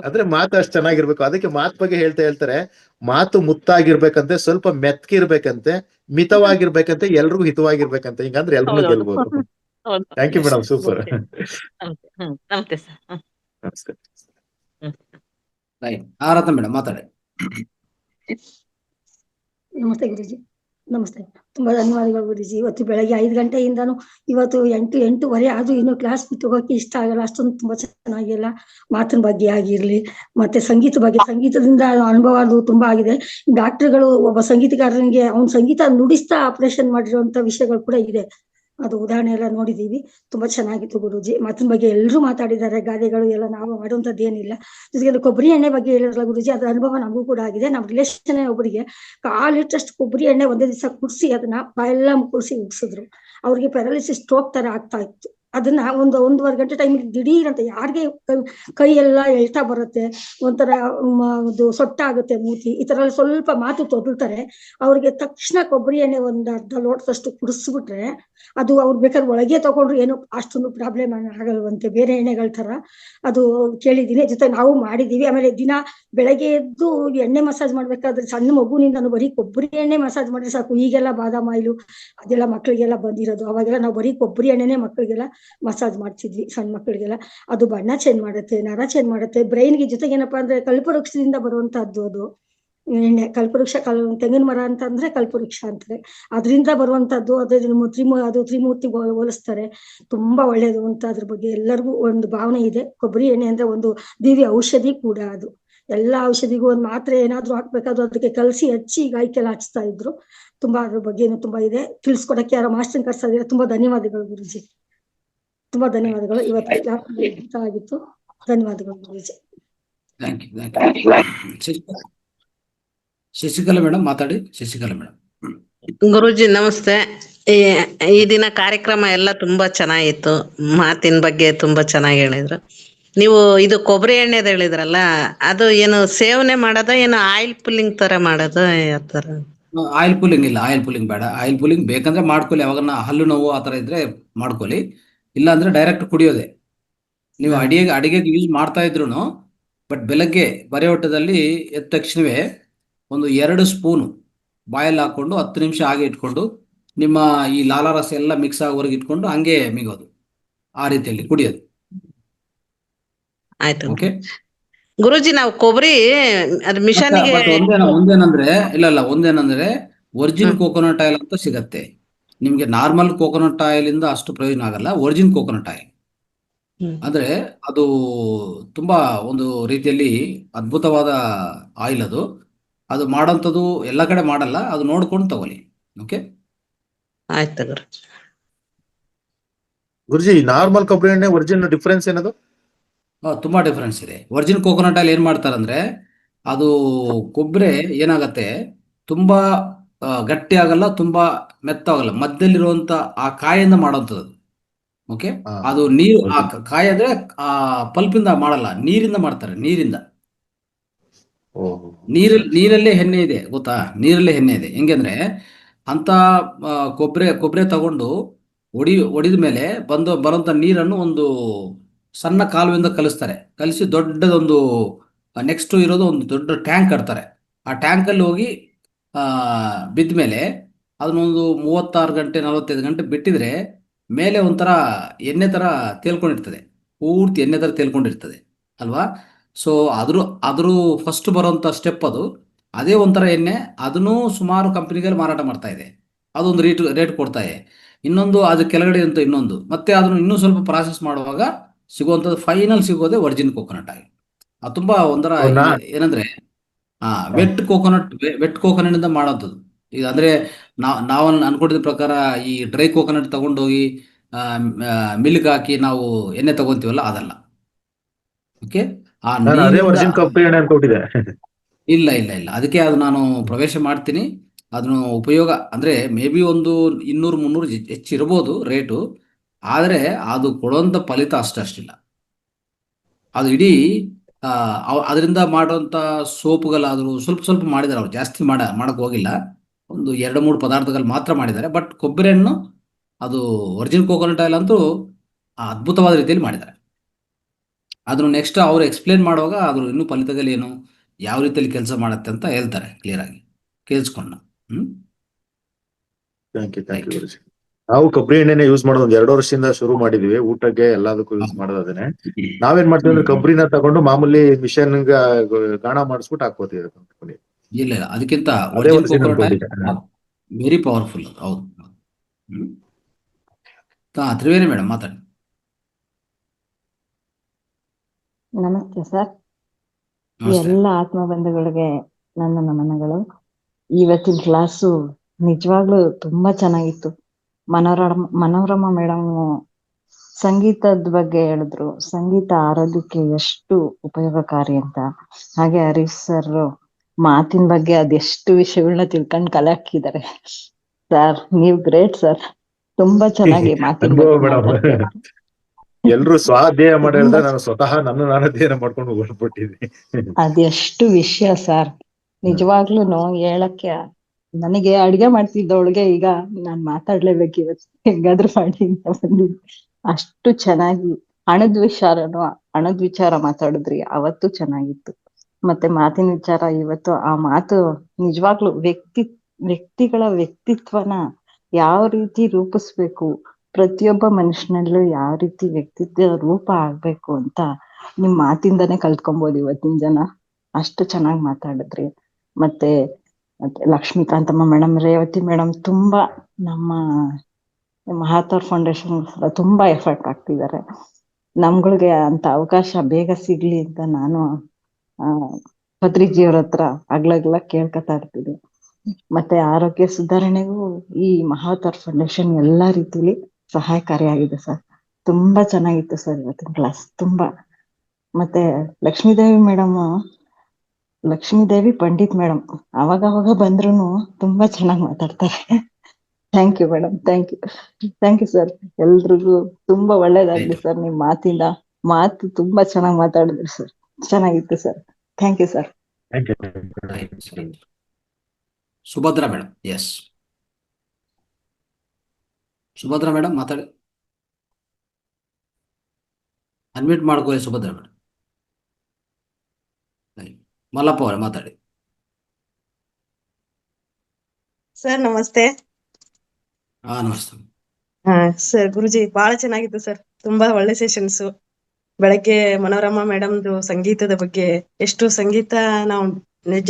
ಆದ್ರೆ ಮಾತು ಅಷ್ಟು ಚೆನ್ನಾಗಿರ್ಬೇಕು. ಅದಕ್ಕೆ ಮಾತು ಬಗ್ಗೆ ಹೇಳ್ತಾರೆ, ಮಾತು ಮುತ್ತಾಗಿರ್ಬೇಕಂತೆ, ಸ್ವಲ್ಪ ಮೆತ್ಕಿರ್ಬೇಕಂತೆ, ಮಿತವಾಗಿರ್ಬೇಕಂತೆ, ಎಲ್ರಿಗೂ ಹಿತವಾಗಿರ್ಬೇಕಂತೆ. ಹಿಂಗಂದ್ರೆ ಎಲ್ರಿಗೂ ಗೆಲ್ಬಹುದು. Thank you madam, super. ನಮಸ್ತೆ ಸರ್. ನಮಸ್ತೆ. ಆರತ ಮೇಡಮ್ ಮಾತಾಡಿ. ನಮಸ್ತೆ ಗುರುಜಿ. ನಮಸ್ತೆ, ತುಂಬಾ ಧನ್ಯವಾದಗಳು ಗುರುಜಿ. ಇವತ್ತು ಬೆಳಗ್ಗೆ 5 ಗಂಟೆಯಿಂದಾನು ಇವತ್ತು 8:08 ಆದ್ರೂ ಇನ್ನು ಕ್ಲಾಸ್ ತಗೋಕೆ ಇಷ್ಟ ಆಗಲ್ಲ, ಅಷ್ಟೊಂದು ತುಂಬಾ ಚೆನ್ನಾಗಿಲ್ಲ. ಮಾತಿನ ಬಗ್ಗೆ ಆಗಿರ್ಲಿ, ಮತ್ತೆ ಸಂಗೀತದಿಂದ ಅನುಭವ ಅದು ತುಂಬಾ ಆಗಿದೆ. ಡಾಕ್ಟರ್ಗಳು ಒಬ್ಬ ಸಂಗೀತಗಾರನಿಗೆ ಅವ್ನ ಸಂಗೀತ ನುಡಿಸ್ತಾ ಆಪರೇಷನ್ ಮಾಡಿರುವಂತ ವಿಷಯಗಳು ಕೂಡ ಇದೆ. ಅದು ಉದಾಹರಣೆ ಎಲ್ಲ ನೋಡಿದೀವಿ. ತುಂಬಾ ಚೆನ್ನಾಗಿತ್ತು ಗುರುಜಿ. ಮಾತಿನ ಬಗ್ಗೆ ಎಲ್ರು ಮಾತಾಡಿದ್ದಾರೆ, ಗಾದೆಗಳು ಎಲ್ಲ ನಾವು ಮಾಡುವಂತದ್ದು ಏನಿಲ್ಲ. ಜೊತೆಗೆ ಕೊಬ್ಬರಿ ಎಣ್ಣೆ ಬಗ್ಗೆ ಹೇಳಿರಲ್ಲ ಗುರುಜಿ, ಅದ್ರ ಅನುಭವ ನಮಗೂ ಕೂಡ ಆಗಿದೆ. ನಮ್ಮ ರಿಲೇಷನ್ ಒಬ್ಬರಿಗೆ 1/4 ಲೀಟರ್ ಕೊಬ್ಬರಿ ಎಣ್ಣೆ ಒಂದೇ ದಿವಸ ಕುಡಿಸಿ ಅದನ್ನ ಬಾಯೆಲ್ಲ ಕುಡಿಸಿ ಉಗ್ಸಿದ್ರು. ಅವ್ರಿಗೆ ಪ್ಯಾರಾಲಿಸಿಸ್ ಸ್ಟ್ರೋಕ್ ತರ ಆಗ್ತಾ ಇತ್ತು. ಅದನ್ನ 1.5 ಗಂಟೆ ಟೈಮ್ ದಿಢೀರ್ ಅಂತ ಯಾರಿಗೆ ಕೈ ಎಲ್ಲ ಎಳ್ತಾ ಬರುತ್ತೆ, ಒಂಥರ ಸೊಟ್ಟ ಆಗುತ್ತೆ ಮೂತಿ, ಈ ತರ ಸ್ವಲ್ಪ ಮಾತು ತೊದಲ್ತಾರೆ. ಅವ್ರಿಗೆ ತಕ್ಷಣ ಕೊಬ್ಬರಿ ಎಣ್ಣೆ 1/2 ಲೋಟದಷ್ಟು ಕುಡಿಸ್ಬಿಟ್ರೆ ಅದು ಅವ್ರು ಬೇಕಾದ್ರೆ ಒಳಗೆ ತಗೊಂಡ್ರು ಏನು ಅಷ್ಟೊಂದು ಪ್ರಾಬ್ಲಮ್ ಆಗಲ್ವಂತೆ, ಬೇರೆ ಎಣ್ಣೆಗಳ ತರ. ಅದು ಕೇಳಿದೀನಿ, ಜೊತೆ ನಾವು ಮಾಡಿದೀವಿ. ಆಮೇಲೆ ದಿನ ಬೆಳಗ್ಗೆ ಎದ್ದು ಎಣ್ಣೆ ಮಸಾಜ್ ಮಾಡ್ಬೇಕಾದ್ರೆ ಸಣ್ಣ ಮಗುನಿಂದ ಬರೀ ಕೊಬ್ಬರಿ ಎಣ್ಣೆ ಮಸಾಜ್ ಮಾಡಿದ್ರೆ ಸಾಕು. ಈಗೆಲ್ಲ ಬಾದಾಮ್ ಆಯಿಲು ಅದೆಲ್ಲ ಮಕ್ಕಳಿಗೆಲ್ಲ ಬಂದಿರೋದು. ಅವಾಗೆಲ್ಲ ನಾವು ಬರೀ ಕೊಬ್ಬರಿ ಎಣ್ಣೆನೆ ಮಕ್ಕಳಿಗೆಲ್ಲ ಮಸಾಜ್ ಮಾಡ್ತಿದ್ವಿ, ಸಣ್ಣ ಮಕ್ಕಳಿಗೆಲ್ಲ. ಅದು ಬಣ್ಣ ಚೇಂಜ್ ಮಾಡುತ್ತೆ, ನರ ಚೇಂಜ್ ಮಾಡುತ್ತೆ, ಬ್ರೈನ್ಗೆ. ಜೊತೆಗೆ ಏನಪ್ಪಾ ಅಂದ್ರೆ ಕಲ್ಪವೃಕ್ಷದಿಂದ ಬರುವಂತಹದ್ದು ಅದು ಎಣ್ಣೆ. ಕಲ್ಪವೃಕ್ಷ ತೆಂಗಿನ ಮರ ಅಂತ ಅಂದ್ರೆ ಕಲ್ಪವೃಕ್ಷ ಅಂತಾರೆ, ಅದರಿಂದ ಬರುವಂತದ್ದು. ಅದು ತ್ರಿಮೂರ್ತಿ ಹೋಲಿಸ್ತಾರೆ. ತುಂಬಾ ಒಳ್ಳೇದು ಅಂತ ಅದ್ರ ಬಗ್ಗೆ ಎಲ್ಲರಿಗೂ ಒಂದು ಭಾವನೆ ಇದೆ. ಕೊಬ್ಬರಿ ಎಣ್ಣೆ ಅಂದ್ರೆ ಒಂದು ದಿವ್ಯ ಔಷಧಿ ಕೂಡ ಅದು. ಎಲ್ಲಾ ಔಷಧಿಗೂ ಒಂದ್ ಮಾತ್ರೆ ಏನಾದ್ರು ಹಾಕ್ಬೇಕಾದ್ರೂ ಅದಕ್ಕೆ ಕಲಸಿ ಹಚ್ಚಿ ಗಾಯಕ್ಕೆಲ್ಲ ಹಚ್ತಾ ಇದ್ರು. ತುಂಬಾ ಅದ್ರ ಬಗ್ಗೆನು ತುಂಬಾ ಇದೆ ತಿಳಿಸ್ಕೊಡಕ್ಕೆ ಯಾರೋ ಮಾಸ್ಟರ್ ಕರ್ಸಿದ್ರೆ ತುಂಬಾ ಧನ್ಯವಾದಗಳು ಗುರುಜಿ. ತುಂಬಾ ಧನ್ಯವಾದಗಳು. ಇವತ್ತು ಕ್ಲಾಸ್ ಆಗಿತ್ತು. ಧನ್ಯವಾದಗಳು ಗುರುಜಿ. Thank you. ಶಶಿಕಲಾ ಮೇಡಮ್ ಮಾತಾಡಿ. ಶಶಿಕಲಾ ಮೇಡಮ್. ಗುರುಜಿ ನಮಸ್ತೆ. ಈ ದಿನ ಕಾರ್ಯಕ್ರಮ ಎಲ್ಲ ತುಂಬಾ ಚೆನ್ನಾಗಿತ್ತು. ಮಾತಿನ ಬಗ್ಗೆ ತುಂಬಾ ಚೆನ್ನಾಗಿ ಹೇಳಿದ್ರು. ನೀವು ಇದು ಕೊಬ್ಬರಿ ಎಣ್ಣೆದು ಹೇಳಿದ್ರಲ್ಲ, ಅದು ಏನು ಸೇವನೆ ಮಾಡೋದ ಏನು ಆಯಿಲ್ ಪುಲ್ಲಿಂಗ್ ತರ ಮಾಡೋದ ಯಾವ್ತರ? ಆಯಿಲ್ ಪುಲ್ಲಿಂಗ್ ಇಲ್ಲ, ಆಯಿಲ್ ಪುಲ್ಲಿಂಗ್ ಬೇಡ. ಆಯಿಲ್ ಪುಲ್ಲಿಂಗ್ ಬೇಕಂದ್ರೆ ಮಾಡ್ಕೊಳ್ಳಿ, ಯಾವಾಗನ್ನ ಹಲ್ಲು ನೋವು ಆ ಥರ ಇದ್ರೆ ಮಾಡ್ಕೊಳ್ಳಿ. ಇಲ್ಲ ಅಂದ್ರೆ ಡೈರೆಕ್ಟ್ ಕುಡಿಯೋದೆ. ನೀವು ಅಡಿಗೆಗೆ ಯೂಸ್ ಮಾಡ್ತಾ ಇದ್ರು, ಬಟ್ ಬೆಳಗ್ಗೆ ಬರೆ ಹೊಟ್ಟದಲ್ಲಿ ಎದ್ದ ತಕ್ಷಣವೇ ಒಂದು 2 ಸ್ಪೂನು ಬಾಯಲ್ಲಿ ಹಾಕೊಂಡು 10 ನಿಮಿಷ ಹಾಗೆ ಇಟ್ಕೊಂಡು ನಿಮ್ಮ ಈ ಲಾಲಾರಸ ಎಲ್ಲ ಮಿಕ್ಸ್ ಆಗೋವರೆಗೆ ಇಟ್ಕೊಂಡು ಹಂಗೆ ಮಿಗೋದು, ಆ ರೀತಿಯಲ್ಲಿ ಕುಡಿಯೋದು. ಆಯ್ತು ಓಕೆ ಗುರುಜಿ. ನಾವು ಕೊಬ್ಬರಿ ಅದು ಮಿಷನ್ಗೆ ಒಂದೇನಂದ್ರೆ ಒಂದೇನಂದ್ರೆ ಒರಿಜಿನ್ ಕೋಕೋನಟ್ ಆಯಿಲ್ ಅಂತ ಸಿಗತ್ತೆ ನಿಮ್ಗೆ. ನಾರ್ಮಲ್ ಕೋಕೋನಟ್ ಆಯಿಲ್ ಇಂದ ಅಷ್ಟು ಪ್ರಯೋಜನ ಆಗಲ್ಲ. ಒರಿಜಿನ್ ಕೋಕೋನಟ್ ಆಯಿಲ್ ಅಂದ್ರೆ ಅದು ತುಂಬಾ ಒಂದು ರೀತಿಯಲ್ಲಿ ಅದ್ಭುತವಾದ ಆಯಿಲ್. ಅದು ಮಾಡೋಂಥದ್ದು ಎಲ್ಲ ಕಡೆ ಮಾಡಲ್ಲ, ಅದು ನೋಡ್ಕೊಂಡು ತಗೊಳ್ಳಿ. ಓಕೆ ಆಯ್ತು ಗುರುಜಿ. ನಾರ್ಮಲ್ ಕೊಬ್ಬರಿ ಎಣ್ಣೆ ಒರಿಜಿನ್ ಡಿಫ್ರೆನ್ಸ್ ಏನದು? ತುಂಬಾ ಡಿಫ್ರೆನ್ಸ್ ಇದೆ. ಒರಿಜಿನ್ ಕೋಕೋನಟ್ ಆಯಿಲ್ ಏನ್ ಮಾಡ್ತಾರಂದ್ರೆ, ಅದು ಕೊಬ್ಬರಿ ಏನಾಗತ್ತೆ, ತುಂಬಾ ಗಟ್ಟಿ ಆಗಲ್ಲ, ತುಂಬಾ ಮೆತ್ತಾಗಲ್ಲ, ಮಧ್ಯದಲ್ಲಿರುವಂತ ಆ ಕಾಯಿಂದ ಮಾಡೋಂಥದ್ದು. ಓಕೆ ಅದು ನೀರು, ಆ ಕಾಯಿ ಅಂದ್ರೆ ಆ ಪಲ್ಪಿಂದ ಮಾಡಲ್ಲ, ನೀರಿಂದ ಮಾಡ್ತಾರೆ. ನೀರಲ್ಲೇ ಎಣ್ಣೆ ಇದೆ ಗೊತ್ತಾ? ನೀರಲ್ಲೇ ಎಣ್ಣೆ ಇದೆ. ಹೆಂಗಂದ್ರೆ ಅಂತ ಕೊಬ್ಬರಿ ತಗೊಂಡು ಒಡಿದ ಮೇಲೆ ಬರೋಂಥ ನೀರನ್ನು ಒಂದು ಸಣ್ಣ ಕಾಲುವೆಯಿಂದ ಕಲಿಸಿ ದೊಡ್ಡದೊಂದು ನೆಕ್ಸ್ಟ್ ಇರೋದು ಒಂದು ದೊಡ್ಡ ಟ್ಯಾಂಕ್ ಕಟ್ತಾರೆ. ಆ ಟ್ಯಾಂಕಲ್ಲಿ ಹೋಗಿ ಬಿದ್ದ ಮೇಲೆ ಅದನ್ನೊಂದು 36 ಗಂಟೆ 45 ಗಂಟೆ ಬಿಟ್ಟಿದ್ರೆ ಮೇಲೆ ಒಂಥರ ಎಣ್ಣೆ ತರ ತೇಲ್ಕೊಂಡಿರ್ತದೆ, ಪೂರ್ತಿ ಎಣ್ಣೆ ತರ ತೇಲ್ಕೊಂಡಿರ್ತದೆ ಅಲ್ವಾ? ಸೊ ಅದ್ರ ಫಸ್ಟ್ ಬರೋಂಥ ಸ್ಟೆಪ್ ಅದು. ಅದೇ ಒಂಥರ ಎಣ್ಣೆ, ಅದನ್ನು ಸುಮಾರು ಕಂಪನಿಗಳು ಮಾರಾಟ ಮಾಡ್ತಾ ಇದೆ. ಅದೊಂದು ರೇಟ್ ಕೊಡ್ತಾ ಇದೆ. ಇನ್ನೊಂದು ಅದು ಕೆಳಗಡೆ ಅಂತ ಇನ್ನೊಂದು, ಮತ್ತೆ ಅದನ್ನು ಇನ್ನೂ ಸ್ವಲ್ಪ ಪ್ರಾಸೆಸ್ ಮಾಡುವಾಗ ಸಿಗುವಂಥದ್ದು ಫೈನಲ್ ಸಿಗೋದೇ ಒರಿಜಿನ್ ಕೋಕೋನಟ್ ಆಯಿಲ್. ಅದು ತುಂಬಾ ಒಂಥರ ಏನಂದ್ರೆ ವೆಟ್ ಕೋಕೋನಟ್ ಇಂದ ಮಾಡೋಂಥದ್ದು. ಈಗ ಅಂದ್ರೆ ನಾವು ಅನ್ಕೊಂಡಿದ ಪ್ರಕಾರ ಈ ಡ್ರೈ ಕೋಕೋನಟ್ ತಗೊಂಡೋಗಿ ಮಿಲ್ಕ್ ಹಾಕಿ ನಾವು ಎಣ್ಣೆ ತಗೊಂತೀವಲ್ಲ, ಅದಲ್ಲ. ಓಕೆ ಇಲ್ಲ ಇಲ್ಲ ಇಲ್ಲ, ಅದಕ್ಕೆ ಅದು ನಾನು ಪ್ರವೇಶ ಮಾಡ್ತೀನಿ. ಅದನ್ನು ಉಪಯೋಗ ಅಂದ್ರೆ ಮೇ ಬಿ ಒಂದು 200-300 ಹೆಚ್ಚಿರ್ಬೋದು ರೇಟು, ಆದರೆ ಅದು ಕೊಡುವಂಥ ಫಲಿತ ಅಷ್ಟಿಲ್ಲ. ಅದು ಇಡೀ ಅದರಿಂದ ಮಾಡುವಂಥ ಸೋಪುಗಳಾದರೂ ಸ್ವಲ್ಪ ಮಾಡಿದ್ದಾರೆ. ಅವ್ರು ಜಾಸ್ತಿ ಮಾಡಕ್ಕೆ ಹೋಗಿಲ್ಲ, ಒಂದು 2-3 ಪದಾರ್ಥಗಳು ಮಾತ್ರ ಮಾಡಿದ್ದಾರೆ. ಬಟ್ ಕೊಬ್ಬರಿ ಹಣ್ಣು ಅದು ಒರಿಜಿನಲ್ ಕೋಕೋನಟ್ ಆಯಿಲ್ ಅಂತೂ ಅದ್ಭುತವಾದ ರೀತಿಯಲ್ಲಿ ಮಾಡಿದ್ದಾರೆ. ಅದನ್ನು ನೆಕ್ಸ್ಟ್ ಅವರು ಎಕ್ಸ್ಪ್ಲೇನ್ ಮಾಡುವಾಗ ಅದ್ರ ಇನ್ನೂ ಫಲಿತಗಳೇನು, ಯಾವ ರೀತಿಯಲ್ಲಿ ಕೆಲಸ ಮಾಡುತ್ತೆ ಅಂತ ಹೇಳ್ತಾರೆ ಕ್ಲಿಯರ್ ಆಗಿ ಕೇಳಿಸ್ಕೊಂಡು. ನಾವು ಕೊಬ್ಬರಿ ಎಣ್ಣೆನೆ ಯೂಸ್ ಮಾಡೋದು 2 ವರ್ಷದಿಂದ ಶುರು ಮಾಡಿದೀವಿ. ಊಟಕ್ಕೆ ಎಲ್ಲದಕ್ಕೂ ಯೂಸ್ ಮಾಡೋದು ಅದನ್ನೇ. ನಾವೇನ್ ಮಾಡ್ತೀವಿ ಅಂದ್ರೆ ಕೊಬ್ಬರಿನ ತಗೊಂಡು ಮಾಮೂಲಿ ಮಿಷನ್ ಗಾಣ ಮಾಡಿಸ್ಬಿಟ್ಟು ಹಾಕೋತೀವಿ. ಇಲ್ಲ ಅದಕ್ಕಿಂತ ವೆರಿ ಪವರ್ಫುಲ್. ಹೌದು. ತ್ರಿವೇಣಿ ಮೇಡಮ್ ಮಾತಾಡಿ. ನಮಸ್ತೆ ಸರ್. ಎಲ್ಲ ಆತ್ಮ ಬಂಧುಗಳಿಗೆ ನನ್ನ ನಮನಗಳು. ಇವತ್ತಿನ ಕ್ಲಾಸು ನಿಜವಾಗ್ಲೂ ತುಂಬಾ ಚೆನ್ನಾಗಿತ್ತು. ಮನೋರಮಾ ಮೇಡಮ್ ಸಂಗೀತದ ಬಗ್ಗೆ ಹೇಳಿದ್ರು, ಸಂಗೀತ ಆರೋಗ್ಯಕ್ಕೆ ಎಷ್ಟು ಉಪಯೋಗಕಾರಿ ಅಂತ. ಹಾಗೆ ಹರೀಶ್ ಸರ್ ಮಾತಿನ ಬಗ್ಗೆ ಅದೆಷ್ಟು ವಿಷಯಗಳನ್ನ ತಿಳ್ಕೊಂಡು ಕಲೆ ಹಾಕಿದ್ದಾರೆ. ಸರ್ ನೀವ್ ಗ್ರೇಟ್ ಸರ್, ತುಂಬಾ ಚೆನ್ನಾಗಿ ಮಾತಿನ ಎಲ್ರು ಸ್ವಾಧ್ಯಾಯ ಮಾಡಿ ಹೇಳಿದ್ರೆ ನಾನು ಸ್ವತಃ ನಾನು ಅಧ್ಯಯನ ಮಾಡ್ಕೊಂಡು ಹೊರಟ್ಬಿಟ್ಟಿದ್ದೀನಿ. ಅದೆಷ್ಟು ವಿಷಯ ಸರ್, ನಿಜವಾಗ್ಲೂ ಹೇಳಕ್ಕೆ. ನನಗೆ ಅಡ್ಗೆ ಮಾಡ್ತಿದ್ದವಳಿಗೆ ಈಗ ನಾನ್ ಮಾತಾಡ್ಲೇಬೇಕು ಇವತ್ತು, ಹೆಂಗಾದ್ರೂ ಮಾಡಿ ಅಂತ ಬಂದಿದ್ದೆ. ಅಷ್ಟು ಚೆನ್ನಾಗಿ ಹಣದ ವಿಚಾರ ಮಾತಾಡಿದ್ರಿ, ಅವತ್ತು ಚೆನ್ನಾಗಿತ್ತು. ಮತ್ತೆ ಮಾತಿನ ವಿಚಾರ ಇವತ್ತು, ಆ ಮಾತು ನಿಜವಾಗ್ಲು ವ್ಯಕ್ತಿಗಳ ವ್ಯಕ್ತಿತ್ವನ ಯಾವ ರೀತಿ ರೂಪಿಸ್ಬೇಕು, ಪ್ರತಿಯೊಬ್ಬ ಮನುಷ್ಯನಲ್ಲೂ ಯಾವ ರೀತಿ ವ್ಯಕ್ತಿತ್ವ ರೂಪ ಆಗ್ಬೇಕು ಅಂತ ನಿಮ್ ಮಾತಿಂದಾನೇ ಕಲ್ತ್ಕೊಬೋದು ಇವತ್ತಿನ ಜನ. ಅಷ್ಟು ಚೆನ್ನಾಗಿ ಮಾತಾಡಿದ್ರಿ. ಮತ್ತೆ ಲಕ್ಷ್ಮೀಕಾಂತಮ್ಮ ಮೇಡಮ್, ರೇವತಿ ಮೇಡಮ್ ತುಂಬಾ ನಮ್ಮ ಮಹಾತ್ವರ್ ಫೌಂಡೇಶನ್ ತುಂಬಾ ಎಫರ್ಟ್ ಹಾಕ್ತಿದ್ದಾರೆ. ನಮ್ಗಳಿಗೆ ಅಂತ ಅವಕಾಶ ಬೇಗ ಸಿಗ್ಲಿ ಅಂತ ನಾನು ಆ ಪತ್ರಿಜಿಯವ್ರ ಹತ್ರ ಅಗ್ಲಗ್ಲ ಕೇಳ್ಕೊತಾ ಇರ್ತೀನಿ. ಮತ್ತೆ ಆರೋಗ್ಯ ಸುಧಾರಣೆಗೂ ಈ ಮಹಾವತಾರ್ ಫೌಂಡೇಶನ್ ಎಲ್ಲಾ ರೀತಿಲಿ ಸಹಾಯಕಾರಿಯಾಗಿದೆ ಸರ್. ತುಂಬಾ ಚೆನ್ನಾಗಿತ್ತು ಸರ್ ಇವತ್ತಿನ ಕ್ಲಾಸ್, ತುಂಬಾ. ಮತ್ತೆ ಲಕ್ಷ್ಮೀದೇವಿ ಪಂಡಿತ್ ಮೇಡಮ್ ಅವಾಗ ಬಂದ್ರು ತುಂಬಾ ಚೆನ್ನಾಗಿ ಮಾತಾಡ್ತಾರೆ. Thank you madam, thank you sir. ಎಲ್ರಿಗೂ ತುಂಬಾ ಒಳ್ಳೇದಾಗ್ಲಿ ಸರ್. ನಿಮ್ ಮಾತು ತುಂಬಾ ಚೆನ್ನಾಗಿ ಮಾತಾಡಿದ್ರಿ ಸರ್, ಚೆನ್ನಾಗಿತ್ತು sir. Thank you sir. Subhadra madam, yes Subhadra madam ಮಾತಾಡಿ, ಅನ್ಮ್ಯೂಟ್ ಮಾಡ್ಕೊಳ್ಳಿ ಸುಭದ್ರಾ ಮೇಡಮ್. ಮಲ್ಲಪ್ಪ ಅವರೇ ಮಾತಾಡಿ. ಸರ್ ನಮಸ್ತೆ. ನಮಸ್ತೆ. ಸರ್ ಗುರುಜಿ ಬಹಳ ಚೆನ್ನಾಗಿತ್ತು ಸರ್, ತುಂಬಾ ಒಳ್ಳೆ ಸೆಷನ್ಸ್. ಬೆಳಗ್ಗೆ ಮನೋರಮಾ ಮೇಡಮ್ದು ಸಂಗೀತದ ಬಗ್ಗೆ, ಎಷ್ಟು ಸಂಗೀತ ನಾವು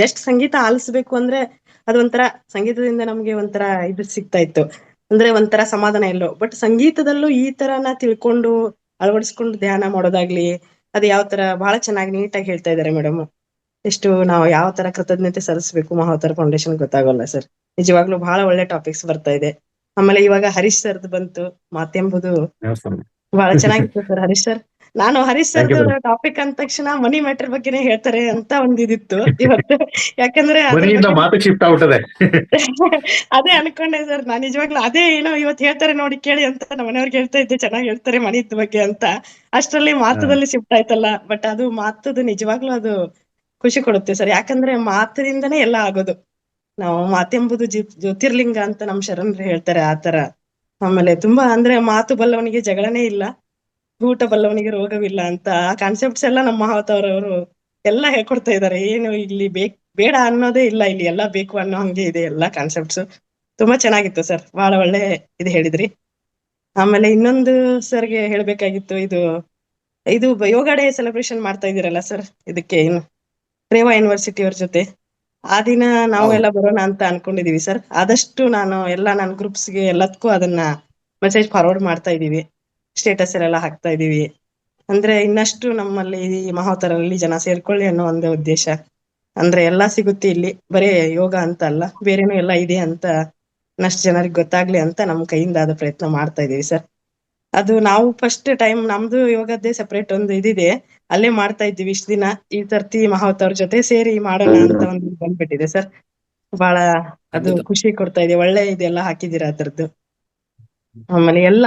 ಜಸ್ಟ್ ಸಂಗೀತ ಆಲಿಸ್ಬೇಕು ಅಂದ್ರೆ ಅದೊಂಥರ ಸಂಗೀತದಿಂದ ನಮ್ಗೆ ಒಂಥರ ಇದು ಸಿಗ್ತಾ ಇತ್ತು, ಅಂದ್ರೆ ಒಂಥರ ಸಮಾಧಾನ ಎಲ್ಲೋ. ಬಟ್ ಸಂಗೀತದಲ್ಲೂ ಈ ತರನ ತಿಳ್ಕೊಂಡು ಅಳವಡಿಸ್ಕೊಂಡು ಧ್ಯಾನ ಮಾಡೋದಾಗ್ಲಿ, ಅದು ಯಾವ ತರ ಬಹಳ ಚೆನ್ನಾಗಿ ನೀಟಾಗಿ ಹೇಳ್ತಾ ಇದಾರೆ ಮೇಡಮ್. ಎಷ್ಟು ನಾವು ಯಾವ ತರ ಕೃತಜ್ಞತೆ ಸಲ್ಲಿಸ್ಬೇಕು ಮಹಾವತಾರ್ ಫೌಂಡೇಶನ್ ಗೊತ್ತಾಗಲ್ಲ ಸರ್. ನಿಜವಾಗ್ಲೂ ಬಹಳ ಒಳ್ಳೆ ಟಾಪಿಕ್ಸ್ ಬರ್ತಾ ಇದೆ. ಆಮೇಲೆ ಇವಾಗ ಹರೀಶ್ ಸರ್ದು ಬಂತು ಮಾತೆಂಬುದು, ಬಹಳ ಚೆನ್ನಾಗಿತ್ತು ಸರ್ ಹರೀಶ್ ಸರ್. ನಾನು ಹರೀಶ್ ಸರ್ದು ಟಾಪಿಕ್ ಅಂದ ತಕ್ಷಣ ಮನಿ ಮ್ಯಾಟರ್ ಬಗ್ಗೆನೇ ಹೇಳ್ತಾರೆ ಅಂತ ಒಂದಿದಿತ್ತು ಇವತ್ತು. ಯಾಕಂದ್ರೆ ಶಿಫ್ಟ್ ಆಗ್ಬಿಟ್ಟದೆ. ಅದೇ ಅನ್ಕೊಂಡೆ ಸರ್ ನಾನ್ ನಿಜವಾಗ್ಲೂ, ಅದೇ ಏನೋ ಇವತ್ತು ಹೇಳ್ತಾರೆ ನೋಡಿ ಕೇಳಿ ಅಂತ ನಮ್ಮ ಮನೆಯವ್ರಿಗೆ ಹೇಳ್ತಾ ಇದ್ದೆ, ಚೆನ್ನಾಗಿ ಹೇಳ್ತಾರೆ ಮನಿದ್ ಬಗ್ಗೆ ಅಂತ. ಅಷ್ಟರಲ್ಲಿ ಮಾತುದಲ್ಲಿ ಶಿಫ್ಟ್ ಆಯ್ತಲ್ಲ. ಬಟ್ ಅದು ಮಾತುದು ನಿಜವಾಗ್ಲೂ ಅದು ಖುಷಿ ಕೊಡುತ್ತೆ ಸರ್. ಯಾಕಂದ್ರೆ ಮಾತಿನಿಂದನೇ ಎಲ್ಲ ಆಗೋದು. ನಾವು ಮಾತೆಂಬುದು ಜ್ಯೋತಿರ್ಲಿಂಗ ಅಂತ ನಮ್ ಶರಣರು ಹೇಳ್ತಾರೆ, ಆತರ. ಆಮೇಲೆ ತುಂಬಾ ಅಂದ್ರೆ ಮಾತು ಬಲ್ಲವನಿಗೆ ಜಗಳನೇ ಇಲ್ಲ, ಊಟ ಬಲ್ಲವನಿಗೆ ರೋಗವಿಲ್ಲ ಅಂತ ಆ ಕಾನ್ಸೆಪ್ಟ್ಸ್ ಎಲ್ಲ ನಮ್ಮ ಮಹಾವತಾರ್ ಅವರು ಎಲ್ಲ ಹೇಳ್ಕೊಡ್ತಾ ಇದಾರೆ. ಏನು ಇಲ್ಲಿ ಬೇಡ ಅನ್ನೋದೇ ಇಲ್ಲ, ಇಲ್ಲಿ ಎಲ್ಲ ಬೇಕು ಅನ್ನೋ ಹಂಗೆ ಇದೆ ಎಲ್ಲ ಕಾನ್ಸೆಪ್ಟ್ಸ್. ತುಂಬಾ ಚೆನ್ನಾಗಿತ್ತು ಸರ್, ಬಹಳ ಒಳ್ಳೆ ಇದು ಹೇಳಿದ್ರಿ. ಆಮೇಲೆ ಇನ್ನೊಂದು ಸರ್ಗೆ ಹೇಳ್ಬೇಕಾಗಿತ್ತು, ಇದು ಯೋಗ ಡೇ ಸೆಲೆಬ್ರೇಷನ್ ಮಾಡ್ತಾ ಇದೀರಲ್ಲ ಸರ್, ಇದಕ್ಕೆ ಏನು ರೇವಾ ಯೂನಿವರ್ಸಿಟಿ ಅವ್ರ ಜೊತೆ ಆ ದಿನ ನಾವು ಎಲ್ಲ ಬರೋಣ ಅಂತ ಅನ್ಕೊಂಡಿದೀವಿ ಸರ್. ಆದಷ್ಟು ನಾನು ಎಲ್ಲ ನನ್ನ ಗ್ರೂಪ್ಸ್ಗೆ ಎಲ್ಲದಕ್ಕೂ ಅದನ್ನ ಮೆಸೇಜ್ ಫಾರ್ವರ್ಡ್ ಮಾಡ್ತಾ ಇದೀವಿ, ಸ್ಟೇಟಸ್ ಎಲ್ಲ ಹಾಕ್ತಾ ಇದೀವಿ. ಅಂದ್ರೆ ಇನ್ನಷ್ಟು ನಮ್ಮಲ್ಲಿ ಈ ಮಹಾವತಾರಲ್ಲಿ ಜನ ಸೇರ್ಕೊಳ್ಳಿ ಅನ್ನೋ ಒಂದು ಉದ್ದೇಶ. ಅಂದ್ರೆ ಎಲ್ಲಾ ಸಿಗುತ್ತೆ ಇಲ್ಲಿ, ಬರೇ ಯೋಗ ಅಂತ ಅಲ್ಲ, ಬೇರೆನೂ ಎಲ್ಲ ಇದೆ ಅಂತ ಇನ್ನಷ್ಟು ಜನರಿಗೆ ಗೊತ್ತಾಗ್ಲಿ ಅಂತ ನಮ್ ಕೈಯಿಂದ ಆದ ಪ್ರಯತ್ನ ಮಾಡ್ತಾ ಇದೀವಿ ಸರ್. ಅದು ನಾವು ಫಸ್ಟ್ ಟೈಮ್ ನಮ್ದು ಯೋಗದ್ದೇ ಸೆಪರೇಟ್ ಒಂದು ಇದಿದೆ, ಅಲ್ಲೇ ಮಾಡ್ತಾ ಇದ್ದೀವಿ ಇಷ್ಟ ದಿನ. ಈ ಸರ್ತಿ ಮಹಾವತಾರ್ ಜೊತೆ ಸೇರಿ ಮಾಡೋಣ ಅಂತ ಒಂದು ಬಂದ್ಬಿಟ್ಟಿದೆ ಸರ್. ಬಹಳ ಅದು ಖುಷಿ ಕೊಡ್ತಾ ಇದೆ, ಒಳ್ಳೆ ಇದೆಲ್ಲ ಹಾಕಿದೀರಾ ಅದ್ರದ್ದು. ಆಮೇಲೆ ಎಲ್ಲ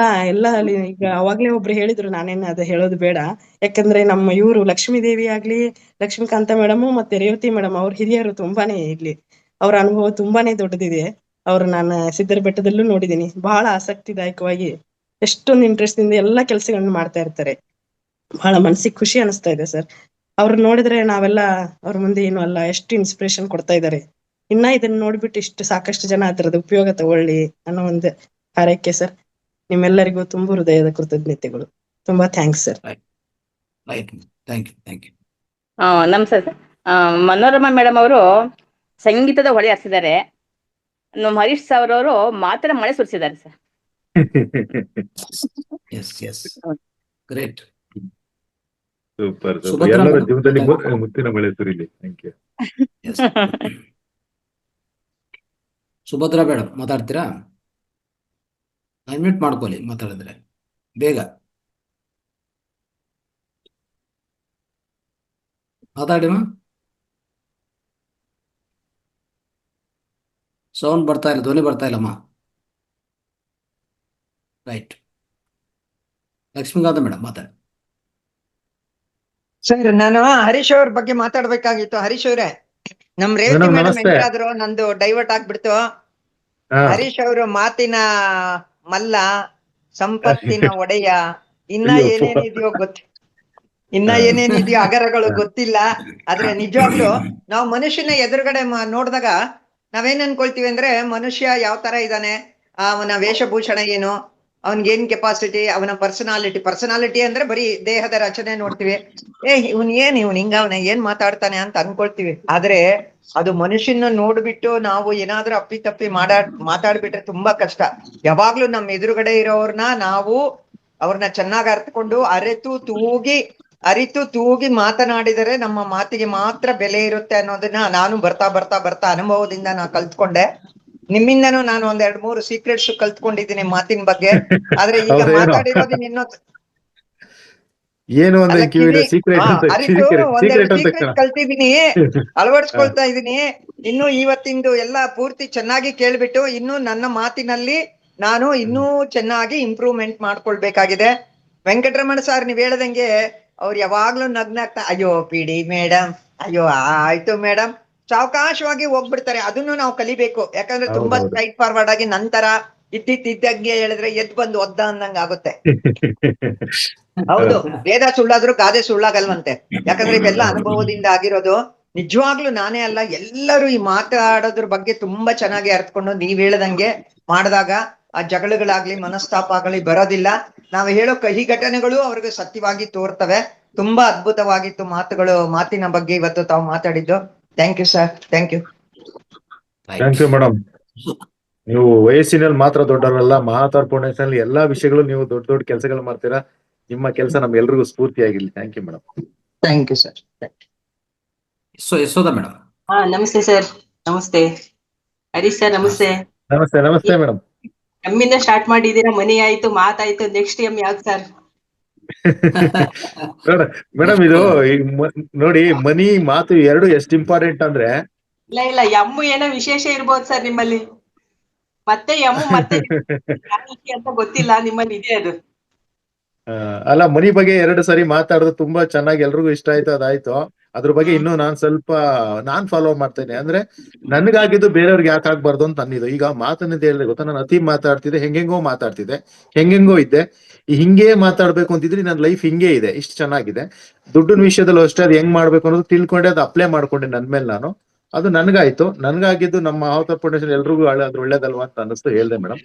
ಅಲ್ಲಿ ಈಗ ಅವಾಗ್ಲೇ ಒಬ್ರು ಹೇಳಿದ್ರು, ನಾನೇನು ಅದು ಹೇಳೋದು ಬೇಡ. ಯಾಕಂದ್ರೆ ನಮ್ಮ ಇವರು ಲಕ್ಷ್ಮೀ ದೇವಿ ಆಗ್ಲಿ, ಲಕ್ಷ್ಮೀಕಾಂತ ಮೇಡಮ್ ಮತ್ತೆ ರೇವತಿ ಮೇಡಮ್ ಅವ್ರ ಹಿರಿಯರು ತುಂಬಾನೇ ಇಲ್ಲಿ, ಅವ್ರ ಅನುಭವ ತುಂಬಾನೇ ದೊಡ್ಡದಿದೆ. ಅವ್ರು ನಾನು ಸಿದ್ದರ ಬೆಟ್ಟದಲ್ಲೂ ನೋಡಿದೀನಿ, ಬಹಳ ಆಸಕ್ತಿದಾಯಕವಾಗಿ ಎಷ್ಟೊಂದು ಇಂಟ್ರೆಸ್ಟ್ ಇಂದ ಎಲ್ಲಾ ಕೆಲಸಗಳನ್ನ ಮಾಡ್ತಾ ಇರ್ತಾರೆ. ಬಹಳ ಮನ್ಸಿಗೆ ಖುಷಿ ಅನಿಸ್ತಾ ಇದೆ ಸರ್. ಅವ್ರು ನೋಡಿದ್ರೆ ನಾವೆಲ್ಲ ಅವ್ರ ಮುಂದೆ ಏನು ಅಲ್ಲ, ಎಷ್ಟು ಇನ್ಸ್ಪಿರೇಷನ್ ಕೊಡ್ತಾ ಇದ್ದಾರೆ. ಇನ್ನ ಇದನ್ನ ನೋಡ್ಬಿಟ್ಟು ಇಷ್ಟು ಸಾಕಷ್ಟು ಜನ ಅದರದ ಉಪಯೋಗ ತಗೊಳ್ಳಿ ಅನ್ನೋ ಒಂದು ಹಾರೈಕೆ ಸರ್. ನಿಮ್ಮೆಲ್ಲರಿಗೂ ತುಂಬು ಹೃದಯದ ಕೃತಜ್ಞತೆಗಳು. ತುಂಬಾ ಥ್ಯಾಂಕ್ಸ್ ಸರ್. ನಮಸ್ತೆ ಸರ್. ಮನೋರಮಾ ಮೇಡಮ್ ಅವರು ಸಂಗೀತದ ಹೊಳೆ ಹರಿಸಿದ್ದಾರೆ, ನಮ್ಮ ಹರೀಶ್ ಸರ್ ಅವರು ಮಾತ್ರ ಮಳೆ ಸುರಿಸಿದ್ದಾರೆ ಸರ್. Great, super. ಎಲ್ಲರ ಜೀವನದಲ್ಲಿ ಮುತ್ತಿನ ಮಳೆ ಸುರಿಲಿ. Thank you. ಸುಭದ್ರಾ ಮೇಡಮ್ ಮಾತಾಡ್ತೀರಾ? ಅನ್ಮ್ಯೂಟ್ ಮಾಡ್ಕೊಳ್ಳಿ, ಮಾತಾಡಿದ್ರೆ ಬೇಗ ಮಾತಾಡಿ. ಸೌಂಡ್ ಬರ್ತಾ ಇಲ್ಲ, ಧ್ವನಿ ಬರ್ತಾ ಇಲ್ಲಮ್ಮ. ರೈಟ್, ಲಕ್ಷ್ಮೀಕಾಂತ ಮೇಡಮ್ ಮಾತಾಡಿ. ಸರ್ ನಾನು ಹರೀಶ್ ಅವ್ರ ಬಗ್ಗೆ ಮಾತಾಡ್ಬೇಕಾಗಿತ್ತು. ಹರೀಶ್ ಅವ್ರೆ, ನಮ್ ರೇವತಿ ಮೇಡಮ್ ಎಂಟ್ರಾದ್ರು, ನಂದು ಡೈವರ್ಟ್ ಆಗ್ಬಿಡ್ತು. ಹರೀಶ್ ಅವರು ಮಾತಿನ ಮಲ್ಲ, ಸಂಪತ್ತಿನ ಒಡೆಯ, ಇನ್ನ ಏನೇನಿದೆಯೋ ಅಗರಗಳು ಗೊತ್ತಿಲ್ಲ. ಆದ್ರೆ ನಿಜವಾಗ್ಲು ನಾವು ಮನುಷ್ಯನ ಎದುರುಗಡೆ ನೋಡಿದಾಗ ನಾವೇನ್ ಅನ್ಕೊಳ್ತೀವಿ ಅಂದ್ರೆ, ಮನುಷ್ಯ ಯಾವ ತರ ಇದ್ದಾನೆ, ಅವನ ವೇಷಭೂಷಣ ಏನು, ಅವನ್ಗೇನ್ ಕೆಪಾಸಿಟಿ, ಅವನ ಪರ್ಸನಾಲಿಟಿ ಅಂದ್ರೆ ಬರೀ ದೇಹದ ರಚನೆ ನೋಡ್ತೀವಿ. ಇವನ್ ಹಿಂಗವನ ಏನ್ ಮಾತಾಡ್ತಾನೆ ಅಂತ ಅನ್ಕೊಳ್ತೀವಿ. ಆದ್ರೆ ಅದು ಮನುಷ್ಯನ ನೋಡ್ಬಿಟ್ಟು ನಾವು ಏನಾದ್ರೂ ಅಪ್ಪಿತಪ್ಪಿ ಮಾತಾಡ್ಬಿಟ್ರೆ ತುಂಬಾ ಕಷ್ಟ. ಯಾವಾಗ್ಲೂ ನಮ್ ಎದುರುಗಡೆ ಇರೋರ್ನ ನಾವು ಅವ್ರನ್ನ ಚೆನ್ನಾಗ್ ಅರ್ಥಕೊಂಡು ಅರೆತು ತೂಗಿ ಅರಿತು ತೂಗಿ ಮಾತನಾಡಿದರೆ ನಮ್ಮ ಮಾತಿಗೆ ಮಾತ್ರ ಬೆಲೆ ಇರುತ್ತೆ ಅನ್ನೋದನ್ನ ನಾನು ಬರ್ತಾ ಅನುಭವದಿಂದ ನಾ ಕಲ್ತ್ಕೊಂಡೆ. ನಿಮ್ಮಿಂದನೂ ನಾನು 2-3 ಸೀಕ್ರೆಟ್ಸ್ ಕಲ್ತ್ಕೊಂಡಿದ್ದೀನಿ ಮಾತಿನ ಬಗ್ಗೆ. ಆದ್ರೆ ಈಗ ಹೌದೇನೋ? ಮಾತಾಡಿರೋದನ್ನ ಇನ್ನೊಂದು ಏನು ಅಲ್ಲ ಅಂದ್ರೆ ಕಿವಿಗೆ ಸೀಕ್ರೆಟ್ ಅಂತ ಅರಿತು ಒಂದೆರಡು ಸೀಕ್ರೆಟ್ ಅಂತ ಸೀಕ್ರೆಟ್ ಕಲ್ತಿದೀನಿ, ಅಳವಡಿಸ್ಕೊಳ್ತಾ ಇದೀನಿ. ಇನ್ನು ಇವತ್ತಿಂದು ಎಲ್ಲ ಪೂರ್ತಿ ಚೆನ್ನಾಗಿ ಕೇಳ್ಬಿಟ್ಟು ಇನ್ನು ನನ್ನ ಮಾತಿನಲ್ಲಿ ನಾನು ಇನ್ನೂ ಚೆನ್ನಾಗಿ ಇಂಪ್ರೂವ್ಮೆಂಟ್ ಮಾಡ್ಕೊಳ್ಬೇಕಾಗಿದೆ. ವೆಂಕಟರಮಣ ಸರ್ ನೀವ್ ಹೇಳ್ದಂಗೆ ಅವ್ರು ಯಾವಾಗ್ಲೂ ನಗ್ನಾಗ್ತಾ ಅಯ್ಯೋ ಪಿಡಿ ಮೇಡಮ್, ಅಯ್ಯೋ ಆಯ್ತು ಮೇಡಮ್, ಸಾವಕಾಶವಾಗಿ ಹೋಗ್ಬಿಡ್ತಾರೆ. ಅದನ್ನು ನಾವು ಕಲಿಬೇಕು. ಯಾಕಂದ್ರೆ ತುಂಬಾ ಸ್ಟ್ರೈಟ್ ಫಾರ್ವರ್ಡ್ ಆಗಿ ನಂತರ ಇದ್ದಂಗೆ ಹೇಳಿದ್ರೆ ಎದ್ ಬಂದು ಒದ್ದ ಅಂದಂಗ ಆಗುತ್ತೆ. ಹೌದು, ವೇದ ಸುಳ್ಳಾದ್ರೂ ಗಾದೆ ಸುಳ್ಳಾಗಲ್ವಂತೆ. ಯಾಕಂದ್ರೆ ಇವೆಲ್ಲ ಅನುಭವದಿಂದ ಆಗಿರೋದು. ನಿಜವಾಗ್ಲೂ ನಾನೇ ಅಲ್ಲ, ಎಲ್ಲರೂ ಈ ಮಾತಾಡೋದ್ರ ಬಗ್ಗೆ ತುಂಬಾ ಚೆನ್ನಾಗಿ ಅರ್ಥಕೊಂಡು ನೀವ್ ಹೇಳ್ದಂಗೆ ಮಾಡಿದಾಗ ಆ ಜಗಳಗಳಾಗ್ಲಿ ಮನಸ್ತಾಪ ಆಗಲಿ ಬರೋದಿಲ್ಲ. ನಾವು ಹೇಳೋ ಕಹಿ ಘಟನೆಗಳು ಅವ್ರಿಗೆ ಸತ್ಯವಾಗಿ ತೋರ್ತವೆ. ತುಂಬಾ ಅದ್ಭುತವಾಗಿತ್ತು ಮಾತಿನ ಬಗ್ಗೆ ಇವತ್ತು ತಾವು ಮಾತಾಡಿದ್ದು. Thank you sir, thank you. Thank you madam. ನೀವು ವಯಸ್ಸಿನಲ್ಲಿ ಮಾತ್ರ ದೊಡ್ಡವರಲ್ಲ, ಮಹಾತಾರ್ ಫೌಂಡೇಶನ್ ಎಲ್ಲಾ ವಿಷಯಗಳು ನೀವು ದೊಡ್ಡ ದೊಡ್ಡ ಕೆಲಸಗಳು ಮಾಡ್ತೀರಾ. ನಿಮ್ಮ ಕೆಲಸ ನಮ್ಗೆಲ್ರಿಗೂ ಸ್ಫೂರ್ತಿಯಾಗಿರ್ಲಿ. Thank you madam. Thank you sir. Yashoda madam. ನಮಸ್ತೆ ಸರ್. ನಮಸ್ತೆ ಹರೀಶ್ ಸರ್. ನಮಸ್ತೆ. ನಮಸ್ತೆ. ನಮಸ್ತೆ ಮೇಡಮ್. ಎಮ್ಮಿಂದ ಸ್ಟಾರ್ಟ್ ಮಾಡಿದೀರಾ, ಮನಿ ಆಯ್ತು, ಮಾತಾಯ್ತು, ನೆಕ್ಸ್ಟ್ ಎಮ್ ಯಾವ್ದು ಸರ್? ಮೇಡಮ್ ಇದು ನೋಡಿ, ಮನಿ ಮಾತು ಎರಡು ಎಷ್ಟು ಇಂಪಾರ್ಟೆಂಟ್ ಅಂದ್ರೆ. ಇಲ್ಲ ಎಮ್ಮು ಏನೋ ವಿಶೇಷ ಇರ್ಬೋದು ಸರ್ ನಿಮ್ಮಲ್ಲಿ. ಮತ್ತೆ ಎಮ್ಮು ಮತ್ತೆ ಅಂತ ಗೊತ್ತಿಲ್ಲ, ನಿಮ್ಮಲ್ಲಿ ಇದೆ ಅದು. ಅಲ್ಲ, ಮನಿ ಬಗ್ಗೆ 2 ಸರಿ ಮಾತಾಡೋದು ತುಂಬಾ ಚೆನ್ನಾಗಿ ಎಲ್ರಿಗೂ ಇಷ್ಟ ಆಯ್ತು. ಅದಾಯ್ತು. ಅದ್ರ ಬಗ್ಗೆ ಇನ್ನೂ ನಾನ್ ಫಾಲೋ ಮಾಡ್ತೇನೆ. ಅಂದ್ರೆ ನನ್ಗಾಗಿದ್ದು ಬೇರೆಯವ್ರಿಗೆ ಯಾಕೆ ಆಗ್ಬಾರ್ದು ಅಂತ ಅನ್ನಿದ್ದು. ಈಗ ಮಾತನ್ನದ ಹೇಳಿದ್ರೆ ಗೊತ್ತಾ, ನಾನು ಅತಿ ಮಾತಾಡ್ತಿದ್ದೆ, ಹೆಂಗೆಂಗೋ ಮಾತಾಡ್ತಿದ್ದೆ, ಹೆಂಗೆಂಗೋ ಇದ್ದೆ. ಹಿಂಗೇ ಮಾತಾಡ್ಬೇಕು ಅಂತಿದ್ರೆ ನನ್ನ ಲೈಫ್ ಹಿಂಗೇ ಇದೆ, ಇಷ್ಟು ಚೆನ್ನಾಗಿದೆ. ದುಡ್ಡಿನ ವಿಷಯದಲ್ಲೂ ಅಷ್ಟೇ, ಅದು ಹೆಂಗ್ ಮಾಡ್ಬೇಕು ಅನ್ನೋದು ತಿಳ್ಕೊಂಡೆ, ಅದು ಅಪ್ಲೈ ಮಾಡ್ಕೊಂಡೆ ನನ್ ಮೇಲೆ ನಾನು. ಅದು ನನ್ಗಾಯ್ತು. ನನ್ಗಾಗಿದ್ದು ನಮ್ಮ ಮಹಾತಾರ್ ಫೌಂಡೇಶನ್ ಎಲ್ರಿಗೂ ಅದು ಒಳ್ಳೇದಲ್ವಾ ಅಂತ ಅನಿಸ್ತು, ಹೇಳ್ದೆ ಮೇಡಮ್.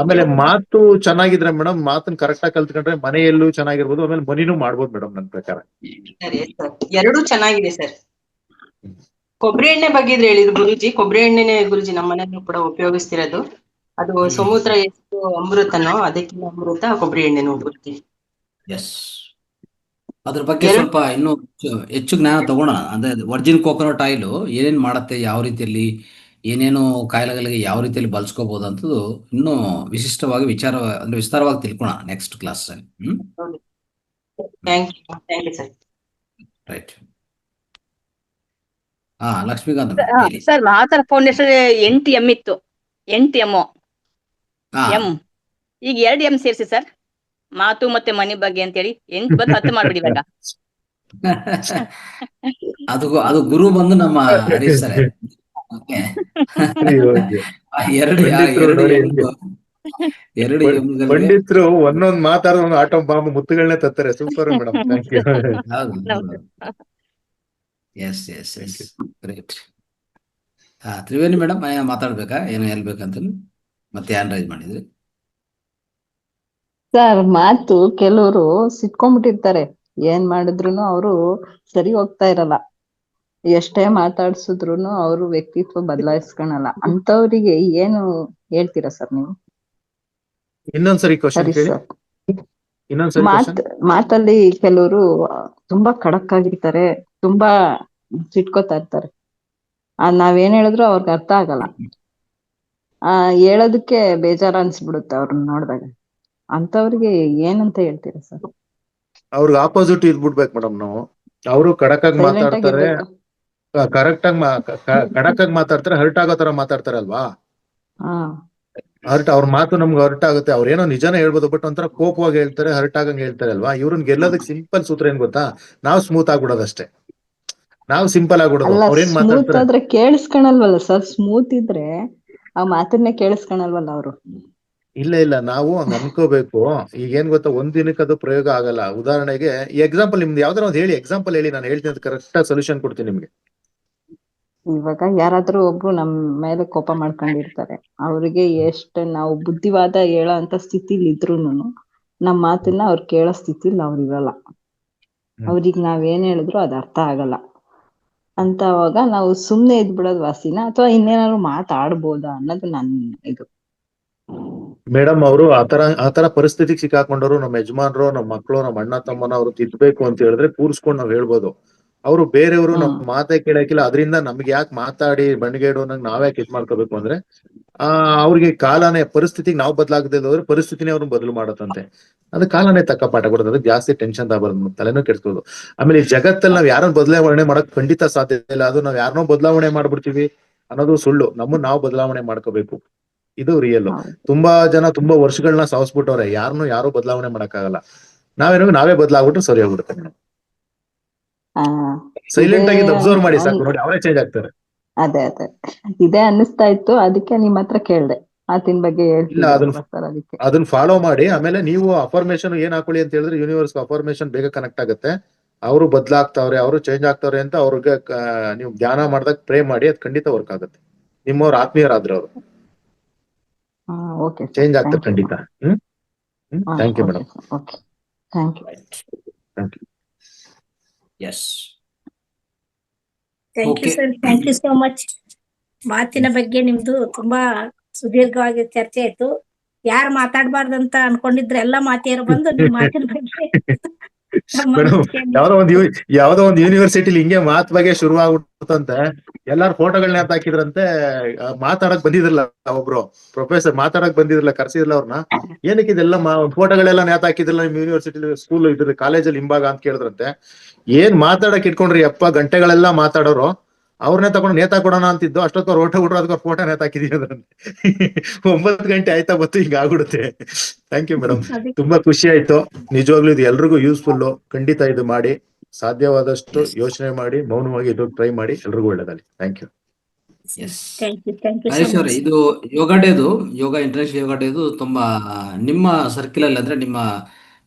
ಆಮೇಲೆ ಮಾತು ಚೆನ್ನಾಗಿದ್ರೆ ಮೇಡಮ್, ಮಾತನ್ನ ಕರೆಕ್ಟ್ ಆಗಿ ಕಲ್ತ್ಕೊಂಡ್ರೆ ಮನೆಯಲ್ಲೂ ಚೆನ್ನಾಗಿರ್ಬೋದು, ಆಮೇಲೆ ಮನಿನೂ ಮಾಡ್ಬೋದು ಮೇಡಮ್ ನನ್ನ ಪ್ರಕಾರ. ಸರಿ ಸರ್, ಎರಡೂ ಚೆನ್ನಾಗಿದೆ ಸರ್. ಕೊಬ್ಬರಿ ಎಣ್ಣೆ ಬಗ್ಗೆ ಹೇಳಿದ್ರು ಗುರುಜಿ. ಕೊಬ್ಬರಿ ಎಣ್ಣೆನೆ ಗುರುಜಿ ನಮ್ಮ ಮನೆಯಲ್ಲೂ ಕೂಡ ಉಪಯೋಗಿಸ್ತಿರೋದು. ಅದು ಸಮುದ್ರ ಎಷ್ಟು ಅಮೃತನೋ ಅದಕ್ಕಿಂತ ಅಮೃತ ಕೊಬ್ಬರಿ ಎಣ್ಣೆನೂ ಗುರುಜಿ. ಎಸ್, ಅದ್ರ ಬಗ್ಗೆ ಸ್ವಲ್ಪ ಇನ್ನೂ ಹೆಚ್ಚು ಜ್ಞಾನ ತಗೋಣ. ಅಂದ್ರೆ ವರ್ಜಿನ್ ಕೋಕೋನಟ್ ಆಯಿಲ್ ಏನೇನ್ ಮಾಡತ್ತೆ, ಯಾವ ರೀತಿಯಲ್ಲಿ ಏನೇನು ಕಾಯಿಲೆಗಳಿಗೆ ಯಾವ ರೀತಿಯಲ್ಲಿ ಬಳಸ್ಕೋಬಹುದು ಅಂತದ್ದು ಇನ್ನೂ ವಿಶಿಷ್ಟವಾಗಿ ವಿಸ್ತಾರವಾಗಿ ತಿಳ್ಕೋಣ ನೆಕ್ಸ್ಟ್ ಕ್ಲಾಸ್ ಅಲ್ಲಿ. Right. Lakshmikant sir, Mahatar foundation 8 M ಇತ್ತು. 8 ಎಂ. ಈಗ 2 ಎಂ ಸೇರಿಸಿ ಸರ್, ಮಾತು ಮತ್ತೆ ಮನಿ ಬಗ್ಗೆ ಅಂತೇಳಿ 8 ಬಂದು 10 ಮಾಡ್ಬಿಡಿ ಇವಾಗ. ಅದು ಗುರು ಬಂದು ನಮ್ಮ ಹರೀಶ್ ಸರ್. ಎರಡು ಪಂಡಿತರು ಒಂದೊಂದ್ ಮಾತಾಡೋ ಒಂದು ಆಟೋ ಬಾಂಬ್ ಮುತ್ತುಗಳನ್ನೇ ತತ್ತಾರೆ. Super madam, thank you. Yes yes yes, great. Triveni madam ಮಾತಾಡ್ಬೇಕಾ, ಏನು ಹೇಳ್ಬೇಕಂತ ಮತ್ತೆ ಹ್ಯಾಂಡ್ ರೈಸ್ ಮಾಡಿದ್ರಿ. ಸರ್, ಮಾತು ಕೆಲವರು ಸಿಟ್ಕೊಂಡ್ಬಿಟ್ಟಿರ್ತಾರೆ. ಏನ್ ಮಾಡಿದ್ರು ಅವರು ಸರಿ ಹೋಗ್ತಾ ಇರಲ್ಲ. ಎಷ್ಟೇ ಮಾತಾಡ್ಸಿದ್ರು ಅವರು ವ್ಯಕ್ತಿತ್ವ ಬದಲಾಯಿಸ್ಕೊಳಲ್ಲ. ಅಂತವ್ರಿಗೆ ಏನು ಹೇಳ್ತೀರಾ ಸರ್ ನೀವು? ಇನ್ನೊಂದ್ಸರಿ ಕ್ವಶನ್ ಹೇಳಿ. ಮಾತಲ್ಲಿ ಕೆಲವರು ತುಂಬಾ ಖಡಕ್ ಆಗಿರ್ತಾರೆ, ತುಂಬಾ ಸಿಟ್ಕೋತಾ ಇರ್ತಾರೆ. ನಾವೇನ್ ಹೇಳಿದ್ರು ಅವ್ರಿಗೆ ಅರ್ಥ ಆಗಲ್ಲ. ಹೇಳೋದಕ್ಕೆ ಬೇಜಾರ ಅನ್ಸ್ಬಿಡುತ್ತೆ ಅವ್ರನ್ನ ನೋಡಿದಾಗ. ಅಂತವ್ರಿಗೆ ಏನಂತ ಹೇಳ್ತೀರಾ ಸರ್? ಅವ್ರಿಗೆ ಆಪೋಸಿಟ್ ಇದ್ಬಿಡ್ಬೇಕು ಮೇಡಮ್ ನಾವು. ಅವರು ಖಡಕ್ ಆಗಿ ಮಾತಾಡ್ತಾರೆ, ಕರೆಕ್ಟ್ ಆಗಿ ಖಡಕ್ ಆಗಿ ಮಾತಾಡ್ತಾರೆ, ಹರ್ಟ್ ಆಗೋ ತರ ಮಾತಾಡ್ತಾರಲ್ವಾ. ಹರ್ಟ್, ಅವ್ರ ಮಾತು ನಮ್ಗೆ ಹರ್ಟ್ ಆಗುತ್ತೆ. ಅವ್ರೇನೋ ನಿಜಾನ ಹೇಳ್ಬೋದು, ಬಟ್ ಒಂಥರ ಕೋಪವಾಗಿ ಹೇಳ್ತಾರೆ, ಹರ್ಟ್ ಆಗಂಗ್ ಹೇಳ್ತಾರೆ ಅಲ್ವಾ. ಇವ್ರನ್ನ ಗೆಲ್ಲೋದಕ್ಕೆ ಸಿಂಪಲ್ ಸೂತ್ರ ಏನ್ ಗೊತ್ತಾ, ನಾವು ಸ್ಮೂತ್ ಆಗ್ಬಿಡೋದಷ್ಟೇ. ನಾವು ಸಿಂಪಲ್ ಆಗ್ಬಿಡೋದು. ಅವ್ರೇನ್ ಮಾತಾಡ್ತಾರೆ ಕೇಳಿಸ್ಕೊಳಲ್ವಲ್ಲ ಸರ್. ಸ್ಮೂತ್ ಇದ್ರೆ ಆ ಮಾತನ್ನೇ ಕೇಳಿಸ್ಕೊಳಲ್ವಲ್ಲ ಅವರು. ಇಲ್ಲ, ನಾವು ಹಂಗ ಅನ್ಕೋಬೇಕು. ಈಗ ಏನ್ ಗೊತ್ತಾ, ಒಂದ್ ದಿನಕ್ಕೆ ಅದು ಪ್ರಯೋಗ ಆಗಲ್ಲ. ಉದಾಹರಣೆಗೆ ಎಕ್ಸಾಂಪಲ್ ನಿಮ್ದು ಯಾವ್ದಾರ ಒಂದು ಹೇಳಿ, ಎಕ್ಸಾಂಪಲ್ ಹೇಳಿ, ನಾನು ಹೇಳ್ತೀನಿ, ಅದು ಕರೆಕ್ಟ್ ಆಗಿ ಸೊಲ್ಯೂಷನ್ ಕೊಡ್ತೀನಿ ನಿಮ್ಗೆ. ಇವಾಗ ಯಾರಾದ್ರೂ ಒಬ್ರು ನಮ್ ಮೇಲೆ ಕೋಪ ಮಾಡ್ಕೊಂಡಿರ್ತಾರೆ, ಅವ್ರಿಗೆ ಎಷ್ಟು ನಾವು ಬುದ್ಧಿವಾದ ಹೇಳೋ ಅಂತ ಸ್ಥಿತಿಲಿ ಇದ್ರೂನು ನಮ್ ಮಾತನ್ನ ಅವ್ರು ಕೇಳೋ ಸ್ಥಿತಿಲಿ ಅವ್ರು ಇರಲ್ಲ. ಅವ್ರಿಗೆ ನಾವೇನ್ ಹೇಳಿದ್ರು ಅದ್ ಅರ್ಥ ಆಗಲ್ಲ ಅಂತ. ಅವಾಗ ನಾವು ಸುಮ್ನೆ ಇದ್ಬಿಡೋದ್ ವಾಸಿನ ಅಥವಾ ಇನ್ನೇನಾದ್ರು ಮಾತಾಡ್ಬೋದಾ ಅನ್ನೋದು ನನ್ ಇದು. ಮೇಡಮ್ ಅವರು ಆತರ ಪರಿಸ್ಥಿತಿಗೆ ಸಿಕ್ಕಾಕೊಂಡವರು ನಮ್ಮ ಯಜಮಾನ್ರು, ನಮ್ಮ ಮಕ್ಕಳು, ನಮ್ಮ ಅಣ್ಣ ತಮ್ಮನ ಅವ್ರು ತಿದ್ದಬೇಕು ಅಂತ ಹೇಳಿದ್ರೆ ಕೂರ್ಸ್ಕೊಂಡು ನಾವ್ ಹೇಳ್ಬೋದು. ಅವರು ಬೇರೆಯವರು ನಮ್ಮ ಮಾತೇ ಕೇಳಕ್ಕಿಲ್ಲ, ಅದರಿಂದ ನಮ್ಗೆ ಯಾಕೆ ಮಾತಾಡಿ ಬಣ್ಣಿಗೇಡು ಅನ್ನಂಗ್ ನಾವ್ಯಾಕೆ ಇದ್ ಮಾಡ್ಕೋಬೇಕು ಅಂದ್ರೆ ಅವ್ರಿಗೆ ಕಾಲನೇ ಪರಿಸ್ಥಿತಿಗೆ ನಾವು ಬದಲಾಗದೆ ಹೋದ್ರೆ ಪರಿಸ್ಥಿತಿನೇ ಅವ್ರನ್ನ ಬದಲು ಮಾಡತ್ತಂತೆ. ಅದು ಕಾಲನೇ ತಕ್ಕ ಪಾಠ ಕೊಡುತ್ತೆ. ಅದಕ್ಕೆ ಜಾಸ್ತಿ ಟೆನ್ಷನ್ ತಗೋಬಾರ್ದು, ತಲೆನೂ ಕೆಡ್ಸ್ಕೊಳ್ಳೋದು. ಆಮೇಲೆ ಈ ಜಗತ್ತಲ್ಲಿ ನಾವ್ ಯಾರನ್ನ ಬದಲಾವಣೆ ಮಾಡಕ್ ಖಂಡಿತ ಸಾಧ್ಯ ಇಲ್ಲ. ಅದು ನಾವ್ ಯಾರನ್ನೋ ಬದಲಾವಣೆ ಮಾಡ್ಬಿಡ್ತೀವಿ ಅನ್ನೋದು ಸುಳ್ಳು. ನಮ್ಮನ್ನ ನಾವು ಬದಲಾವಣೆ ಮಾಡ್ಕೋಬೇಕು, ಇದು ರಿಯಲ್. ತುಂಬಾ ಜನ ತುಂಬಾ ವರ್ಷಗಳನ್ನ ಸಾವಸ್ಬಿಟ್ಟವ್ರೆ, ಯಾರನ್ನು ಯಾರು ಬದಲಾವಣೆ ಮಾಡಕ್ಕಾಗಲ್ಲ. ನಾವೇ ಬದಲಾಗ್ಬಿಟ್ರೆ ಸರಿ ಹೋಗ್ಬಿಡುತ್ತೆ ಮೇಡಮ್. ಸೈಲೆಂಟ್ ಆಗಿ ಅಬ್ಸರ್ವ್ ಮಾಡಿ ಸಾಕು, ನೋಡಿ ಅವರೇ ಚೇಂಜ್ ಆಗ್ತಾರೆ. ಅದೇ ಇದೇ ಅನ್ನಿಸ್ತಾ ಇತ್ತು, ಅದಕ್ಕೆ ನಿಮ್ ಹತ್ರ ಕೇಳ್ದೆ ಮಾತಿನ ಬಗ್ಗೆ ಇಲ್ಲ, ಅದಕ್ಕೆ ಅದನ್ನ ಫಾಲೋ ಮಾಡಿ. ಆಮೇಲೆ ನೀವು ಅಫರ್ಮೇಶನ್ ಏನ್ ಹಾಕೊಳ್ಳಿ ಅಂತ ಹೇಳಿದ್ರೆ ಯೂನಿವರ್ಸ್ ಅಫರ್ಮೇಶನ್ ಬೇಗ ಕನೆಕ್ಟ್ ಆಗುತ್ತೆ. ಅವರು ಬದಲಾಗ್ತಾವ್ರೆ, ಅವರು ಚೇಂಜ್ ಆಗ್ತಾವ್ರೆ ಅಂತ ಅವ್ರಿಗೆ ನೀವು ಧ್ಯಾನ ಮಾಡಿದಾಗ ಪ್ರೇ ಮಾಡಿ, ಅದು ಖಂಡಿತ ವರ್ಕ್ ಆಗುತ್ತೆ. ನಿಮ್ಮವ್ರ ಆತ್ಮೀಯರಾದ್ರೆ ಅವರು ಚೇಂಜ್ ಆಗ್ತಾರೆ ಖಂಡಿತ. Thank you madam. Thank you. Yes, thank you sir, thank you so much. ಮಾತಿನ ಬಗ್ಗೆ ನಿಮ್ದು ತುಂಬಾ ಸುದೀರ್ಘವಾಗಿ ಚರ್ಚೆ ಆಯ್ತು. ಯಾರು ಮಾತಾಡ್ಬಾರ್ದಂತ ಅನ್ಕೊಂಡಿದ್ರೆ ಎಲ್ಲ ಮಾತಿಯರು ಬಂದು ನಿಮ್ ಮಾತಿನ ಬಗ್ಗೆ ಮೇಡಮ್, ಯಾವ್ದೋ ಒಂದು ಯೂನಿವರ್ಸಿಟಿಲಿ ಹಿಂಗೆ ಮಾತ್ ಬಗ್ಗೆ ಶುರು ಆಗ್ಬಿಡ್ತಂತೆ. ಎಲ್ಲಾರು ಫೋಟೋಗಳನ್ನ ಹಾಕಿದ್ರಂತೆ. ಮಾತಾಡಕ್ ಬಂದಿದ್ರಲ್ಲ ಒಬ್ರು ಪ್ರೊಫೆಸರ್, ಮಾತಾಡಕ್ ಬಂದಿದ್ರಲ್ಲ, ಕರ್ಸಿದ್ರಲ್ಲ ಅವ್ರನ್ನ. ಏನಕ್ಕೆ ಇದೆಲ್ಲ ಫೋಟೋಗಳೆಲ್ಲ ನೇತಾಕಿದ್ರಲ್ಲ ನಿಮ್ ಯೂನಿವರ್ಸಿಟಿ ಸ್ಕೂಲ್ ಇದ್ರ ಕಾಲೇಜಲ್ಲಿ ಹಿಂಭಾಗ ಅಂತ ಕೇಳಿದ್ರಂತೆ. ಏನ್ ಮಾತಾಡಕ್ ಇಟ್ಕೊಂಡ್ರಿ ಅಪ್ಪ, ಗಂಟೆಗಳೆಲ್ಲ ಮಾತಾಡೋರು, ಅವ್ರನ್ನೇ ತಗೊಂಡು ನೇತಾಕೊಡೋಣ ಅಂತಿದ್ದು. ಅಷ್ಟೊತ್ತು ಅವ್ರು ಹೊರಟು ಅದಕ್ಕೆ ಫೋಟೋ ನೇತಾಕಿದೀವಿ ಅದ್ರಂತೆ. 9 ಗಂಟೆ ಆಯ್ತಾ ಬತ್ತು, ಹಿಂಗ ಆಗ್ಬಿಡುತ್ತೆ. ಥ್ಯಾಂಕ್ ಯು ಮೇಡಮ್, ತುಂಬಾ ಖುಷಿ ಆಯ್ತು. ನಿಜವಾಗ್ಲೂ ಇದು ಎಲ್ರಿಗೂ ಯೂಸ್ಫುಲ್. ಖಂಡಿತ ಇದು ಮಾಡಿ, ಸಾಧ್ಯವಾದಷ್ಟು ಯೋಚನೆ ಮಾಡಿ, ಮೌನವಾಗಿ ಇದು ಟ್ರೈ ಮಾಡಿ. ಎಲ್ರಿಗೂ ಒಳ್ಳೇದಾಗಲಿ. Thank you. ಹರೀಶ್ ಅವರೇ, ಇದು ಯೋಗ ಡೇದು, ಯೋಗ ಇಂಟರ್ನ್ಯಾಷನಲ್ ಯೋಗ ಡೇದು ತುಂಬಾ ನಿಮ್ಮ ಸರ್ಕಿಲ್ ಅಲ್ಲಿ, ಅಂದ್ರೆ ನಿಮ್ಮ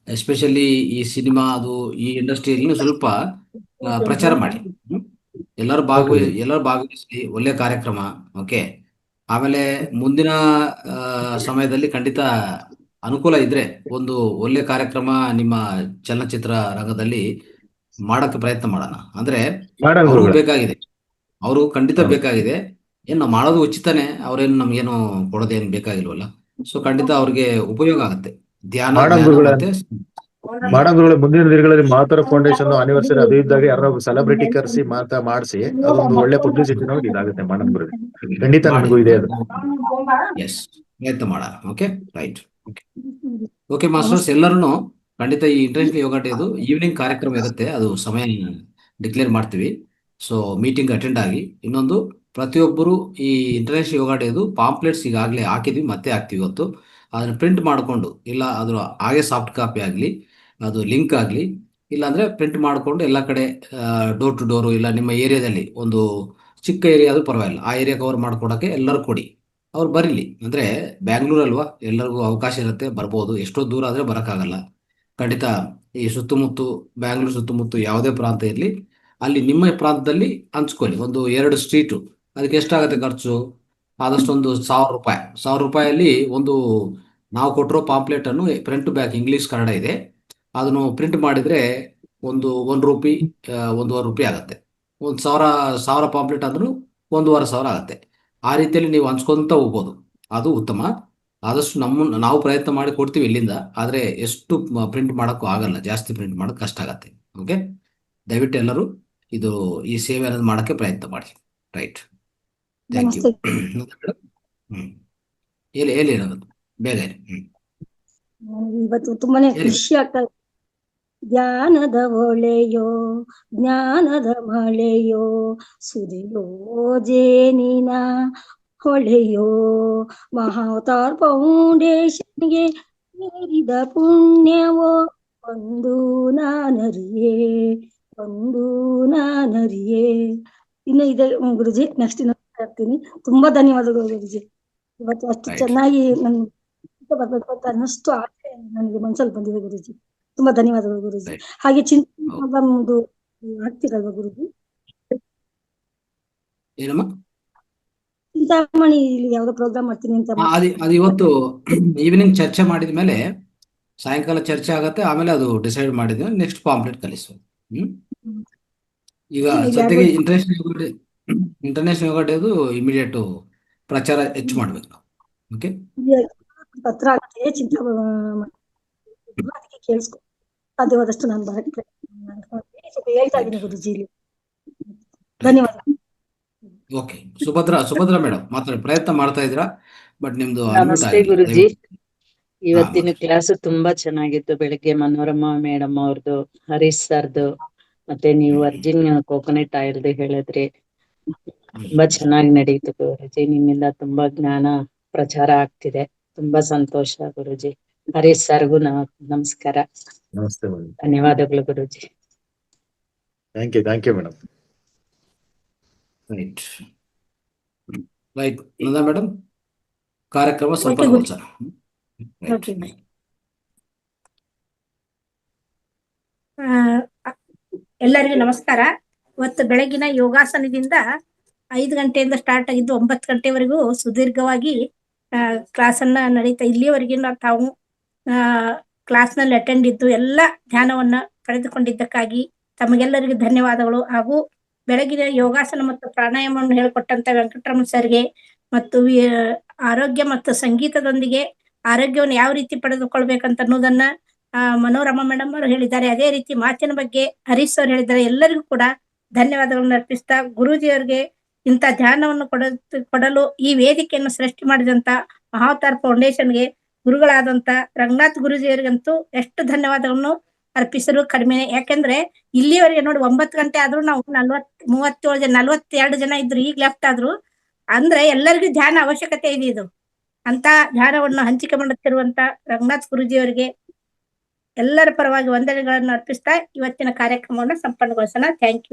ಎಸ್ಪೆಷಲಿ ಈ ಸಿನಿಮಾ ಅದು ಈ ಇಂಡಸ್ಟ್ರಿಯಲ್ಲಿ ಸ್ವಲ್ಪ ಪ್ರಚಾರ ಮಾಡಿ. ಎಲ್ಲರೂ ಭಾಗವಹಿಸಿ, ಒಳ್ಳೆ ಕಾರ್ಯಕ್ರಮ. ಓಕೆ, ಆಮೇಲೆ ಮುಂದಿನ ಸಮಯದಲ್ಲಿ ಖಂಡಿತ ಅನುಕೂಲ ಇದ್ರೆ ಒಂದು ಒಳ್ಳೆ ಕಾರ್ಯಕ್ರಮ ನಿಮ್ಮ ಚಲನಚಿತ್ರ ರಂಗದಲ್ಲಿ ಮಾಡಕ್ಕೆ ಪ್ರಯತ್ನ ಮಾಡೋಣ. ಅಂದ್ರೆ ಅವರು ಬೇಕಾಗಿದೆ, ಅವರು ಖಂಡಿತ ಬೇಕಾಗಿದೆ. ಏನ್ ನಾವು ಮಾಡೋದು ಉಚಿತನೇ, ಅವ್ರೇನು ನಮ್ಗೇನು ಕೊಡೋದೇನು ಬೇಕಾಗಿಲ್ವಲ್ಲ. ಸೊ ಖಂಡಿತ ಅವ್ರಿಗೆ ಉಪಯೋಗ ಆಗುತ್ತೆ. ಧ್ಯಾನ ಮತ್ತೆ ಮಾಡಂಗುರುಗಳ ಮುಂದಿನ ದಿನಗಳಲ್ಲಿ ಮಾತರ ಫೌಂಡೇಶನ್ ಆನಿವರ್ಸರಿ ಅದು ಇದ್ದಾಗ ಯಾರೋ ಸೆಲೆಬ್ರಿಟಿ ಕರೆಸಿ ಮಾಡಿಸಿ ಅದೊಂದು ಒಳ್ಳೆ ಪಬ್ಲಿಸಿಟಿ ನೋಡಿ ಇದಾಗುತ್ತೆ. ಮಾಡಂಗುರುಗಳು ಖಂಡಿತ ನನಗೂ ಇದೆ ಅದು. ಎಸ್, ಪ್ರಯತ್ನ ಮಾಡೋಣ. Okay, right. ಓಕೆ ಮಾಸ್ಟರ್ಸ್, ಎಲ್ಲರೂ ಖಂಡಿತ ಈ ಇಂಟರ್ನ್ಯಾಷನಲ್ ಯೋಗ ಡೇದು ಈವ್ನಿಂಗ್ ಕಾರ್ಯಕ್ರಮ ಇರುತ್ತೆ, ಅದು ಸಮಯ ಡಿಕ್ಲೇರ್ ಮಾಡ್ತೀವಿ. ಸೊ ಮೀಟಿಂಗ್ ಅಟೆಂಡ್ ಆಗಿ. ಇನ್ನೊಂದು, ಪ್ರತಿಯೊಬ್ಬರು ಈ ಇಂಟರ್ನ್ಯಾಷನಲ್ ಯೋಗ ಡೇದು ಪಾಂಪ್ಲೆಟ್ಸ್ ಈಗಾಗಲೇ ಹಾಕಿದ್ವಿ, ಮತ್ತೆ ಹಾಕ್ತೀವಿ ಇವತ್ತು. ಅದನ್ನ ಪ್ರಿಂಟ್ ಮಾಡಿಕೊಂಡು, ಇಲ್ಲ ಅದ್ರ ಹಾಗೆ ಸಾಫ್ಟ್ ಕಾಪಿ ಆಗಲಿ, ಅದು ಲಿಂಕ್ ಆಗಲಿ, ಇಲ್ಲಾಂದ್ರೆ ಪ್ರಿಂಟ್ ಮಾಡಿಕೊಂಡು ಎಲ್ಲ ಕಡೆ ಡೋರ್ ಟು ಡೋರು, ಇಲ್ಲ ನಿಮ್ಮ ಏರಿಯಾದಲ್ಲಿ ಒಂದು ಚಿಕ್ಕ ಏರಿಯಾ ಆದ್ರೂ ಪರವಾಗಿಲ್ಲ, ಆ ಏರಿಯಾ ಕವರ್ ಮಾಡ್ಕೊಡೋಕ್ಕೆ ಎಲ್ಲರೂ ಕೊಡಿ. ಅವ್ರು ಬರೀಲಿ. ಅಂದ್ರೆ ಬ್ಯಾಂಗ್ಳೂರ್ ಅಲ್ವಾ, ಎಲ್ಲರಿಗೂ ಅವಕಾಶ ಇರುತ್ತೆ, ಬರ್ಬೋದು. ಎಷ್ಟೋ ದೂರ ಆದರೆ ಬರೋಕ್ಕಾಗಲ್ಲ. ಖಂಡಿತ ಈ ಸುತ್ತಮುತ್ತ ಬ್ಯಾಂಗ್ಳೂರ್ ಸುತ್ತಮುತ್ತ ಯಾವುದೇ ಪ್ರಾಂತ ಇರಲಿ, ಅಲ್ಲಿ ನಿಮ್ಮ ಪ್ರಾಂತದಲ್ಲಿ ಹಂಚ್ಕೊಳ್ಳಿ. ಒಂದು 2 ಸ್ಟ್ರೀಟು, ಅದಕ್ಕೆ ಎಷ್ಟಾಗುತ್ತೆ ಖರ್ಚು? ಆದಷ್ಟು ಒಂದು 1000 ರೂಪಾಯಿ. 1000 ರೂಪಾಯಲ್ಲಿ ಒಂದು ನಾವು ಕೊಟ್ಟಿರೋ ಪಾಂಪ್ಲೆಟ್ ಅನ್ನು ಫ್ರಂಟ್ ಬ್ಯಾಕ್ ಇಂಗ್ಲೀಷ್ ಕನ್ನಡ ಇದೆ, ಅದನ್ನು ಪ್ರಿಂಟ್ ಮಾಡಿದ್ರೆ ಒಂದು 1 ರೂಪಾಯಿ 1.5 ರೂಪಾಯಿ ಆಗುತ್ತೆ. 1000 ಪಾಂಪ್ಲೆಟ್ ಅಂದ್ರೂ 1,500 ಆಗುತ್ತೆ. ಆ ರೀತಿಯಲ್ಲಿ ನೀವು ಹಂಚ್ಕೊಂತ ಹೋಗ್ಬೋದು, ಅದು ಉತ್ತಮ. ಆದಷ್ಟು ನಾವು ಪ್ರಯತ್ನ ಮಾಡಿ ಕೊಡ್ತೀವಿ ಇಲ್ಲಿಂದ, ಆದರೆ ಎಷ್ಟು ಪ್ರಿಂಟ್ ಮಾಡೋಕ್ಕೂ ಆಗಲ್ಲ, ಜಾಸ್ತಿ ಪ್ರಿಂಟ್ ಮಾಡೋಕೆ ಕಷ್ಟ ಆಗತ್ತೆ. ಓಕೆ, ದಯವಿಟ್ಟು ಎಲ್ಲರೂ ಈ ಸೇವೆ ಅನ್ನೋದು ಮಾಡೋಕ್ಕೆ ಪ್ರಯತ್ನ ಮಾಡಿ. Right, thank you. ಹೇಳಿ ಅನ್ನೋದು ಬೇಗ ಹೇಳಿ. ಇವತ್ತು ತುಂಬಾನೇ ಖುಷಿ ಆಗ್ತಾ ಇದೆ. ಧ್ಯಾನದ ಒಳೆಯೋ ಜ್ಞಾನದ ಮಳೆಯೋ ಸುರಿಯೋ ಜೇನಿನ ಹೊಳೆಯೋ ಮಹಾವತಾರ್ ಫೌಂಡೇಶನ್ಗೆ ಸೇರಿದ ಪುಣ್ಯವೋ ಒಂದು ನಾನರಿಯೇ ಇನ್ನು ಇದೆ ಗುರುಜಿ. ನೆಕ್ಸ್ಟ್ ಇರ್ತೀನಿ. ತುಂಬಾ ಧನ್ಯವಾದಗಳು ಗುರುಜಿ. ಇವತ್ತು ಅಷ್ಟು ಚೆನ್ನಾಗಿ ನನ್ಗೆ ಬರ್ಬೇಕು ಅಂತ ಅನ್ನಷ್ಟು ಆಸೆ ನನಗೆ ಮನ್ಸಲ್ಲಿ ಬಂದಿದೆ ಗುರುಜಿ. ತುಂಬಾ ಧನ್ಯವಾದಗಳು ಗುರುಜಿ. ಹಾಗೆ ಚಿಂತನೆ ಆಗ್ತಿರಲ್ವಾ ಗುರುಜಿ? ಚಿಂತಾಮಣಿ ಇಲ್ಲಿ ಯಾವ್ದೋ ಪ್ರೋಗ್ರಾಮ್ ಮಾಡ್ತೀನಿ ಅಂತ ಅದು ಇವತ್ತು ಈವ್ನಿಂಗ್ ಚರ್ಚೆ ಮಾಡಿದ ಮೇಲೆ ಸಾಯಂಕಾಲ ಚರ್ಚೆ ಆಗತ್ತೆ. ಆಮೇಲೆ ಅದು ಡಿಸೈಡ್ ಮಾಡಿದ್ವಿ, ನೆಕ್ಸ್ಟ್ ಪಾಂಪ್ಲೆಟ್ ಕಲಿಸುವ. ಈಗ ಜೊತೆಗೆ ಇಂಟರ್ನ್ಯಾಷನಲ್ ಯೋಗ ಡೇದು ಇಮಿಡಿಯೇಟ್ ಪ್ರಚಾರ ಹೆಚ್ಚು ಮಾಡ್ಬೇಕು ನಾವು. ಓಕೆ, ಪತ್ರ ಆಗುತ್ತೆ ಚಿಂತೆ ಅದಕ್ಕೆ ಕೇಳಿಸ್ಕೊ ಸಾಧ್ಯವಾದಷ್ಟು ನಾನು ಬರಕ್ಕೆ ಸ್ವಲ್ಪ ಹೇಳ್ತಾ ಇದ್ದೀನಿ ಗುರುಜಿ ಇಲ್ಲಿ. ಧನ್ಯವಾದ. ಓಕೆ, ಸುಭದ್ರಾ ಮೇಡಮ್ ಮಾತಾಡಿ, ಪ್ರಯತ್ನ ಮಾಡ್ತಾ ಇದ್ದೀರಾ ಬಟ್ ನಿಮ್ದು unmute ನಮಸ್ತೆ ಆಗಿಲ್ಲ. ಗುರುಜಿ. ಹಾ, ಇವತ್ತಿನ ಮಾತಾಡಿ. ಕ್ಲಾಸ್ ತುಂಬಾ ಚೆನ್ನಾಗಿತ್ತು. ಬೆಳಗ್ಗೆ ಮನೋರಮಾ ಮೇಡಮ್ ಅವ್ರದ್ದು, ಹರೀಶ್ ಸರ್ದು, ಮತ್ತೆ ನೀವು ವರ್ಜಿನ್ ಕೋಕೋನಟ್ ಆಯಿಲ್ದು ಹೇಳಿದ್ರಿ. ತುಂಬಾ ಚೆನ್ನಾಗಿ ನಡೀತು ಗುರುಜಿ. ನಿಮ್ಮಿಂದ ತುಂಬಾ ಜ್ಞಾನ ಪ್ರಚಾರ ಆಗ್ತಿದೆ. ತುಂಬಾ ಸಂತೋಷ ಗುರುಜಿ. ಹರೀಶ್ ಸರ್ಗೂ ನಮಸ್ಕಾರ. ನಮಸ್ತೆ ಮೇಡಮ್. ಧನ್ಯವಾದಗಳು ಗುರುಜಿ. Thank you madam. Right Nanda madam, ಕಾರ್ಯಕ್ರಮ ಓಕೆ ಸಂಪನ್ನಗೊಳಿಸೋಣ. ಓಕೆ. ಎಲ್ಲರಿಗೂ ನಮಸ್ಕಾರ. ಇವತ್ತು ಬೆಳಗಿನ ಯೋಗಾಸನದಿಂದ 5 ಗಂಟೆಯಿಂದ ಸ್ಟಾರ್ಟ್ ಆಗಿದ್ದು 9 ಗಂಟೆವರೆಗೂ ಸುದೀರ್ಘವಾಗಿ ಕ್ಲಾಸ್ ಅನ್ನ ನಡೀತಾ ಇಲ್ಲಿಯವರೆಗಿನ ತಾವು ಕ್ಲಾಸ್ ನಲ್ಲಿ ಅಟೆಂಡ್ ಇದ್ದು ಎಲ್ಲ ಧ್ಯಾನವನ್ನ ಪಡೆದುಕೊಂಡಿದ್ದಕ್ಕಾಗಿ ತಮಗೆಲ್ಲರಿಗೂ ಧನ್ಯವಾದಗಳು. ಹಾಗೂ ಬೆಳಗಿನ ಯೋಗಾಸನ ಮತ್ತು ಪ್ರಾಣಾಯಾಮವನ್ನು ಹೇಳಿಕೊಟ್ಟಂತ ವೆಂಕಟರಮಣ ಸರ್ಗೆ ಮತ್ತು ಆರೋಗ್ಯ ಮತ್ತು ಸಂಗೀತದೊಂದಿಗೆ ಆರೋಗ್ಯವನ್ನು ಯಾವ ರೀತಿ ಪಡೆದುಕೊಳ್ಬೇಕಂತ ಅನ್ನೋದನ್ನ ಮನೋರಮಾ ಮೇಡಮ್ ಅವರು ಹೇಳಿದ್ದಾರೆ. ಅದೇ ರೀತಿ ಮಾತಿನ ಬಗ್ಗೆ ಹರೀಶ್ ಅವರು ಹೇಳಿದ್ದಾರೆ. ಎಲ್ಲರಿಗೂ ಕೂಡ ಧನ್ಯವಾದಗಳನ್ನು ಅರ್ಪಿಸ್ತಾ ಗುರೂಜಿಯವರಿಗೆ ಇಂಥ ಧ್ಯಾನವನ್ನು ಕೊಡಲು ಈ ವೇದಿಕೆಯನ್ನು ಸೃಷ್ಟಿ ಮಾಡಿದಂತ ಮಹಾವತಾರ್ ಫೌಂಡೇಶನ್ಗೆ ಗುರುಗಳಾದಂತ ರಂಗನಾಥ್ ಗುರೂಜಿಯವರಿಗಂತೂ ಎಷ್ಟು ಧನ್ಯವಾದಗಳನ್ನು ಅರ್ಪಿಸಲು ಕಡಿಮೆನೆ. ಯಾಕೆಂದ್ರೆ ಇಲ್ಲಿವರೆಗೆ ನೋಡಿ 9 ಗಂಟೆ ಆದ್ರೂ ನಾವು 42 ಜನ ಇದ್ರು, ಈಗ ಲೆಫ್ಟ್ ಆದ್ರು. ಅಂದ್ರೆ ಎಲ್ಲರಿಗೂ ಧ್ಯಾನ ಅವಶ್ಯಕತೆ ಇದೆ. ಇದು ಅಂತ ಧ್ಯಾನವನ್ನು ಹಂಚಿಕೆ ಮಾಡುತ್ತಿರುವಂತ ರಂಗನಾಥ್ ಗುರೂಜಿಯವರಿಗೆ ಎಲ್ಲರ ಪರವಾಗಿ ವಂದನೆಗಳನ್ನು ಅರ್ಪಿಸ್ತಾ ಇವತ್ತಿನ ಕಾರ್ಯಕ್ರಮವನ್ನು ಸಂಪನ್ನಗೊಳಿಸೋಣ. Thank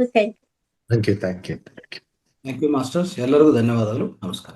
you masters. ಎಲ್ಲರಿಗೂ ಧನ್ಯವಾದಗಳು. ನಮಸ್ಕಾರ.